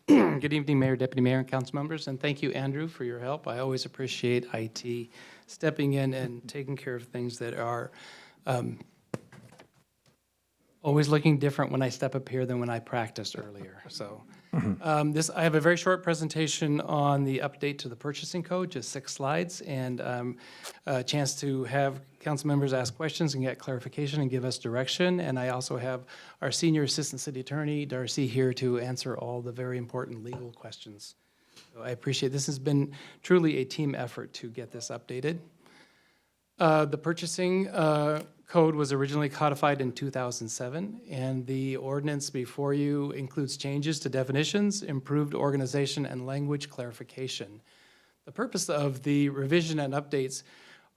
Good evening, Mayor, Deputy Mayor, and council members, and thank you, Andrew, for your help. I always appreciate IT stepping in and taking care of things that are always looking different when I step up here than when I practiced earlier. So I have a very short presentation on the update to the purchasing code, just 6 slides, and a chance to have council members ask questions and get clarification and give us direction. And I also have our senior assistant city attorney, Darcy, here to answer all the very important legal questions. So I appreciate this. Has been truly a team effort to get this updated. The purchasing code was originally codified in 2007, and the ordinance before you includes changes to definitions, improved organization, and language clarification. The purpose of the revision and updates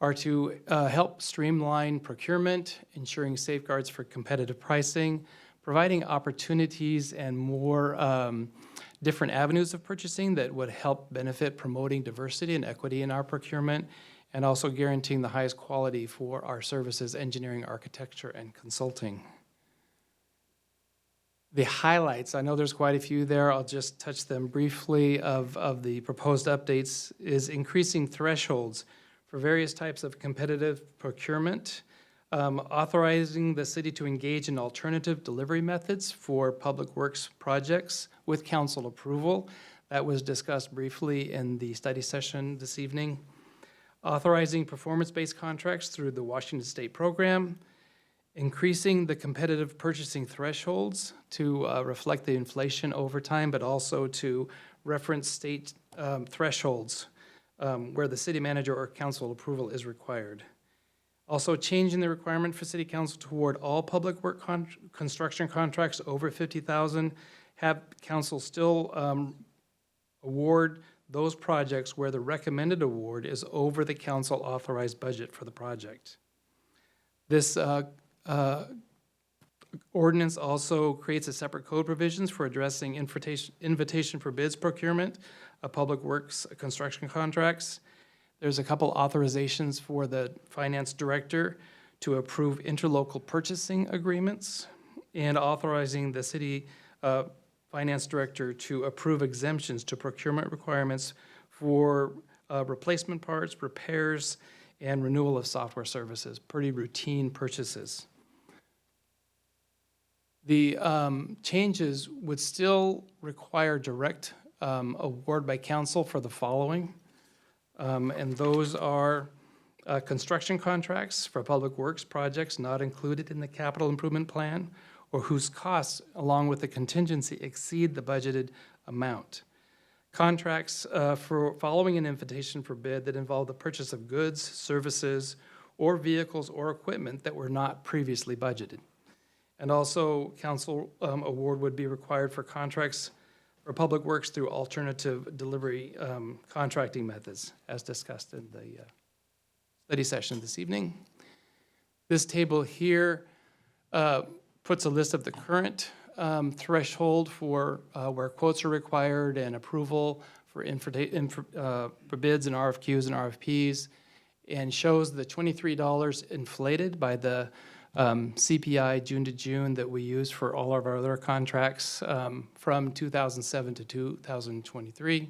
are to help streamline procurement, ensuring safeguards for competitive pricing, providing opportunities and more different avenues of purchasing that would help benefit promoting diversity and equity in our procurement, and also guaranteeing the highest quality for our services, engineering, architecture, and consulting. The highlights, I know there's quite a few there, I'll just touch them briefly, of the proposed updates, is increasing thresholds for various types of competitive procurement, authorizing the city to engage in alternative delivery methods for public works projects with council approval. That was discussed briefly in the study session this evening. Authorizing performance-based contracts through the Washington State program, increasing the competitive purchasing thresholds to reflect the inflation over time, but also to reference state thresholds where the city manager or council approval is required. Also changing the requirement for city council toward all public work construction contracts over $50,000, have council still award those projects where the recommended award is over the council authorized budget for the project. This ordinance also creates a separate code provisions for addressing invitation for bids procurement of public works construction contracts. There's a couple authorizations for the finance director to approve interlocal purchasing agreements, and authorizing the city finance director to approve exemptions to procurement requirements for replacement parts, repairs, and renewal of software services, pretty routine purchases. The changes would still require direct award by council for the following, and those are construction contracts for public works projects not included in the capital improvement plan, or whose costs, along with the contingency, exceed the budgeted amount. Contracts for following an invitation for bid that involve the purchase of goods, services, or vehicles or equipment that were not previously budgeted. And also, council award would be required for contracts for public works through alternative delivery contracting methods, as discussed in the study session this evening. This table here puts a list of the current threshold for where quotes are required and approval for bids and RFQs and RFPs, and shows the $23 inflated by the CPI June to June that we use for all of our other contracts from 2007 to 2023,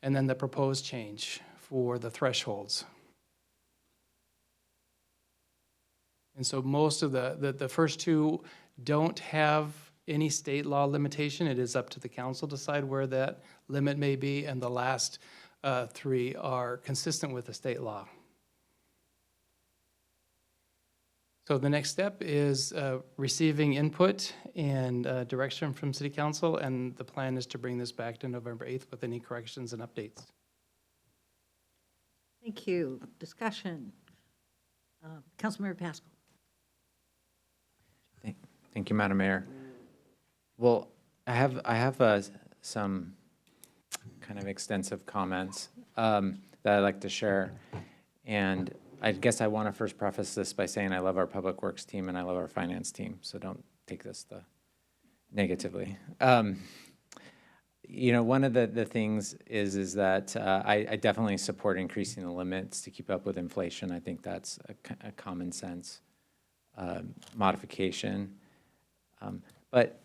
and then the proposed change for the thresholds. And so most of the first two don't have any state law limitation. It is up to the council to decide where that limit may be, and the last three are consistent with the state law. So the next step is receiving input and direction from City Council, and the plan is to bring this back to November 8th with any corrections and updates. Thank you. Discussion. Councilmember Pascal. Thank you, Madam Mayor. Well, I have some kind of extensive comments that I'd like to share. And I guess I want to first preface this by saying I love our Public Works team and I love our finance team, so don't take this negatively. You know, one of the things is that I definitely support increasing the limits to keep up with inflation. I think that's a common sense modification. But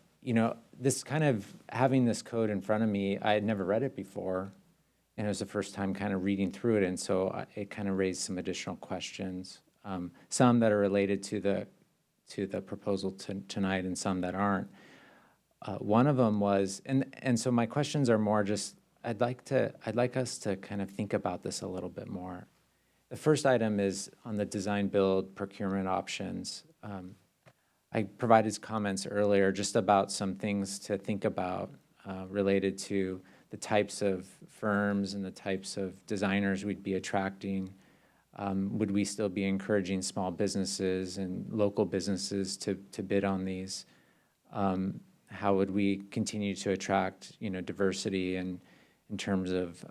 this kind of, having this code in front of me, I had never read it before, and it was the first time kind of reading through it, and so it kind of raised some additional questions, some that are related to the proposal tonight and some that aren't. One of them was, and so my questions are more just, I'd like us to kind of think about this a little bit more. The first item is on the design build procurement options. I provided comments earlier just about some things to think about related to the types of firms and the types of designers we'd be attracting. Would we still be encouraging small businesses and local businesses to bid on these? How would we continue to attract, diversity and in terms of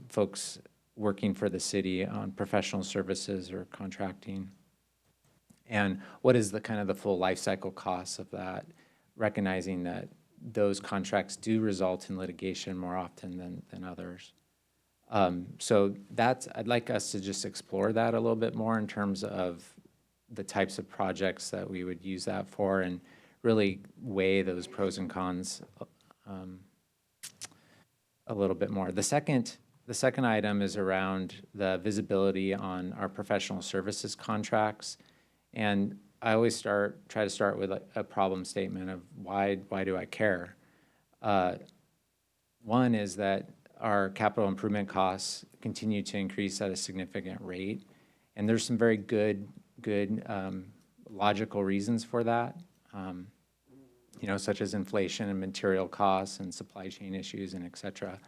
folks working for the city on professional services or contracting? And what is the kind of the full life cycle costs of that, recognizing that those contracts do result in litigation more often than others. So I'd like us to just explore that a little bit more in terms of the types of projects that we would use that for and really weigh those pros and cons a little bit more. The second item is around the visibility on our professional services contracts. And I always try to start with a problem statement of why do I care? One is that our capital improvement costs continue to increase at a significant rate. And there's some very good logical reasons for that, such as inflation and material costs and supply chain issues and et cetera.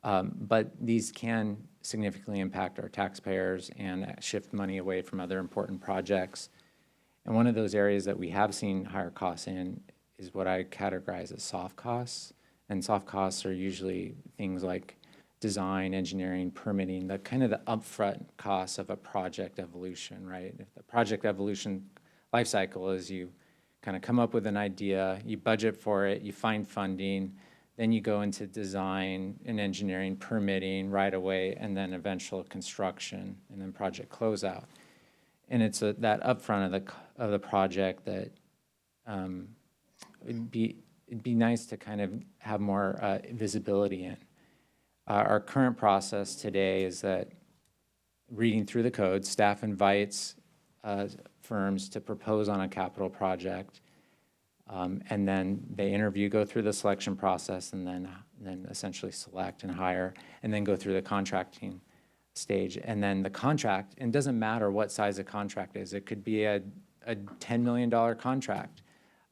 But these can significantly impact our taxpayers and shift money away from other important projects. And one of those areas that we have seen higher costs in is what I categorize as soft costs. And soft costs are usually things like design, engineering, permitting, the kind of the upfront costs of a project evolution, right? If the project evolution life cycle is you kind of come up with an idea, you budget for it, you find funding, then you go into design and engineering, permitting right away, and then eventual construction, and then project closeout. And it's that upfront of the project that it'd be nice to kind of have more visibility in. Our current process today is that reading through the code, staff invites firms to propose on a capital project, and then they interview, go through the selection process, and then essentially select and hire, and then go through the contracting stage. And then the contract, and it doesn't matter what size the contract is, it could be a $10 million contract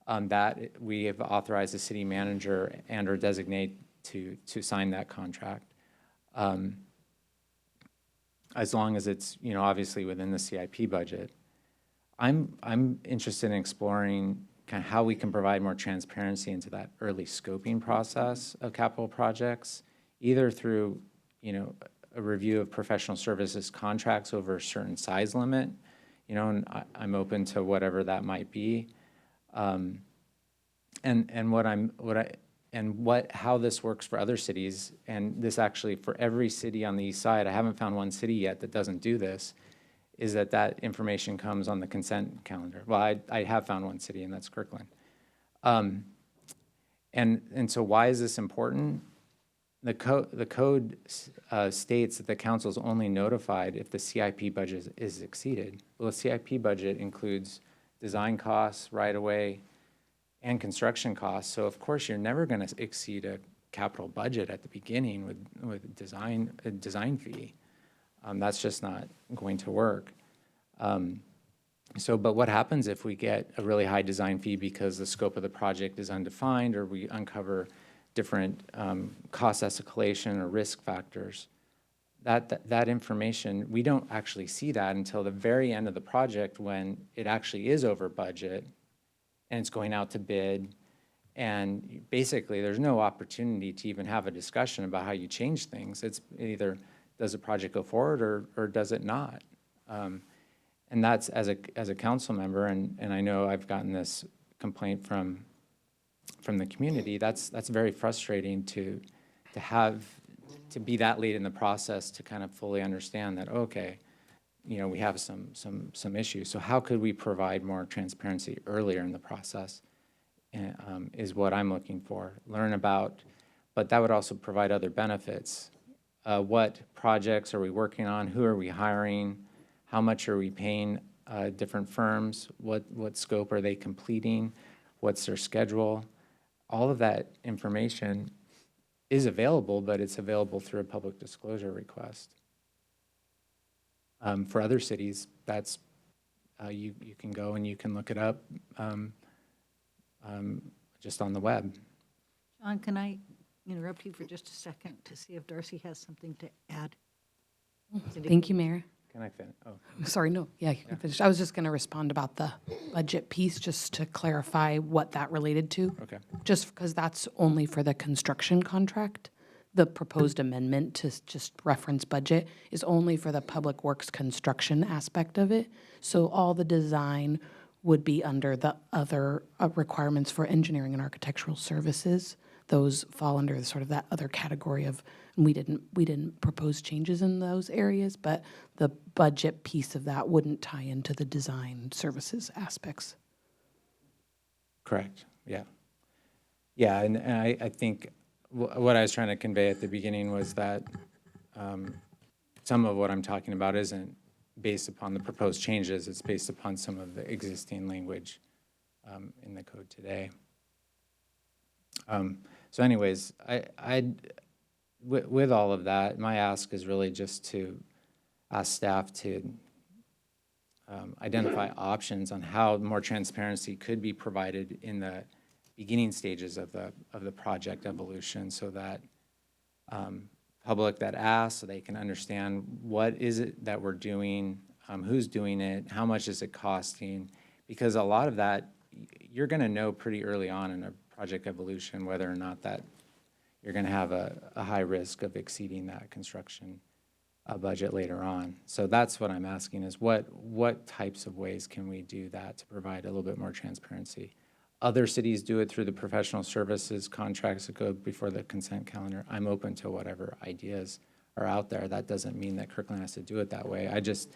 that we have authorized the city manager and or designate to sign that contract. As long as it's, obviously within the CIP budget. I'm interested in exploring kind of how we can provide more transparency into that early scoping process of capital projects, either through, a review of professional services contracts over a certain size limit, and I'm open to whatever that might be. How this works for other cities, and this actually for every city on the east side, I haven't found one city yet that doesn't do this, is that information comes on the consent calendar. Well, I have found one city, and that's Kirkland. And so why is this important? The code states that the council is only notified if the CIP budget is exceeded. Well, the CIP budget includes design costs, right-of-way, and construction costs. So of course, you're never going to exceed a capital budget at the beginning with a design fee. That's just not going to work. But what happens if we get a really high design fee because the scope of the project is undefined, or we uncover different cost escalation or risk factors? That information, we don't actually see that until the very end of the project when it actually is over budget and it's going out to bid. And basically, there's no opportunity to even have a discussion about how you change things. It's either does the project go forward or does it not? And that's, as a council member, and I know I've gotten this complaint from the community, that's very frustrating to be that late in the process to kind of fully understand that, okay, we have some issues. So how could we provide more transparency earlier in the process? is what I'm looking for. Learn about, but that would also provide other benefits. What projects are we working on? Who are we hiring? How much are we paying different firms? What scope are they completing? What's their schedule? All of that information is available, but it's available through a public disclosure request. For other cities, that's you can go and you can look it up just on the web. John, can I interrupt you for just a second to see if Darcy has something to add? Thank you, Mayor. Can I finish? Oh, Sorry, no, yeah, you can finish. I was just going to respond about the budget piece, just to clarify what that related to. okay. Just because that's only for the construction contract. The proposed amendment to just reference budget is only for the public works construction aspect of it. So all the design would be under the other requirements for engineering and architectural services. Those fall under sort of that other category of, and we didn't propose changes in those areas, but the budget piece of that wouldn't tie into the design services aspects. Correct, yeah. Yeah, and I think what I was trying to convey at the beginning was that some of what I'm talking about isn't based upon the proposed changes, it's based upon some of the existing language in the code today. So anyways, with all of that, my ask is really just to ask staff to identify options on how more transparency could be provided in the beginning stages of the project evolution, so that public that asks, so they can understand what is it that we're doing, who's doing it, how much is it costing, because a lot of that you're going to know pretty early on in a project evolution whether or not that you're going to have a high risk of exceeding that construction budget later on. So that's what I'm asking is what types of ways can we do that to provide a little bit more transparency? Other cities do it through the professional services contracts that go before the consent calendar. I'm open to whatever ideas are out there. That doesn't mean that Kirkland has to do it that way. I just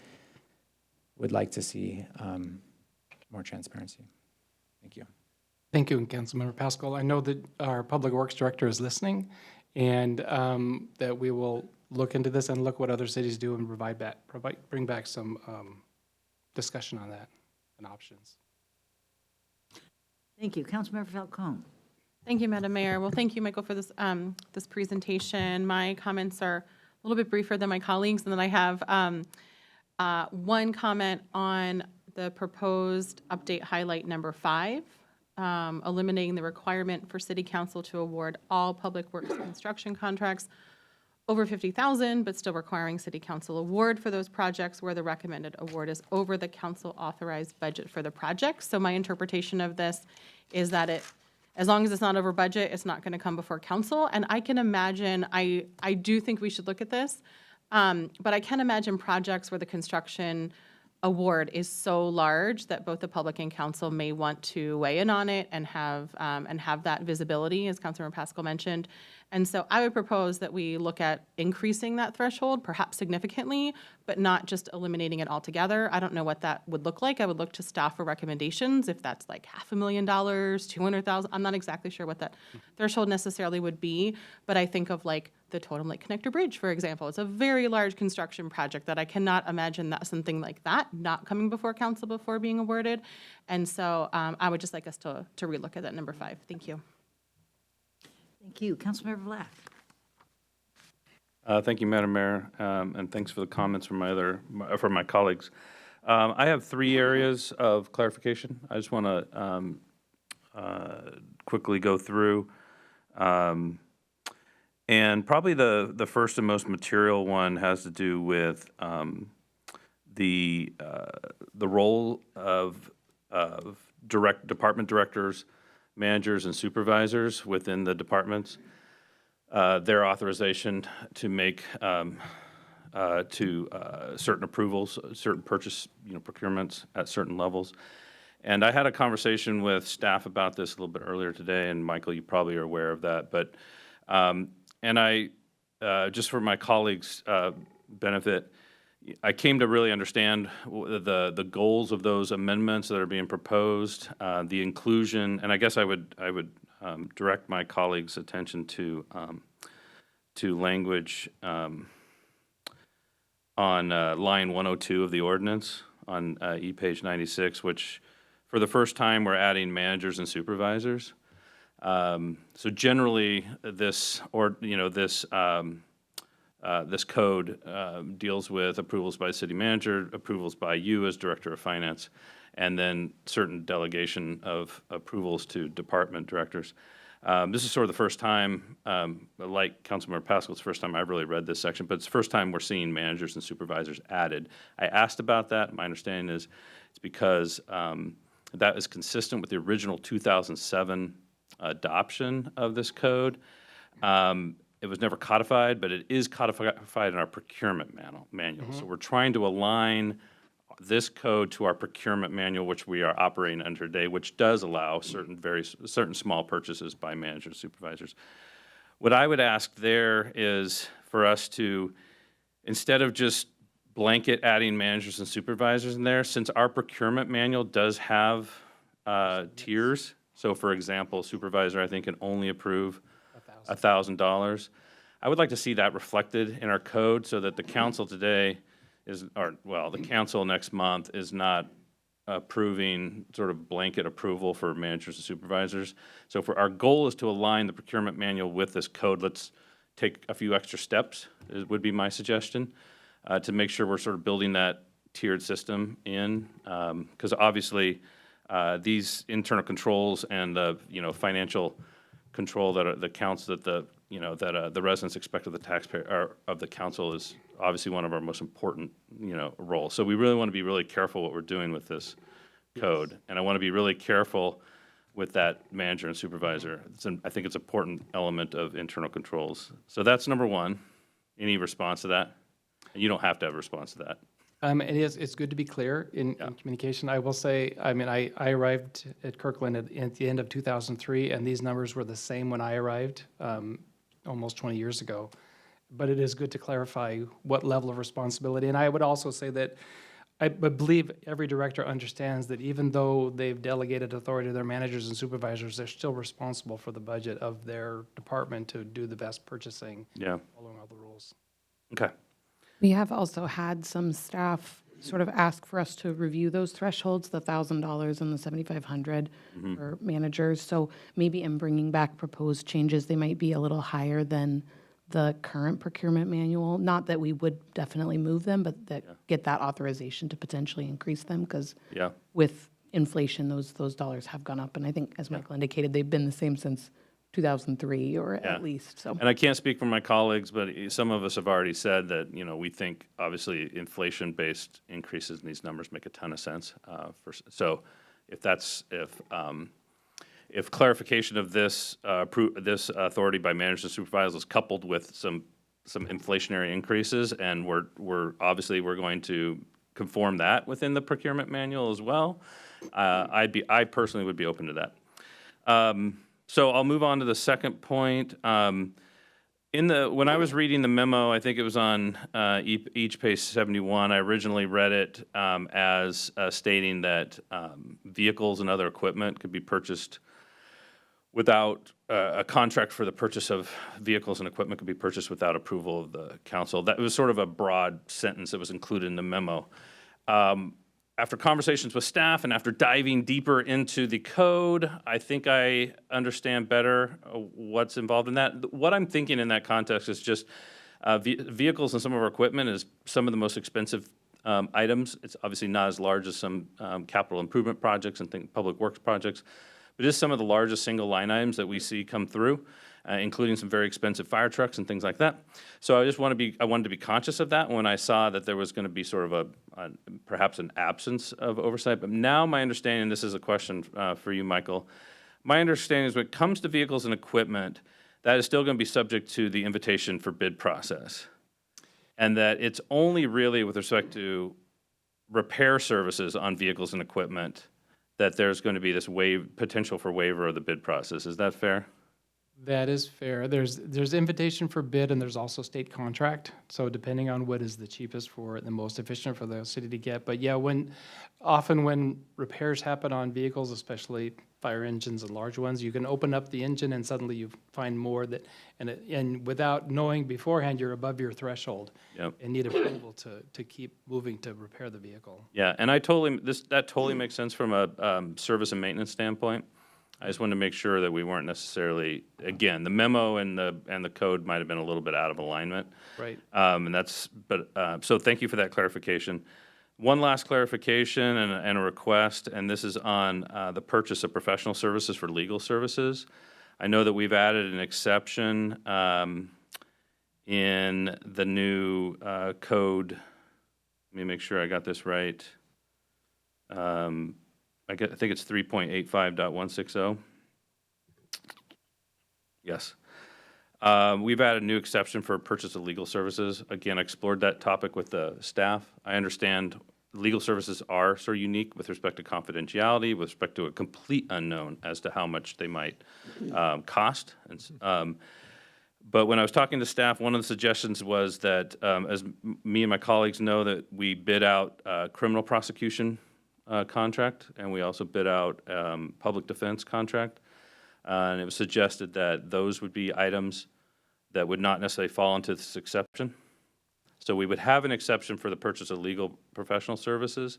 would like to see more transparency. Thank you. Thank you, Councilmember Pascal. I know that our Public Works Director is listening, and that we will look into this and look what other cities do and bring back some discussion on that and options. Thank you. Councilmember Falcone. Thank you, Madam Mayor. Well, thank you, Michael, for this, this presentation. My comments are a little bit briefer than my colleagues, and then I have one comment on the proposed update highlight number 5, eliminating the requirement for City Council to award all public works construction contracts over $50,000, but still requiring City Council award for those projects where the recommended award is over the council authorized budget for the project. So my interpretation of this is that as long as it's not over budget, it's not going to come before council. And I can imagine, I do think we should look at this, but I can imagine projects where the construction award is so large that both the public and council may want to weigh in on it and have that visibility, as Councilmember Pascal mentioned. And so I would propose that we look at increasing that threshold, perhaps significantly, but not just eliminating it altogether. I don't know what that would look like. I would look to staff for recommendations, if that's like $500,000, $200,000. I'm not exactly sure what that threshold necessarily would be, but I think of like the Totem Lake Connector Bridge, for example. It's a very large construction project that I cannot imagine that something like that not coming before council before being awarded. And so I would just like us to relook at that number 5. Thank you. Thank you. Councilmember Black. Thank you, Madam Mayor, and thanks for the comments from my colleagues. I have 3 areas of clarification. I just want to quickly go through. And probably the first and most material one has to do with the role of department directors, managers, and supervisors within the departments. Their authorization to make certain approvals, certain purchase procurements at certain levels. And I had a conversation with staff about this a little bit earlier today, and Michael, you probably are aware of that. But and I, just for my colleagues' benefit, I came to really understand the goals of those amendments that are being proposed, the inclusion, and I guess I would direct my colleagues' attention to language on line 102 of the ordinance on page 96, which for the first time we're adding managers and supervisors. So generally, this code deals with approvals by city manager, approvals by you as director of finance, and then certain delegation of approvals to department directors. This is sort of the first time, like Councilmember Pascal, it's the first time I've really read this section, but it's the first time we're seeing managers and supervisors added. I asked about that. My understanding is it's because that is consistent with the original 2007 adoption of this code. It was never codified, but it is codified in our procurement manual. So we're trying to align this code to our procurement manual, which we are operating under today, which does allow certain small purchases by managers and supervisors. What I would ask there is for us to, instead of just blanket adding managers and supervisors in there, since our procurement manual does have tiers. So for example, supervisor, I think, can only approve $1,000. I would like to see that reflected in our code so that the council today the council next month is not approving sort of blanket approval for managers and supervisors. So our goal is to align the procurement manual with this code. Let's take a few extra steps, would be my suggestion, to make sure we're sort of building that tiered system in. Because obviously, these internal controls and the financial control that the council that the residents expect of the taxpayer or of the council is obviously one of our most important roles. So we really want to be really careful what we're doing with this code, and I want to be really careful with that manager and supervisor. I think it's an important element of internal controls. So that's number one. Any response to that? And you don't have to have a response to that. It's good to be clear in communication. I will say, I mean, I arrived at Kirkland at the end of 2003, and these numbers were the same when I arrived almost 20 years ago. But it is good to clarify what level of responsibility. And I would also say that I believe every director understands that even though they've delegated authority to their managers and supervisors, they're still responsible for the budget of their department to do the best purchasing, following all the rules. Okay. We have also had some staff sort of ask for us to review those thresholds, the $1,000 and the $7,500 for managers. So maybe in bringing back proposed changes, they might be a little higher than the current procurement manual. Not that we would definitely move them, but that get that authorization to potentially increase them, because with inflation, those dollars have gone up. And I think, as Michael indicated, they've been the same since 2003 or at least. So. And I can't speak for my colleagues, but some of us have already said that, we think obviously inflation-based increases in these numbers make a ton of sense. So if clarification of this authority by managers and supervisors is coupled with some inflationary increases, and we're going to conform that within the procurement manual as well, I personally would be open to that. So I'll move on to the second point. When I was reading the memo, I think it was on each page 71. I originally read it as stating that vehicles and other equipment could be purchased without a contract for the purchase of vehicles and equipment could be purchased without approval of the council. That was sort of a broad sentence that was included in the memo. After conversations with staff and after diving deeper into the code, I think I understand better what's involved in that. What I'm thinking in that context is just vehicles and some of our equipment is some of the most expensive items. It's obviously not as large as some capital improvement projects and public works projects, but it is some of the largest single line items that we see come through, including some very expensive fire trucks and things like that. So I wanted to be conscious of that when I saw that there was going to be sort of perhaps an absence of oversight. But now my understanding, this is a question for you, Michael, my understanding is when it comes to vehicles and equipment, that is still going to be subject to the invitation for bid process. And that it's only really with respect to repair services on vehicles and equipment that there's going to be this potential for waiver of the bid process. Is that fair? That is fair. There's invitation for bid and there's also state contract. So depending on what is the cheapest for the most efficient for the city to get. But yeah, often when repairs happen on vehicles, especially fire engines and large ones, you can open up the engine and suddenly you find more and without knowing beforehand, you're above your threshold. Yep. And need approval to keep moving to repair the vehicle. Yeah, and that totally makes sense from a service and maintenance standpoint. I just wanted to make sure that we weren't necessarily, again, the memo and the code might have been a little bit out of alignment. Right. So thank you for that clarification. One last clarification and a request, and this is on the purchase of professional services for legal services. I know that we've added an exception in the new code. Let me make sure I got this right. I think it's 3.85.160. Yes. We've added a new exception for purchase of legal services. Again, I explored that topic with the staff. I understand legal services are sort of unique with respect to confidentiality, with respect to a complete unknown as to how much they might cost. But when I was talking to staff, one of the suggestions was that, as me and my colleagues know, that we bid out criminal prosecution contract, and we also bid out public defense contract. And it was suggested that those would be items that would not necessarily fall into this exception. So we would have an exception for the purchase of legal professional services,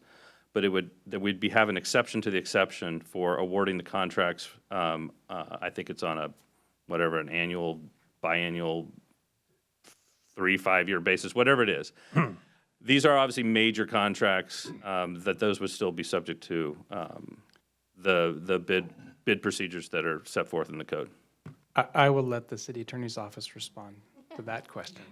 but we'd have an exception to the exception for awarding the contracts. I think it's on an annual, biannual, 3-5-year basis, whatever it is. These are obviously major contracts that those would still be subject to the bid procedures that are set forth in the code. I will let the city attorney's office respond to that question.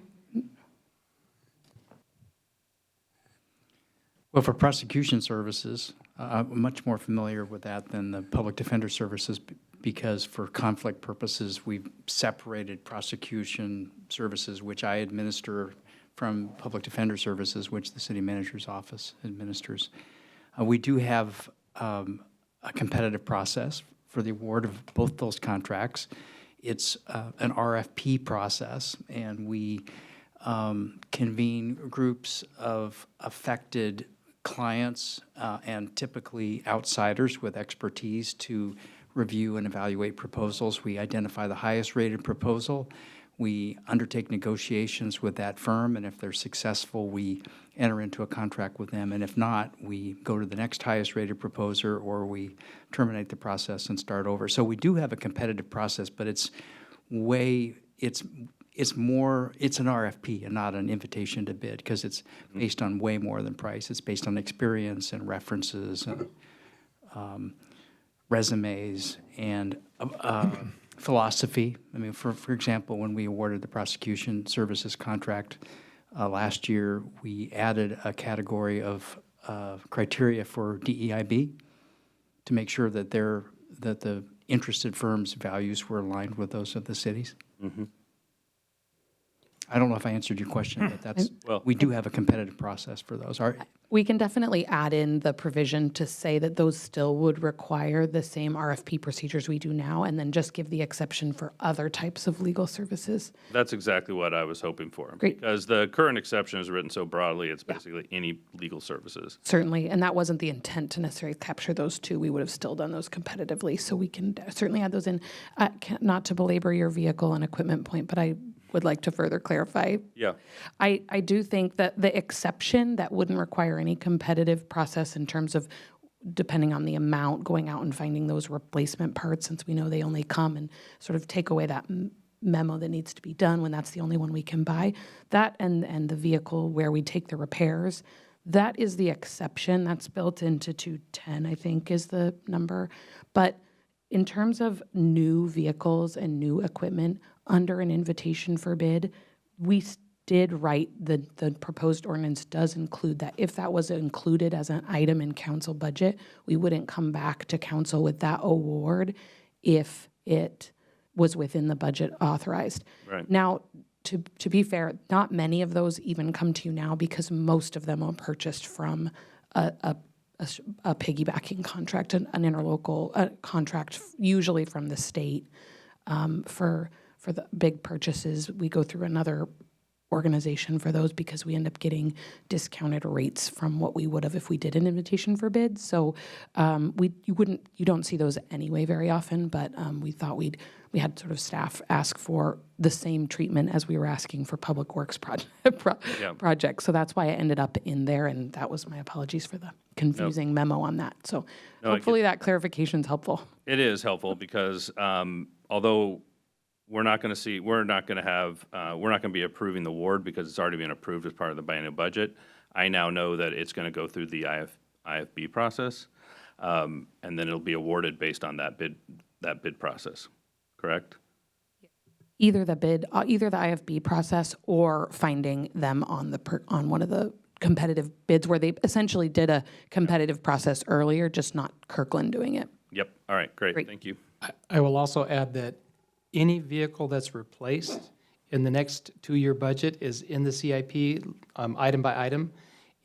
Well, for prosecution services, I'm much more familiar with that than the public defender services because for conflict purposes, we've separated prosecution services, which I administer, from public defender services, which the city manager's office administers. We do have a competitive process for the award of both those contracts. It's an RFP process, and we convene groups of affected clients and typically outsiders with expertise to review and evaluate proposals. We identify the highest rated proposal. We undertake negotiations with that firm, and if they're successful, we enter into a contract with them. And if not, we go to the next highest rated proposer, or we terminate the process and start over. So we do have a competitive process, but it's an RFP and not an invitation to bid, because it's based on way more than price. It's based on experience and references and resumes and philosophy. I mean, for example, when we awarded the prosecution services contract last year, we added a category of criteria for DEIB to make sure that the interested firms' values were aligned with those of the cities. Mm-hmm. I don't know if I answered your question, but we do have a competitive process for those. We can definitely add in the provision to say that those still would require the same RFP procedures we do now, and then just give the exception for other types of legal services. That's exactly what I was hoping for. Great. Because the current exception is written so broadly, it's basically any legal services. Certainly, and that wasn't the intent to necessarily capture those two. We would have still done those competitively, so we can certainly add those in. Not to belabor your vehicle and equipment point, but I would like to further clarify. Yeah. I do think that the exception that wouldn't require any competitive process in terms of, depending on the amount, going out and finding those replacement parts, since we know they only come and sort of take away that memo that needs to be done when that's the only one we can buy. That and the vehicle where we take the repairs, that is the exception. That's built into 210, I think, is the number. But in terms of new vehicles and new equipment under an invitation for bid, we did write the proposed ordinance does include that. If that was included as an item in council budget, we wouldn't come back to council with that award if it was within the budget authorized. Right. Now, to be fair, not many of those even come to you now because most of them are purchased from a piggybacking contract, an interlocal contract, usually from the state. For the big purchases, we go through another organization for those because we end up getting discounted rates from what we would have if we did an invitation for bids. So you don't see those anyway very often, but we thought we had sort of staff ask for the same treatment as we were asking for public works projects. So that's why it ended up in there, and that was my apologies for the confusing memo on that. So hopefully that clarification is helpful. It is helpful because although we're not going to be approving the award because it's already been approved as part of the biennial budget. I now know that it's going to go through the IFB process, and then it'll be awarded based on that bid process. Correct? Either the IFB process or finding them on one of the competitive bids where they essentially did a competitive process earlier, just not Kirkland doing it. Yep. All right. Great. Thank you. I will also add that any vehicle that's replaced in the next 2-year budget is in the CIP, item by item,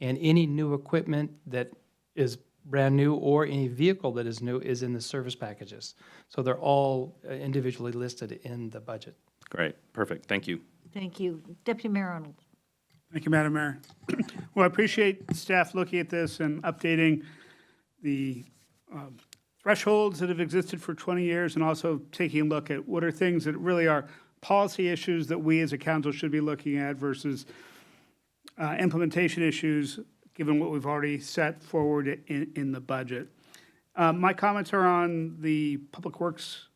and any new equipment that is brand new or any vehicle that is new is in the service packages. So they're all individually listed in the budget. Great. Perfect. Thank you. Thank you. Deputy Mayor Arnold. Thank you, Madam Mayor. Well, I appreciate staff looking at this and updating the thresholds that have existed for 20 years and also taking a look at what are things that really are policy issues that we as a council should be looking at versus implementation issues, given what we've already set forward in the budget. My comments are on the Public Works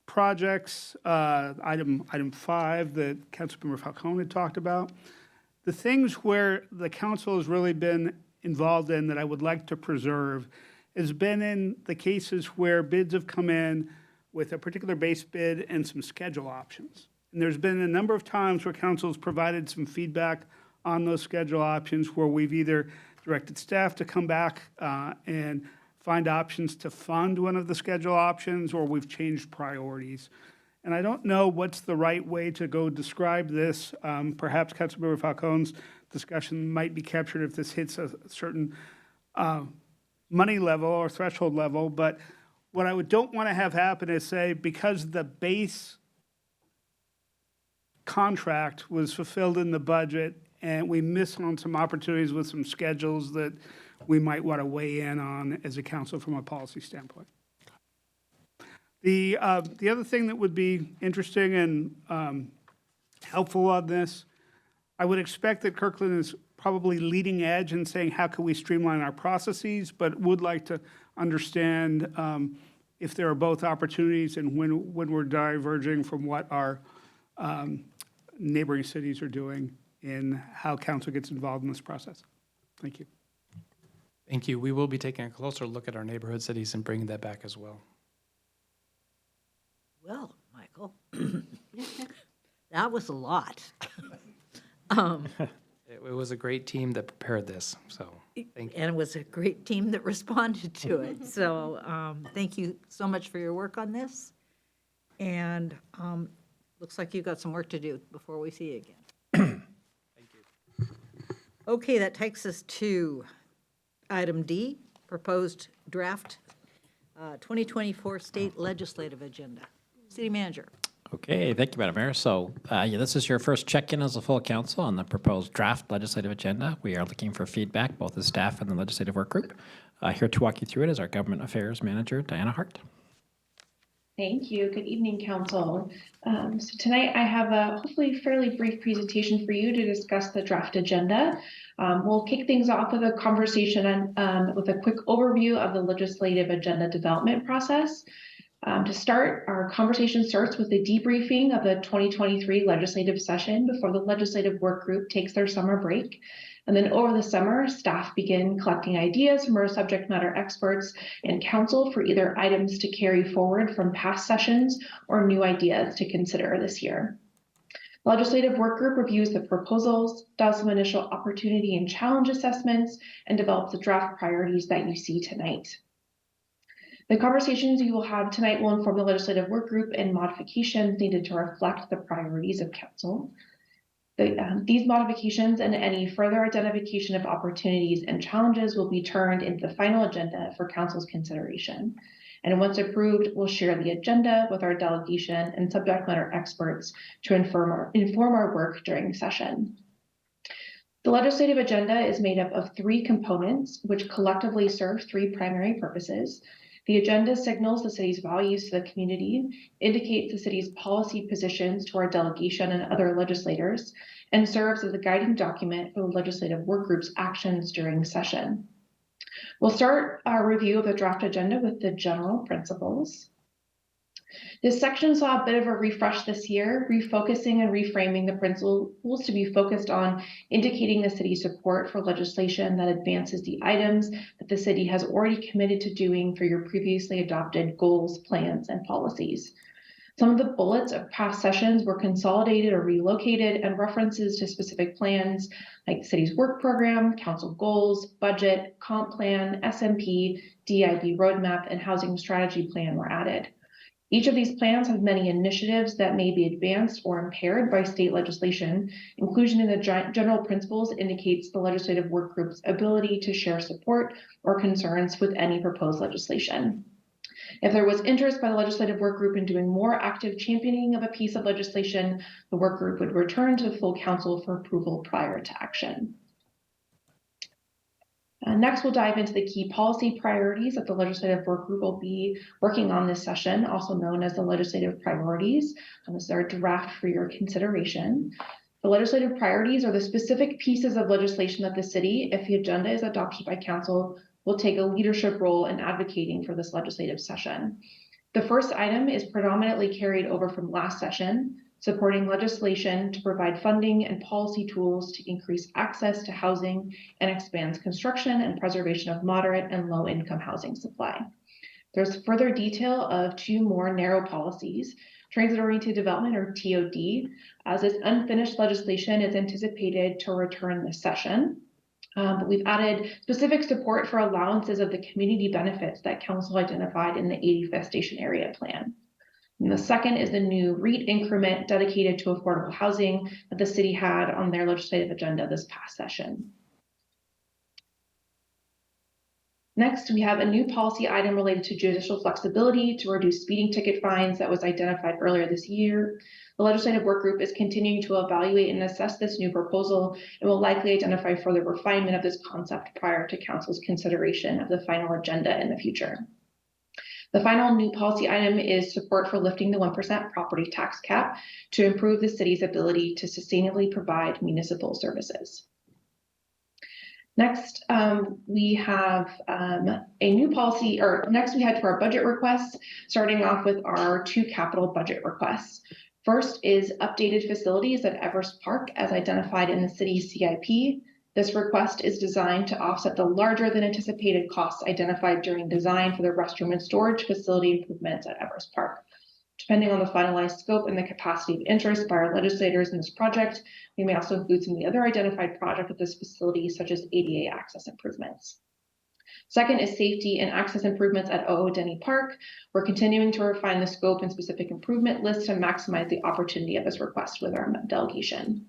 projects, item 5 that Councilmember Falcone had talked about. The things where the council has really been involved in that I would like to preserve has been in the cases where bids have come in with a particular base bid and some schedule options. And there's been a number of times where council has provided some feedback on those schedule options where we've either directed staff to come back and find options to fund one of the schedule options, or we've changed priorities. And I don't know what's the right way to go describe this. Perhaps Councilmember Falcone's discussion might be captured if this hits a certain money level or threshold level, but what I don't want to have happen is say, because the base contract was fulfilled in the budget and we miss on some opportunities with some schedules that we might want to weigh in on as a council from a policy standpoint. The other thing that would be interesting and helpful on this, I would expect that Kirkland is probably leading edge in saying how can we streamline our processes, but would like to understand if there are both opportunities and when we're diverging from what our neighboring cities are doing in how council gets involved in this process. Thank you. Thank you. We will be taking a closer look at our neighborhood cities and bringing that back as well. Well, Michael, that was a lot. It was a great team that prepared this, so thank you. And it was a great team that responded to it. So thank you so much for your work on this. And looks like you've got some work to do before we see you again. Thank you. Okay, that takes us to item D, proposed draft 2024 state legislative agenda. City Manager. Okay, thank you, Madam Mayor. So, this is your first check-in as a full council on the proposed draft legislative agenda. We are looking for feedback, both as staff and the legislative work group. Here to walk you through it is our Government Affairs Manager, Diana Hart. Thank you. Good evening, Council. So tonight I have a hopefully fairly brief presentation for you to discuss the draft agenda. We'll kick things off with a conversation with a quick overview of the legislative agenda development process. To start, our conversation starts with a debriefing of the 2023 legislative session before the legislative work group takes their summer break. And then over the summer, staff begin collecting ideas from our subject matter experts and council for either items to carry forward from past sessions or new ideas to consider this year. The legislative work group reviews the proposals, does some initial opportunity and challenge assessments, and develops the draft priorities that you see tonight. The conversations you will have tonight will inform the legislative work group and modifications needed to reflect the priorities of council. These modifications and any further identification of opportunities and challenges will be turned into the final agenda for council's consideration. And once approved, we'll share the agenda with our delegation and subject matter experts to inform our work during session. The legislative agenda is made up of 3 components, which collectively serve 3 primary purposes. The agenda signals the city's values to the community, indicates the city's policy positions to our delegation and other legislators, and serves as a guiding document for the legislative work group's actions during session. We'll start our review of the draft agenda with the general principles. This section saw a bit of a refresh this year, refocusing and reframing the principles to be focused on indicating the city's support for legislation that advances the items that the city has already committed to doing for your previously adopted goals, plans, and policies. Some of the bullets of past sessions were consolidated or relocated, and references to specific plans like the city's work program, council goals, budget, comp plan, SMP, DIB roadmap, and housing strategy plan were added. Each of these plans have many initiatives that may be advanced or impaired by state legislation. Inclusion in the general principles indicates the legislative work group's ability to share support or concerns with any proposed legislation. If there was interest by the legislative work group in doing more active championing of a piece of legislation, the work group would return to the full council for approval prior to action. Next, we'll dive into the key policy priorities that the legislative work group will be working on this session, also known as the legislative priorities. This is our draft for your consideration. The legislative priorities are the specific pieces of legislation that the city, if the agenda is adopted by council, will take a leadership role in advocating for this legislative session. The first item is predominantly carried over from last session, supporting legislation to provide funding and policy tools to increase access to housing and expands construction and preservation of moderate and low-income housing supply. There's further detail of 2 more narrow policies, transit-oriented development, or TOD, as this unfinished legislation is anticipated to return this session. But we've added specific support for allowances of the community benefits that council identified in the 85th Station Area Plan. And the second is the new REIT increment dedicated to affordable housing that the city had on their legislative agenda this past session. Next, we have a new policy item related to judicial flexibility to reduce speeding ticket fines that was identified earlier this year. The legislative work group is continuing to evaluate and assess this new proposal and will likely identify further refinement of this concept prior to council's consideration of the final agenda in the future. The final new policy item is support for lifting the 1% property tax cap to improve the city's ability to sustainably provide municipal services. Next, we have a new policy, or next we head to our budget requests, starting off with our 2 capital budget requests. First is updated facilities at Everest Park as identified in the city's CIP. This request is designed to offset the larger than anticipated costs identified during design for the restroom and storage facility improvements at Everest Park. Depending on the finalized scope and the capacity of interest by our legislators in this project, we may also include some of the other identified projects at this facility, such as ADA access improvements. Second is safety and access improvements at Denny Park. We're continuing to refine the scope and specific improvement list to maximize the opportunity of this request with our delegation.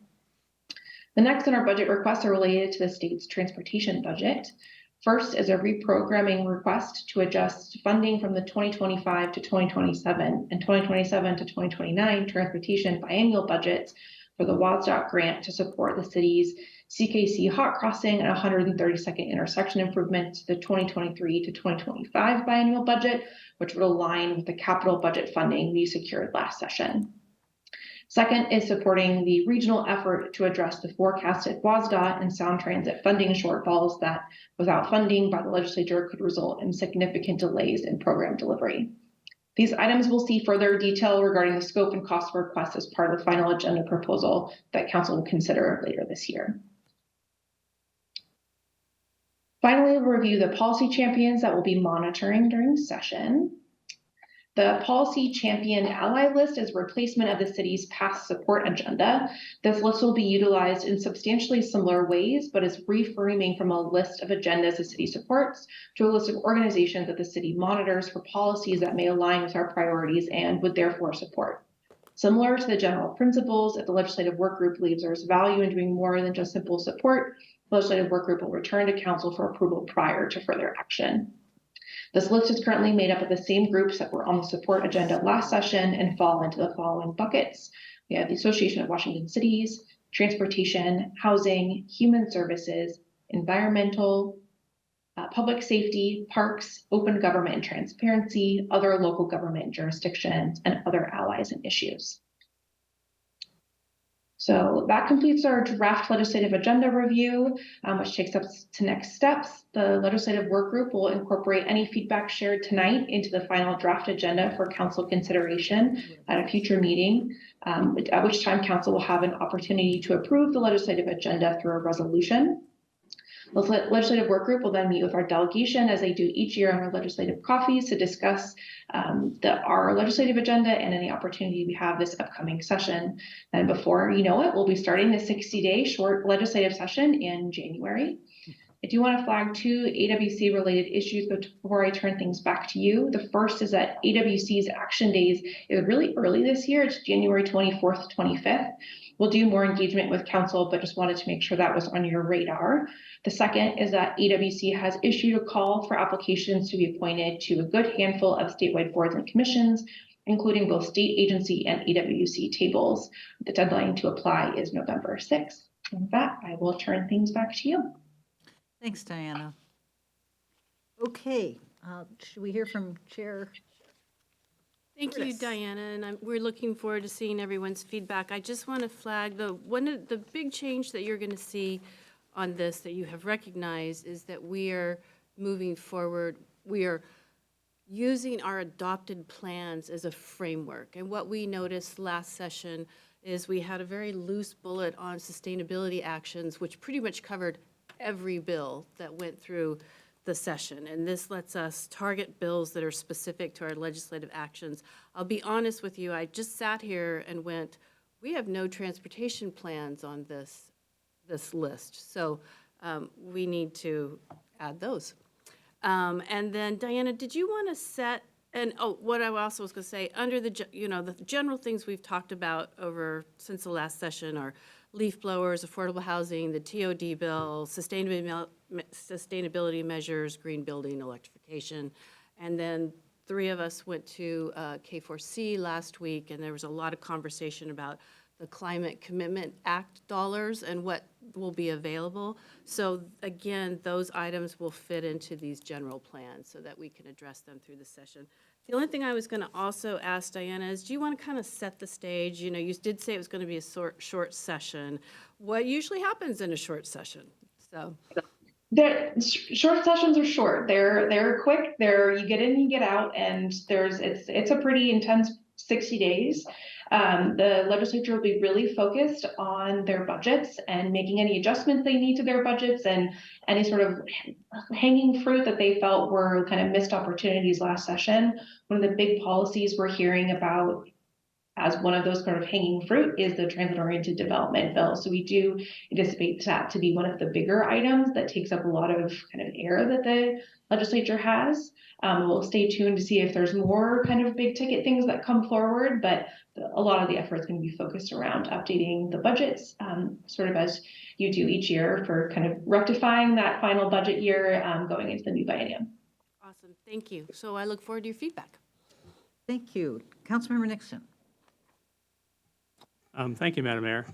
The next in our budget requests are related to the state's transportation budget. First is a reprogramming request to adjust funding from the 2025 to 2027 and 2027 to 2029 transportation biennial budgets for the WASDOT grant to support the city's CKC hot crossing and 132nd intersection improvements to the 2023 to 2025 biennial budget, which would align with the capital budget funding we secured last session. Second is supporting the regional effort to address the forecasted WASDOT and Sound Transit funding shortfalls that, without funding by the legislature, could result in significant delays in program delivery. These items will see further detail regarding the scope and cost of requests as part of the final agenda proposal that council will consider later this year. Finally, we'll review the policy champions that we'll be monitoring during session. The policy champion ally list is a replacement of the city's past support agenda. This list will be utilized in substantially similar ways, but is reframing from a list of agendas the city supports to a list of organizations that the city monitors for policies that may align with our priorities and would therefore support. Similar to the general principles, if the legislative work group believes there's value in doing more than just simple support, the legislative work group will return to council for approval prior to further action. This list is currently made up of the same groups that were on the support agenda last session and fall into the following buckets. We have the Association of Washington Cities, Transportation, Housing, Human Services, Environmental, Public Safety, Parks, Open Government and Transparency, other local government jurisdictions, and other allies and issues. So that completes our draft legislative agenda review, which takes us to next steps. The legislative work group will incorporate any feedback shared tonight into the final draft agenda for council consideration at a future meeting, at which time council will have an opportunity to approve the legislative agenda through a resolution. The legislative work group will then meet with our delegation, as they do each year, on our legislative coffees to discuss our legislative agenda and any opportunity we have this upcoming session. And before you know it, we'll be starting the 60-day short legislative session in January. I do want to flag two AWC related issues before I turn things back to you. The first is that AWC's action days is really early this year. It's January 24th, 25th. We'll do more engagement with council, but just wanted to make sure that was on your radar. The second is that AWC has issued a call for applications to be appointed to a good handful of statewide boards and commissions, including both state agency and AWC tables. The deadline to apply is November 6th. And with that, I will turn things back to you. Thanks, Diana. Okay, should we hear from Chair? Thank you, Diana, and we're looking forward to seeing everyone's feedback. I just want to flag one of the big change that you're going to see on this that you have recognized is that we are moving forward. We are using our adopted plans as a framework. And what we noticed last session is we had a very loose bullet on sustainability actions, which pretty much covered every bill that went through the session. And this lets us target bills that are specific to our legislative actions. I'll be honest with you, I just sat here and went, we have no transportation plans on this list. So we need to add those. And then Diana, did you want to set, and what I also was going to say, under the general things we've talked about since the last session are leaf blowers, affordable housing, the TOD bill, sustainability measures, green building, electrification. And then 3 of us went to K4C last week, and there was a lot of conversation about the Climate Commitment Act dollars and what will be available. So again, those items will fit into these general plans so that we can address them through the session. The only thing I was going to also ask Diana is, do you want to kind of set the stage? You know, you did say it was going to be a short session. What usually happens in a short session? So. Short sessions are short. They're quick. You get in, you get out, and it's a pretty intense 60 days. The legislature will be really focused on their budgets and making any adjustments they need to their budgets and any sort of hanging fruit that they felt were kind of missed opportunities last session. One of the big policies we're hearing about as one of those sort of hanging fruit is the transit-oriented development bill. So we do anticipate that to be one of the bigger items that takes up a lot of kind of air that the legislature has. We'll stay tuned to see if there's more kind of big ticket things that come forward, but a lot of the effort is going to be focused around updating the budgets, sort of as you do each year for kind of rectifying that final budget year going into the new biennium. Awesome, thank you. So I look forward to your feedback. Thank you. Councilmember Nixon. Thank you, Madam Mayor.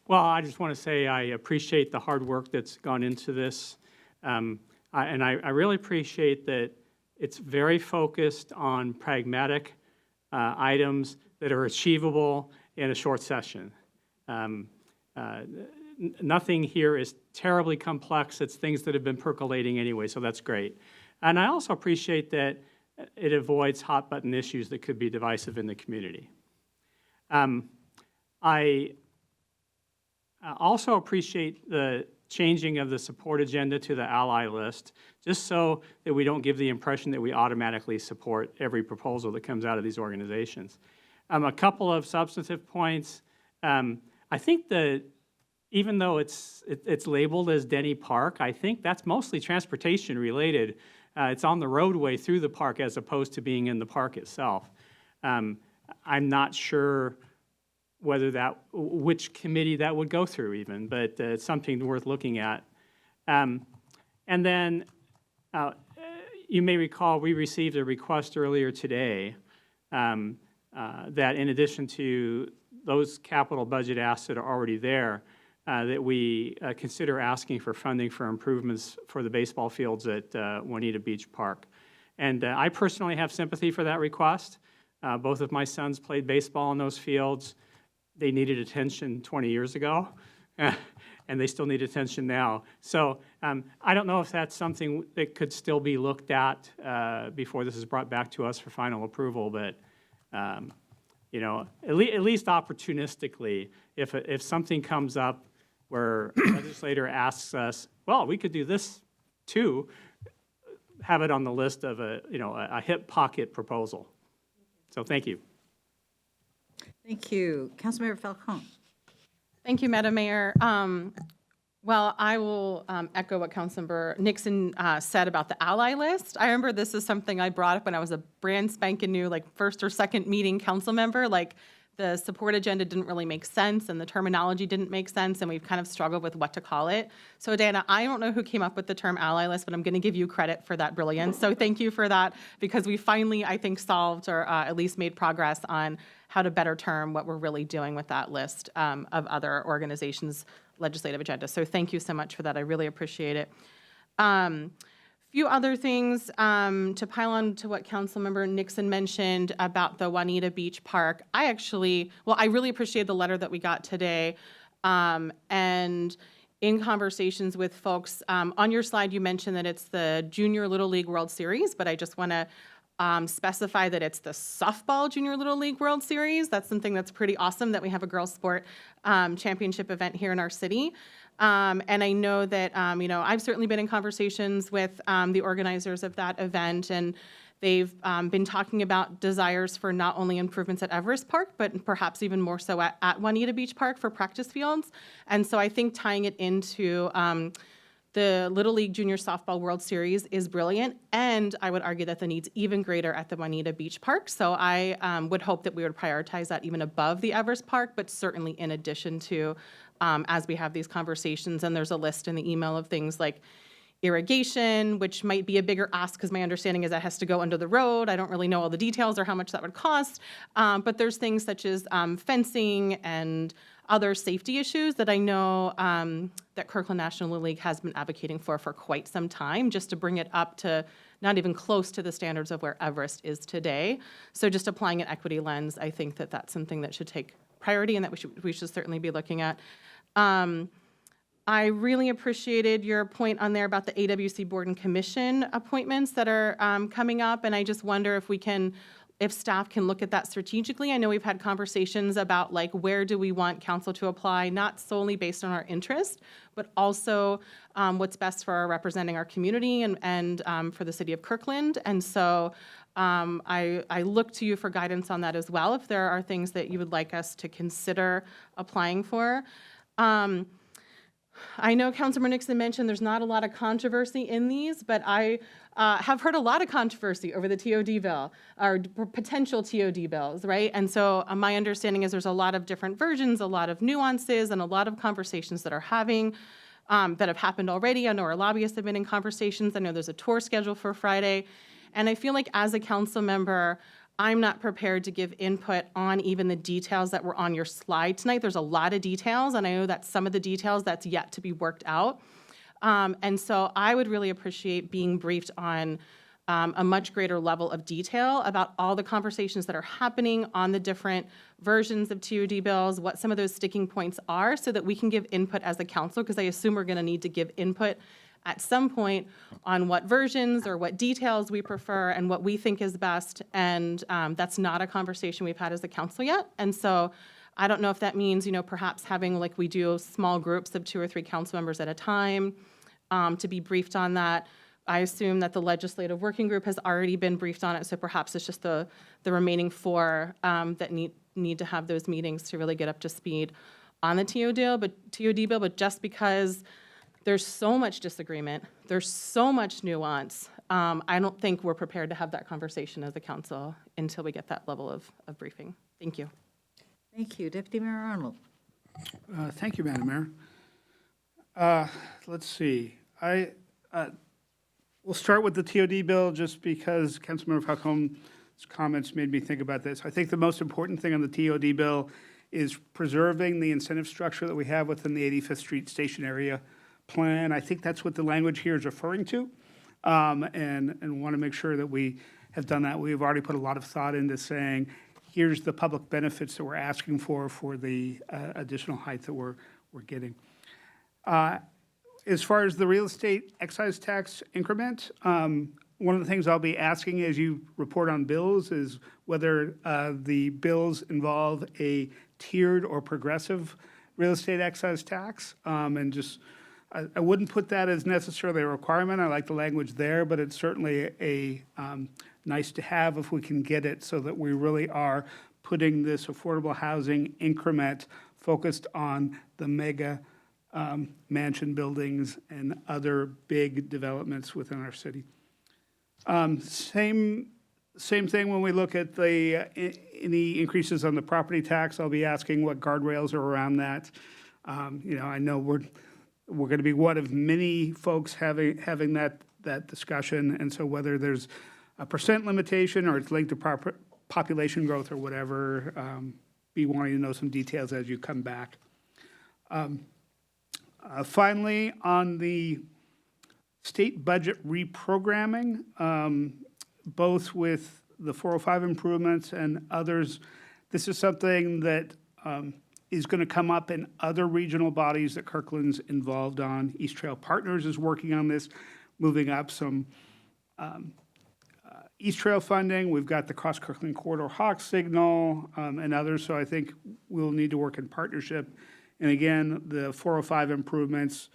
Well, I just want to say I appreciate the hard work that's gone into this. And I really appreciate that it's very focused on pragmatic items that are achievable in a short session. Nothing here is terribly complex. It's things that have been percolating anyway, so that's great. And I also appreciate that it avoids hot button issues that could be divisive in the community. I also appreciate the changing of the support agenda to the ally list, just so that we don't give the impression that we automatically support every proposal that comes out of these organizations. A couple of substantive points. I think that even though it's labeled as Denny Park, I think that's mostly transportation related. It's on the roadway through the park as opposed to being in the park itself. I'm not sure which committee that would go through even, but it's something worth looking at. And then You may recall, we received a request earlier today that in addition to those capital budget asks that are already there, that we consider asking for funding for improvements for the baseball fields at Juanita Beach Park. And I personally have sympathy for that request. Both of my sons played baseball in those fields. They needed attention 20 years ago, and they still need attention now. So I don't know if that's something that could still be looked at before this is brought back to us for final approval, but you know, at least opportunistically, if something comes up where a legislator asks us, well, we could do this too, have it on the list of a hip pocket proposal. So thank you. Thank you. Councilmember Falcone. Thank you, Madam Mayor. Well, I will echo what Councilmember Nixon said about the ally list. I remember this is something I brought up when I was a brand spanking new, like first or second meeting council member. Like the support agenda didn't really make sense and the terminology didn't make sense, and we've kind of struggled with what to call it. So Dana, I don't know who came up with the term ally list, but I'm going to give you credit for that brilliance. So thank you for that, because we finally, I think, solved or at least made progress on how to better term what we're really doing with that list of other organizations' legislative agenda. So thank you so much for that. I really appreciate it. Few other things to pile on to what Councilmember Nixon mentioned about the Juanita Beach Park. I really appreciate the letter that we got today. And in conversations with folks, on your slide, you mentioned that it's the Junior Little League World Series, but I just want to specify that it's the Softball Junior Little League World Series. That's something that's pretty awesome that we have a girls sport championship event here in our city. And I know that, I've certainly been in conversations with the organizers of that event, and they've been talking about desires for not only improvements at Everest Park, but perhaps even more so at Juanita Beach Park for practice fields. And so I think tying it into the Little League Junior Softball World Series is brilliant, and I would argue that the need's even greater at the Juanita Beach Park. So I would hope that we would prioritize that even above the Everest Park, but certainly in addition to as we have these conversations. And there's a list in the email of things like irrigation, which might be a bigger ask because my understanding is that has to go under the road. I don't really know all the details or how much that would cost, but there's things such as fencing and other safety issues that I know that Kirkland National Little League has been advocating for quite some time, just to bring it up to not even close to the standards of where Everest is today. So just applying an equity lens, I think that that's something that should take priority and that we should certainly be looking at. I really appreciated your point on there about the AWC Board and Commission appointments that are coming up, and I just wonder if staff can look at that strategically. I know we've had conversations about like where do we want council to apply, not solely based on our interest, but also what's best for representing our community and for the city of Kirkland. And so I look to you for guidance on that as well, if there are things that you would like us to consider applying for. I know Councilmember Nixon mentioned there's not a lot of controversy in these, but I have heard a lot of controversy over the TOD bill, or potential TOD bills, right? And so my understanding is there's a lot of different versions, a lot of nuances, and a lot of conversations that are that have happened already. I know our lobbyists have been in conversations. I know there's a tour scheduled for Friday. And I feel like as a council member, I'm not prepared to give input on even the details that were on your slide tonight. There's a lot of details, and I know that some of the details that's yet to be worked out. And so I would really appreciate being briefed on a much greater level of detail about all the conversations that are happening on the different versions of TOD bills, what some of those sticking points are, so that we can give input as a council, because I assume we're going to need to give input at some point on what versions or what details we prefer and what we think is best. And that's not a conversation we've had as a council yet. And so I don't know if that means, perhaps having, like we do, small groups of 2 or 3 council members at a time to be briefed on that. I assume that the legislative working group has already been briefed on it, so perhaps it's just the remaining 4 that need to have those meetings to really get up to speed on the TOD bill. But just because there's so much disagreement, there's so much nuance, I don't think we're prepared to have that conversation as a council until we get that level of briefing. Thank you. Thank you. Deputy Mayor Arnold. Thank you, Madam Mayor. Let's see. We'll start with the TOD bill just because Councilmember Falcone's comments made me think about this. I think the most important thing on the TOD bill is preserving the incentive structure that we have within the 85th Street Station Area Plan. I think that's what the language here is referring to, and want to make sure that we have done that. We've already put a lot of thought into saying, here's the public benefits that we're asking for the additional height that we're getting. As far as the real estate excise tax increment, one of the things I'll be asking as you report on bills is whether the bills involve a tiered or progressive real estate excise tax. And just, I wouldn't put that as necessarily a requirement. I like the language there, but it's certainly a nice to have if we can get it so that we really are putting this affordable housing increment focused on the mega mansion buildings and other big developments within our city. Same thing when we look at any increases on the property tax. I'll be asking what guardrails are around that. I know we're going to be one of many folks having that discussion, and so whether there's a percent limitation or it's linked to population growth or whatever, be wanting to know some details as you come back. Finally, on the state budget reprogramming, both with the 405 improvements and others, this is something that is going to come up in other regional bodies that Kirkland's involved on. East Trail Partners is working on this, moving up some East Trail funding. We've got the Cross Kirkland Corridor Hawk Signal and others, so I think we'll need to work in partnership. And again, the 405 improvements,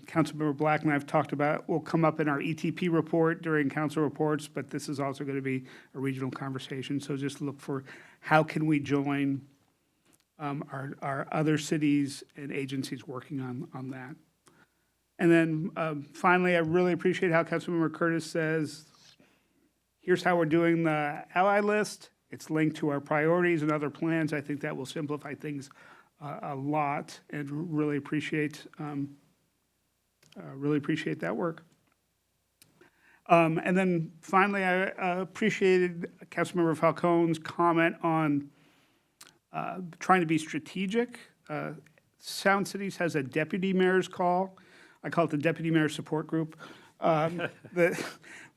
Councilmember Black and I have talked about, will come up in our ETP report during council reports, but this is also going to be a regional conversation. So just look for how can we join our other cities and agencies working on that. And then finally, I really appreciate how Councilmember Curtis says, here's how we're doing the ally list. It's linked to our priorities and other plans. I think that will simplify things a lot, and really appreciate that work. And then finally, I appreciated Councilmember Falcone's comment on trying to be strategic. Sound Cities has a deputy mayor's call. I call it the Deputy Mayor Support Group. That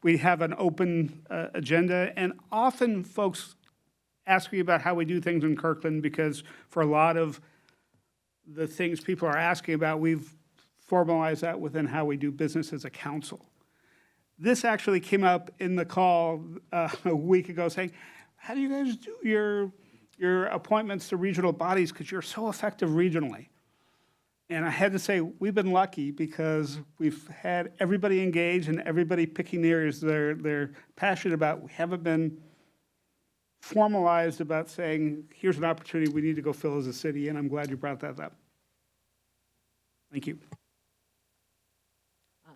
we have an open agenda, and often folks ask me about how we do things in Kirkland, because for a lot of the things people are asking about, we've formalized that within how we do business as a council. This actually came up in the call a week ago saying, how do you guys do your appointments to regional bodies, because you're so effective regionally? And I had to say, we've been lucky because we've had everybody engaged and everybody picking the areas they're passionate about. We haven't been formalized about saying, here's an opportunity we need to go fill as a city, and I'm glad you brought that up. Thank you.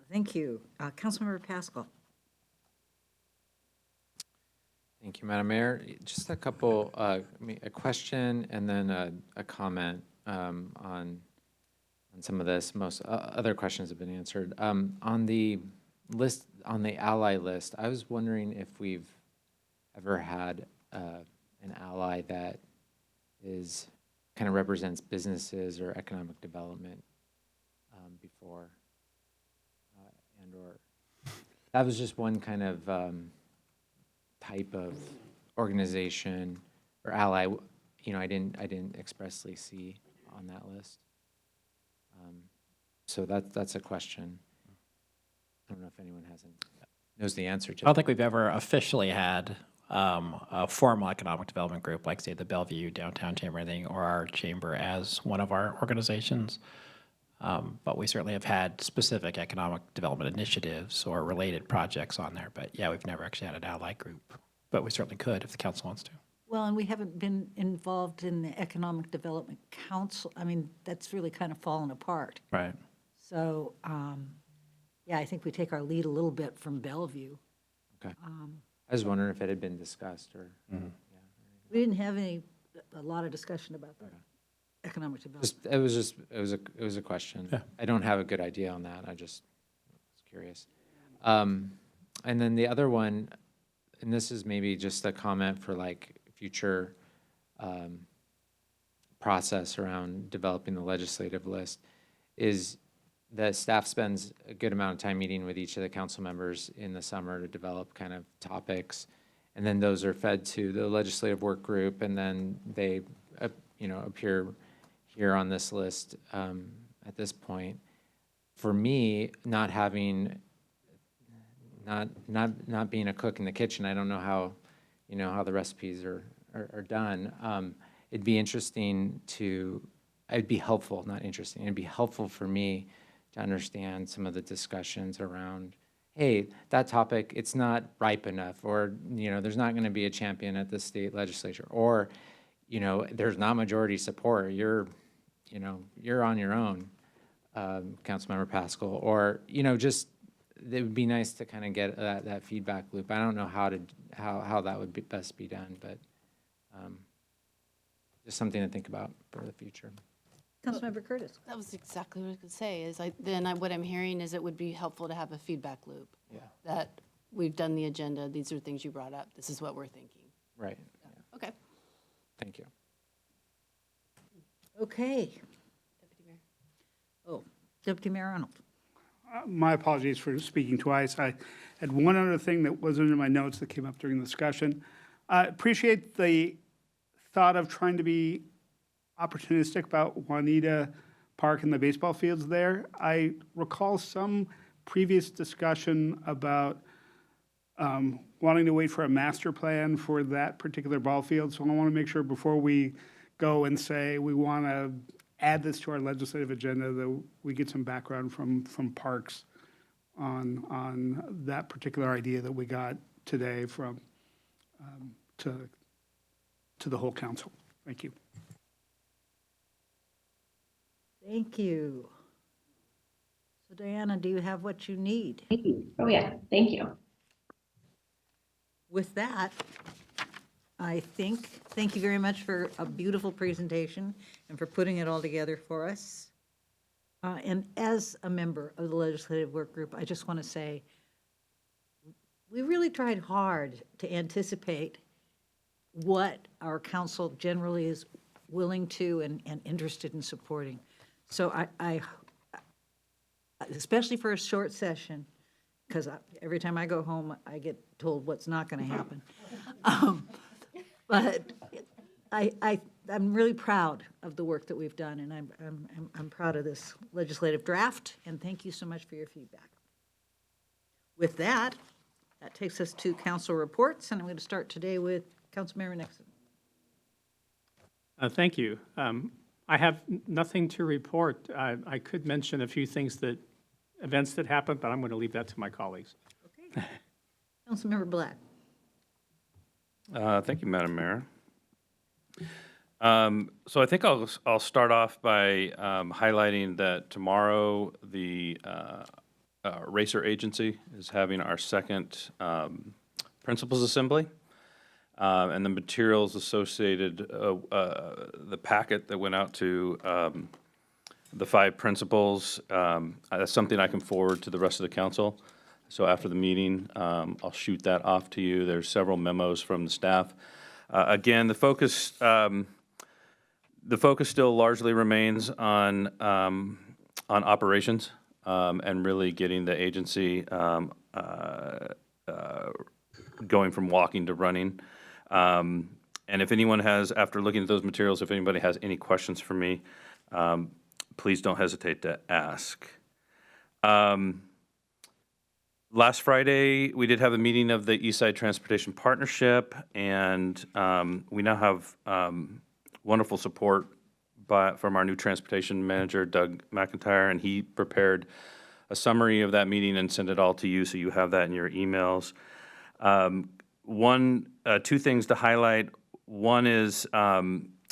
Thank you. Councilmember Pascal. Thank you, Madam Mayor. Just a couple, a question and then a comment on some of this. Most other questions have been answered. On the list, on the ally list, I was wondering if we've ever had an ally that is kind of represents businesses or economic development before, and or that was just one kind of type of organization or ally. I didn't expressly see on that list. So that's a question. I don't know if anyone knows the answer to I don't think we've ever officially had a formal economic development group, like, say, the Bellevue Downtown Chamber or anything, or our chamber as one of our organizations. But we certainly have had specific economic development initiatives or related projects on there. But yeah, we've never actually had an ally group. But we certainly could if the council wants to. Well, and we haven't been involved in the Economic Development Council. I mean, that's really kind of fallen apart. Right. So, yeah, I think we take our lead a little bit from Bellevue. Okay. I was wondering if it had been discussed or. Mm-hmm. We didn't have a lot of discussion about that. Economic development. It was a question. Yeah. I don't have a good idea on that. I just was curious. And then the other one, and this is maybe just a comment for like future process around developing the legislative list, is that staff spends a good amount of time meeting with each of the council members in the summer to develop kind of topics. And then those are fed to the legislative work group, and then they, appear here on this list at this point. For me, not being a cook in the kitchen, I don't know how, how the recipes are done. It'd be helpful, not interesting, it'd be helpful for me to understand some of the discussions around, hey, that topic, it's not ripe enough, or, there's not going to be a champion at the state legislature, or, there's not majority support. You're on your own, Councilmember Pascal, or, just, it would be nice to kind of get that feedback loop. I don't know how that would best be done, but just something to think about for the future. Councilmember Curtis. That was exactly what I was going to say, is what I'm hearing is it would be helpful to have a feedback loop. Yeah. That we've done the agenda, these are things you brought up, this is what we're thinking. Right. Yeah. Okay. Thank you. Okay. Deputy Mayor. Oh, Deputy Mayor Arnold. My apologies for speaking twice. I had one other thing that wasn't in my notes that came up during the discussion. I appreciate the thought of trying to be opportunistic about Juanita Park and the baseball fields there. I recall some previous discussion about wanting to wait for a master plan for that particular ball field. So I want to make sure before we go and say we want to add this to our legislative agenda that we get some background from Parks on that particular idea that we got today from to the whole council. Thank you. Thank you. So Diana, do you have what you need? Oh, yeah, thank you. With that, thank you very much for a beautiful presentation and for putting it all together for us. And as a member of the Legislative Work Group, I just want to say, we really tried hard to anticipate what our council generally is willing to and interested in supporting. So I especially for a short session, because every time I go home, I get told what's not going to happen. But I'm really proud of the work that we've done, and I'm proud of this legislative draft, and thank you so much for your feedback. With that takes us to council reports, and I'm going to start today with Councilmember Nixon. Thank you. I have nothing to report. I could mention a few events that happened, but I'm going to leave that to my colleagues. Okay. Councilmember Black. Thank you, Madam Mayor. So I think I'll start off by highlighting that tomorrow the Racer Agency is having our second Principals Assembly. And the materials associated, the packet that went out to the 5 principals, that's something I can forward to the rest of the council. So after the meeting, I'll shoot that off to you. There's several memos from the staff. Again, the focus still largely remains on operations and really getting the agency going from walking to running. And if anyone has, after looking at those materials, if anybody has any questions for me, please don't hesitate to ask. Last Friday, we did have a meeting of the Eastside Transportation Partnership, and we now have wonderful support from our new transportation manager, Doug McIntyre, and he prepared a summary of that meeting and sent it all to you, so you have that in your emails. Two things to highlight. One is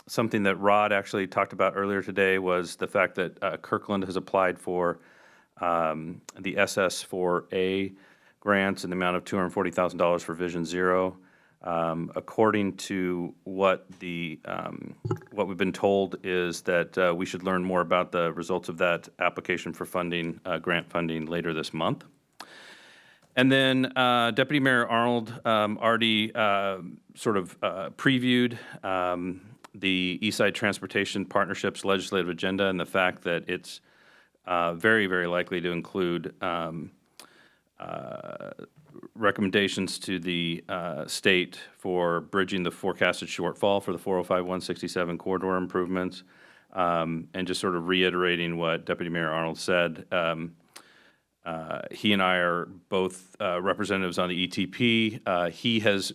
something that Rod actually talked about earlier today, was the fact that Kirkland has applied for the SS4A grants in the amount of $240,000 for Vision Zero. According to what we've been told is that we should learn more about the results of that application for funding, grant funding, later this month. And then Deputy Mayor Arnold already sort of previewed the Eastside Transportation Partnerships legislative agenda and the fact that it's very, very likely to include recommendations to the state for bridging the forecasted shortfall for the 405-167 corridor improvements, and just sort of reiterating what Deputy Mayor Arnold said. He and I are both representatives on the ETP. He has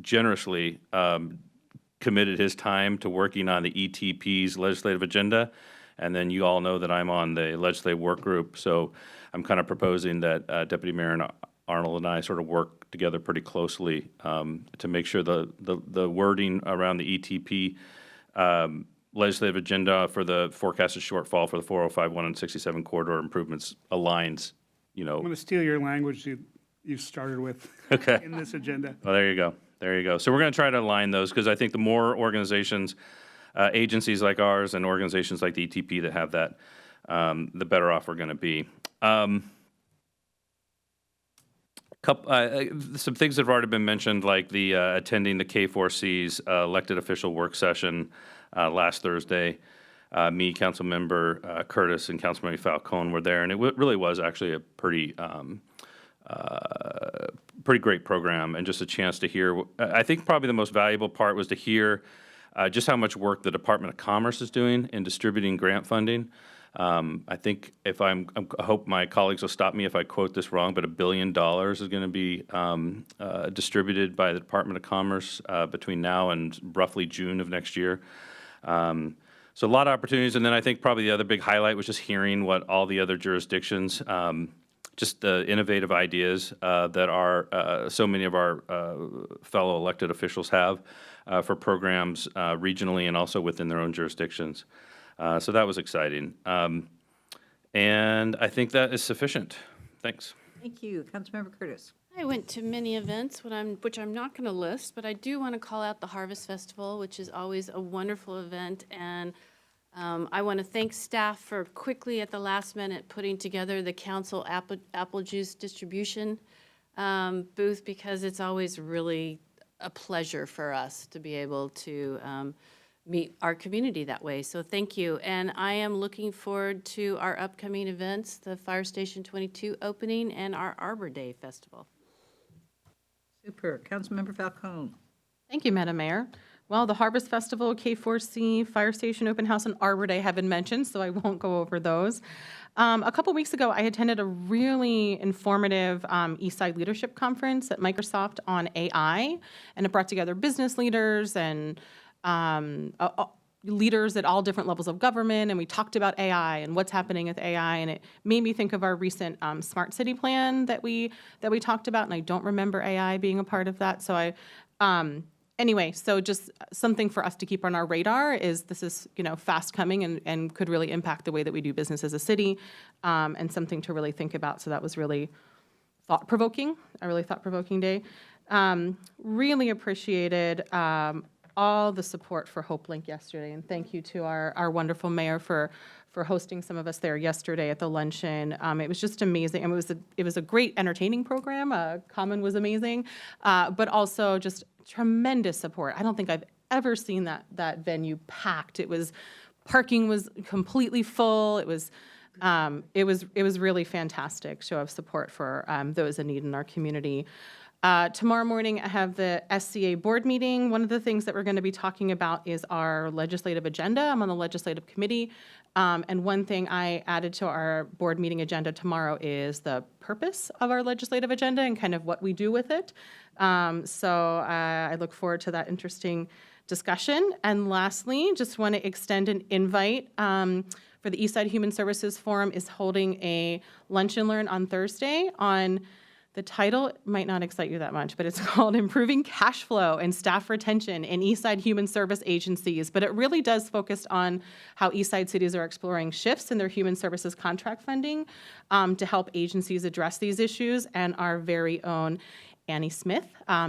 generously committed his time to working on the ETP's legislative agenda, and then you all know that I'm on the legislative work group, so I'm kind of proposing that Deputy Mayor Arnold and I sort of work together pretty closely to make sure the wording around the ETP legislative agenda for the forecasted shortfall for the 405-167 corridor improvements aligns, I'm going to steal your language you started with Okay. in this agenda. Well, there you go. There you go. So we're going to try to align those because I think the more organizations, agencies like ours and organizations like the ETP that have that, the better off we're going to be. Some things that have already been mentioned, like the attending the K4C's elected official work session last Thursday. Me, Councilmember Curtis, and Councilmember Falcone were there, and it really was actually a pretty great program, and just a chance to hear. I think probably the most valuable part was to hear just how much work the Department of Commerce is doing in distributing grant funding. I think I hope my colleagues will stop me if I quote this wrong, but $1 billion is going to be distributed by the Department of Commerce between now and roughly June of next year. So a lot of opportunities, and then I think probably the other big highlight was just hearing what all the other jurisdictions, just the innovative ideas that so many of our fellow elected officials have for programs regionally and also within their own jurisdictions. So that was exciting. And I think that is sufficient. Thanks. Thank you. Councilmember Curtis. I went to many events, which I'm not going to list, but I do want to call out the Harvest Festival, which is always a wonderful event. And I want to thank staff for quickly at the last minute putting together the council apple juice distribution booth, because it's always really a pleasure for us to be able to meet our community that way. So thank you. And I am looking forward to our upcoming events, the Fire Station 22 opening and our Arbor Day Festival. Super. Councilmember Falcone. Thank you, Madam Mayor. Well, the Harvest Festival, K4C, Fire Station Open House, and Arbor Day have been mentioned, so I won't go over those. A couple weeks ago, I attended a really informative Eastside Leadership Conference at Microsoft on AI, and it brought together business leaders and leaders at all different levels of government, and we talked about AI and what's happening with AI, and it made me think of our recent smart city plan that we talked about, and I don't remember AI being a part of that. So anyway, so just something for us to keep on our radar is this is fast coming and could really impact the way that we do business as a city, and something to really think about. So that was really thought-provoking, a really thought-provoking day. Really appreciated all the support for HopeLink yesterday, and thank you to our wonderful mayor for hosting some of us there yesterday at the luncheon. It was just amazing. I mean, it was a great entertaining program. Common was amazing, but also just tremendous support. I don't think I've ever seen that venue packed. Parking was completely full. It was really fantastic show of support for those in need in our community. Tomorrow morning, I have the SCA board meeting. One of the things that we're going to be talking about is our legislative agenda. I'm on the legislative committee. And one thing I added to our board meeting agenda tomorrow is the purpose of our legislative agenda and kind of what we do with it. So I look forward to that interesting discussion. And lastly, just want to extend an invite for the Eastside Human Services Forum is holding a lunch and learn on Thursday on the title might not excite you that much, but it's called Improving Cash Flow and Staff Retention in Eastside Human Service Agencies. But it really does focus on how Eastside cities are exploring shifts in their human services contract funding to help agencies address these issues. And our very own Annie Smith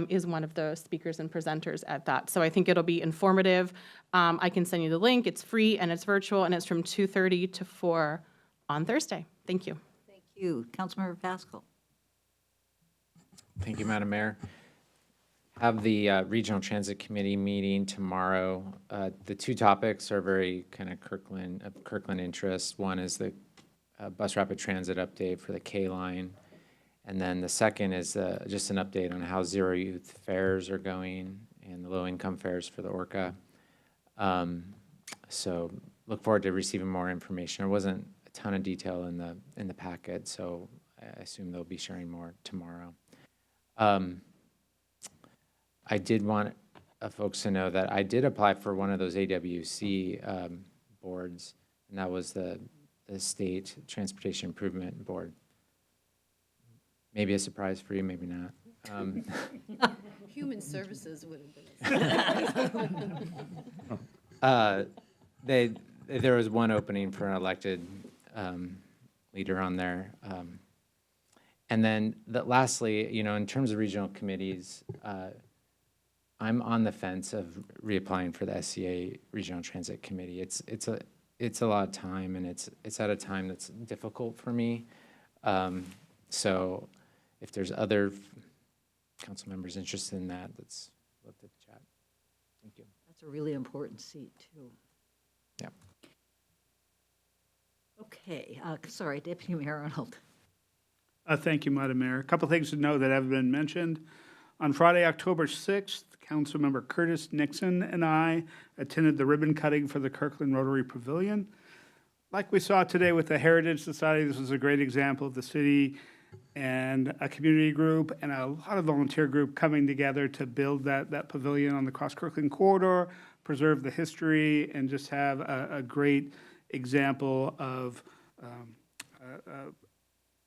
is one of the speakers and presenters at that. So I think it'll be informative. I can send you the link. It's free and it's virtual, and it's from 2:30 to 4 on Thursday. Thank you. Thank you. Councilmember Pascal. Thank you, Madam Mayor. Have the Regional Transit Committee meeting tomorrow. The two topics are very kind of Kirkland interest. One is the bus rapid transit update for the K line. And then the second is just an update on how zero youth fares are going and the low income fares for the Orca. So look forward to receiving more information. There wasn't a ton of detail in the packet, so I assume they'll be sharing more tomorrow. I did want folks to know that I did apply for one of those AWC boards, and that was the State Transportation Improvement Board. Maybe a surprise for you, maybe not. Human Services would have been. There was one opening for an elected leader on there. And then lastly, you know, in terms of regional committees, I'm on the fence of reapplying for the SCA Regional Transit Committee. It's a lot of time, and it's at a time that's difficult for me. So if there's other council members interested in that, let's love to chat. Thank you. That's a really important seat, too. Yeah. Okay, sorry, Deputy Mayor Arnold. Thank you, Madam Mayor. A couple things to know that haven't been mentioned. On Friday, October 6th, Councilmember Curtis Nixon and I attended the ribbon cutting for the Kirkland Rotary Pavilion. Like we saw today with the Heritage Society, this was a great example of the city and a community group and a lot of volunteer group coming together to build that pavilion on the Cross Kirkland corridor, preserve the history, and just have a great example of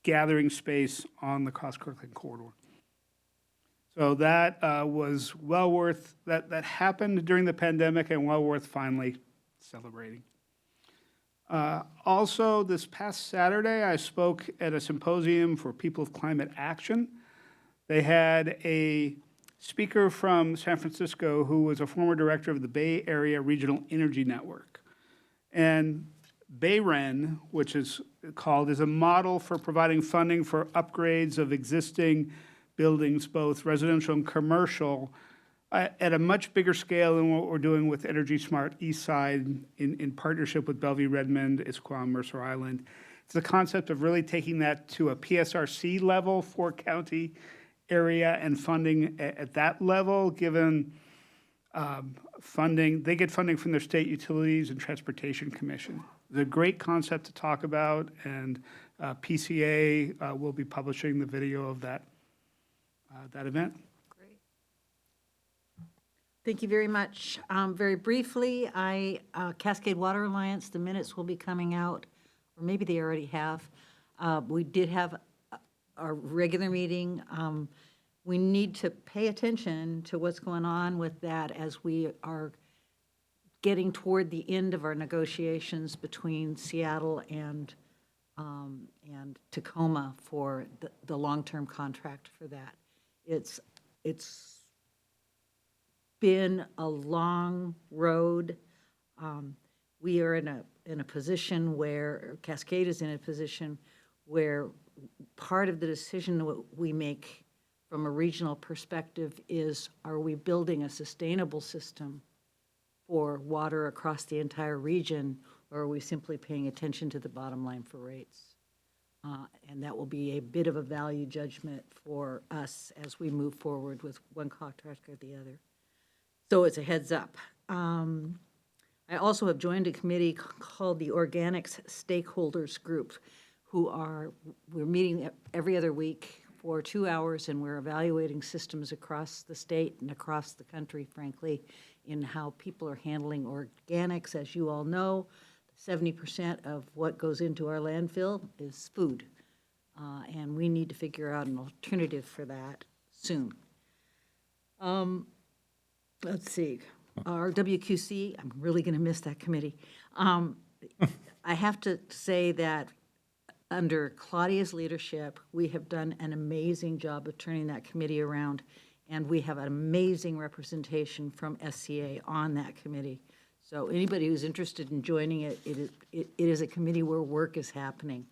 gathering space on the Cross Kirkland corridor. So that was well worth, that happened during the pandemic and well worth finally celebrating. Also, this past Saturday, I spoke at a symposium for People of Climate Action. They had a speaker from San Francisco who was a former director of the Bay Area Regional Energy Network. And BayREN, which is called, is a model for providing funding for upgrades of existing buildings, both residential and commercial, at a much bigger scale than what we're doing with Energy Smart Eastside in partnership with Bellevue, Redmond, Issaquah, Mercer Island. It's the concept of really taking that to a PSRC level for county area and funding at that level, given funding. They get funding from their state utilities and transportation commission. It's a great concept to talk about, and PCA will be publishing the video of that event. Great. Thank you very much. Very briefly, Cascade Water Alliance, the minutes will be coming out, or maybe they already have. We did have our regular meeting. We need to pay attention to what's going on with that as we are getting toward the end of our negotiations between Seattle and Tacoma for the long-term contract for that. It's been a long road. We are in a position where Cascade is in a position where part of the decision we make from a regional perspective is, are we building a sustainable system for water across the entire region, or are we simply paying attention to the bottom line for rates? And that will be a bit of a value judgment for us as we move forward with one contract or the other. So it's a heads up. I also have joined a committee called the Organics Stakeholders Group, we're meeting every other week for 2 hours, and we're evaluating systems across the state and across the country, frankly, in how people are handling organics. As you all know, 70% of what goes into our landfill is food, and we need to figure out an alternative for that soon. Let's see, our WQC, I'm really going to miss that committee. I have to say that under Claudia's leadership, we have done an amazing job of turning that committee around, and we have an amazing representation from SCA on that committee. So anybody who's interested in joining it, it is a committee where work is happening.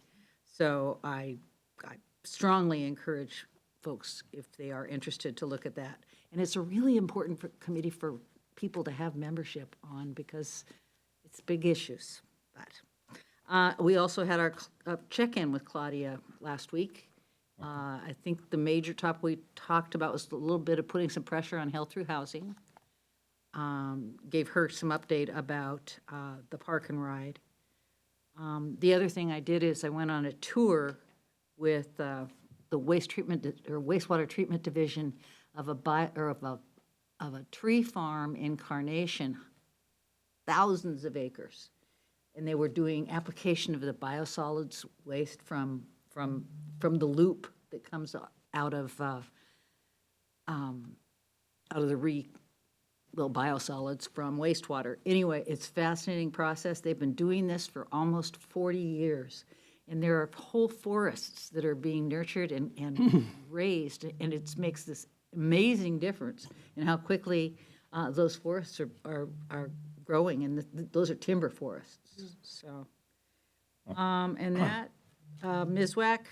So I strongly encourage folks if they are interested to look at that. And it's a really important committee for people to have membership on because it's big issues. But we also had our check-in with Claudia last week. I think the major topic we talked about was a little bit of putting some pressure on health through housing. Gave her some update about the park and ride. The other thing I did is I went on a tour with the wastewater treatment division of a tree farm in Carnation, thousands of acres, and they were doing application of the biosolids waste from the loop that comes out of the biosolids from wastewater. Anyway, it's a fascinating process. They've been doing this for almost 40 years. And there are whole forests that are being nurtured and raised, and it makes this amazing difference in how quickly those forests are growing, and those are timber forests. So, and that, Ms. Wack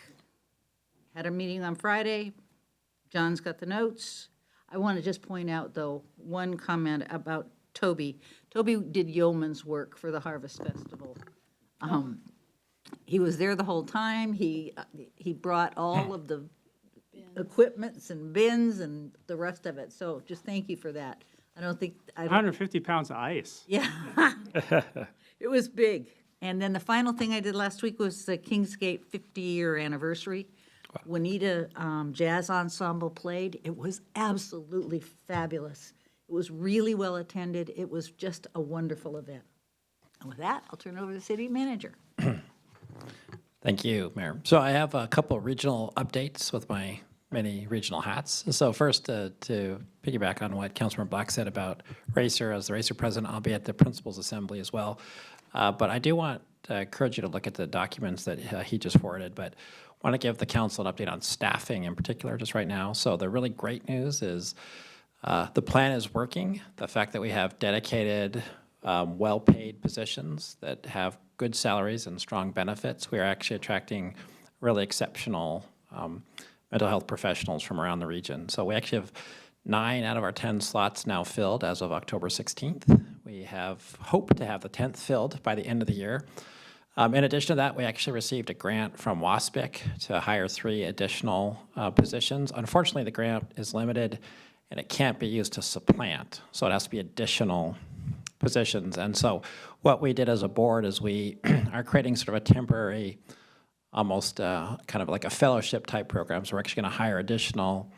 had a meeting on Friday. John's got the notes. I want to just point out, though, one comment about Toby. Toby did yeoman's work for the Harvest Festival. He was there the whole time. He brought all of the equipments and bins and the rest of it. So just thank you for that. I don't think 150 pounds of ice. Yeah, it was big. And then the final thing I did last week was the Kingsgate 50-year anniversary. Juanita Jazz Ensemble played. It was absolutely fabulous. It was really well attended. It was just a wonderful event. And with that, I'll turn it over to the city manager. Thank you, Mayor. So I have a couple of regional updates with my many regional hats. So first, to piggyback on what Councilmember Black said about Racer, as the Racer president, I'll be at the Principals Assembly as well. But I do want to encourage you to look at the documents that he just forwarded, but I want to give the council an update on staffing in particular just right now. So the really great news is the plan is working. The fact that we have dedicated, well-paid positions that have good salaries and strong benefits, we are actually attracting really exceptional mental health professionals from around the region. So we actually have 9 out of our 10 slots now filled as of October 16th. We have hoped to have the 10th filled by the end of the year. In addition to that, we actually received a grant from WASPIC to hire 3 additional positions. Unfortunately, the grant is limited and it can't be used to supplant, so it has to be additional positions. And so what we did as a board is we are creating sort of a temporary, almost kind of like a fellowship type program. So we're actually going to hire additional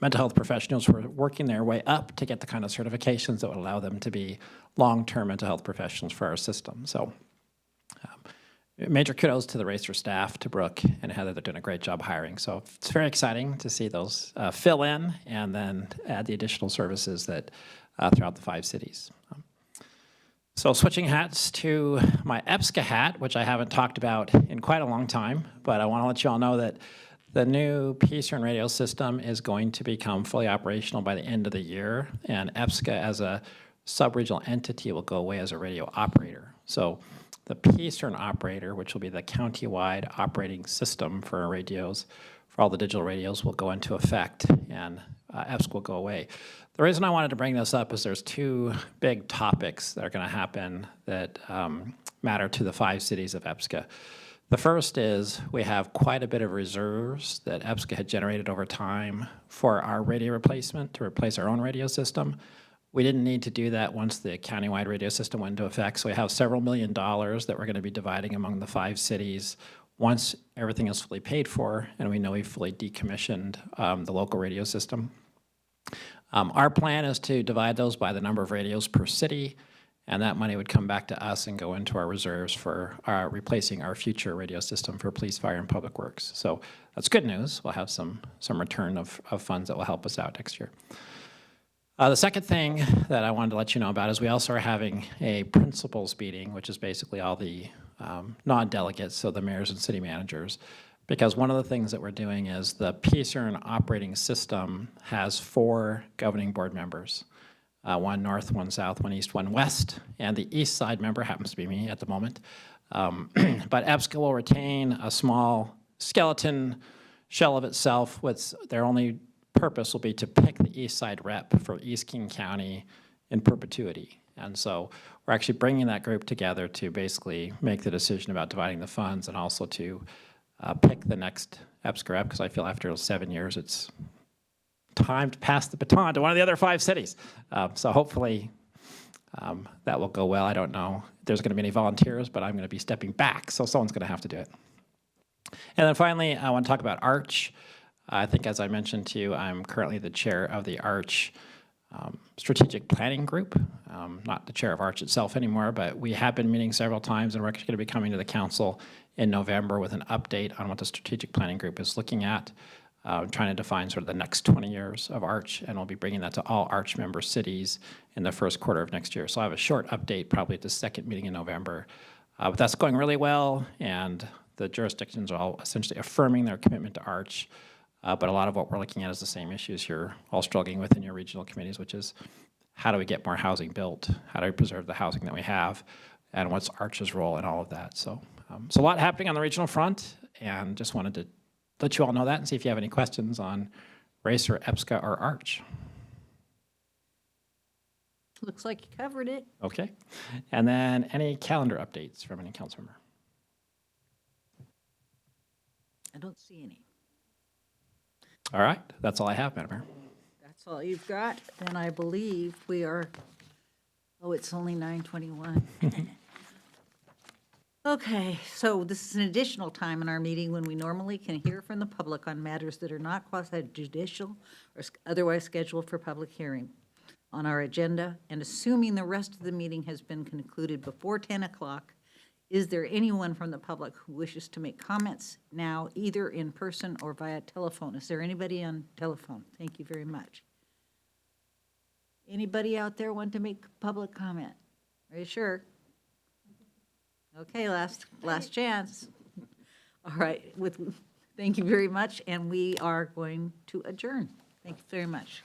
mental health professionals who are working their way up to get the kind of certifications that would allow them to be long-term mental health professionals for our system. So major kudos to the Racer staff, to Brooke and Heather. They're doing a great job hiring. So it's very exciting to see those fill in and then add the additional services that throughout the 5 cities. So switching hats to my EPSCA hat, which I haven't talked about in quite a long time, but I want to let you all know that the new PCERN radio system is going to become fully operational by the end of the year, and EPSCA as a sub-regional entity will go away as a radio operator. So the PCERN operator, which will be the county-wide operating system for our radios, for all the digital radios, will go into effect, and EPSCA will go away. The reason I wanted to bring this up is there's 2 big topics that are going to happen that matter to the 5 cities of EPSCA. The first is we have quite a bit of reserves that EPSCA had generated over time for our radio replacement, to replace our own radio system. We didn't need to do that once the countywide radio system went into effect, so we have several $1 million that we're going to be dividing among the 5 cities once everything is fully paid for and we know we've fully decommissioned the local radio system. Our plan is to divide those by the number of radios per city, and that money would come back to us and go into our reserves for replacing our future radio system for police, fire, and public works. So that's good news. We'll have some return of funds that will help us out next year. The second thing that I wanted to let you know about is we also are having a principals meeting, which is basically all the non-delegates, so the mayors and city managers, because one of the things that we're doing is the PCERN operating system has 4 governing board members, 1 north, 1 south, 1 east, 1 west, and the east side member happens to be me at the moment. But EPSCA will retain a small skeleton shell of itself, their only purpose will be to pick the East Side rep for East King County in perpetuity. And so we're actually bringing that group together to basically make the decision about dividing the funds and also to pick the next EPSCR rep, because I feel after 7 years, it's time to pass the baton to one of the other 5 cities. So hopefully that will go well. I don't know if there's going to be any volunteers, but I'm going to be stepping back, so someone's going to have to do it. And then finally, I want to talk about ARCH. I think, as I mentioned to you, I'm currently the chair of the ARCH Strategic Planning Group. Not the chair of ARCH itself anymore, but we have been meeting several times, and we're actually going to be coming to the council in November with an update on what the Strategic Planning Group is looking at, trying to define sort of the next 20 years of ARCH, and we'll be bringing that to all ARCH member cities in the first quarter of next year. So I have a short update probably at the second meeting in November. But that's going really well, and the jurisdictions are all essentially affirming their commitment to ARCH. But a lot of what we're looking at is the same issues you're all struggling with in your regional committees, which is how do we get more housing built? How do we preserve the housing that we have? And what's ARCH's role in all of that? So, so a lot happening on the regional front, and just wanted to let you all know that and see if you have any questions on RACE or EPSCA or ARCH. Looks like you covered it. Okay. And then any calendar updates from any council member? I don't see any. All right. That's all I have, Madam Mayor. That's all you've got. Then I believe we are, oh, it's only 9:21. Okay, so this is an additional time in our meeting when we normally can hear from the public on matters that are not quasi-judicial or otherwise scheduled for public hearing on our agenda. And assuming the rest of the meeting has been concluded before 10 o'clock, is there anyone from the public who wishes to make comments now, either in person or via telephone? Is there anybody on telephone? Thank you very much. Anybody out there want to make public comment? Are you sure? Okay, last chance. All right, thank you very much, and we are going to adjourn. Thank you very much.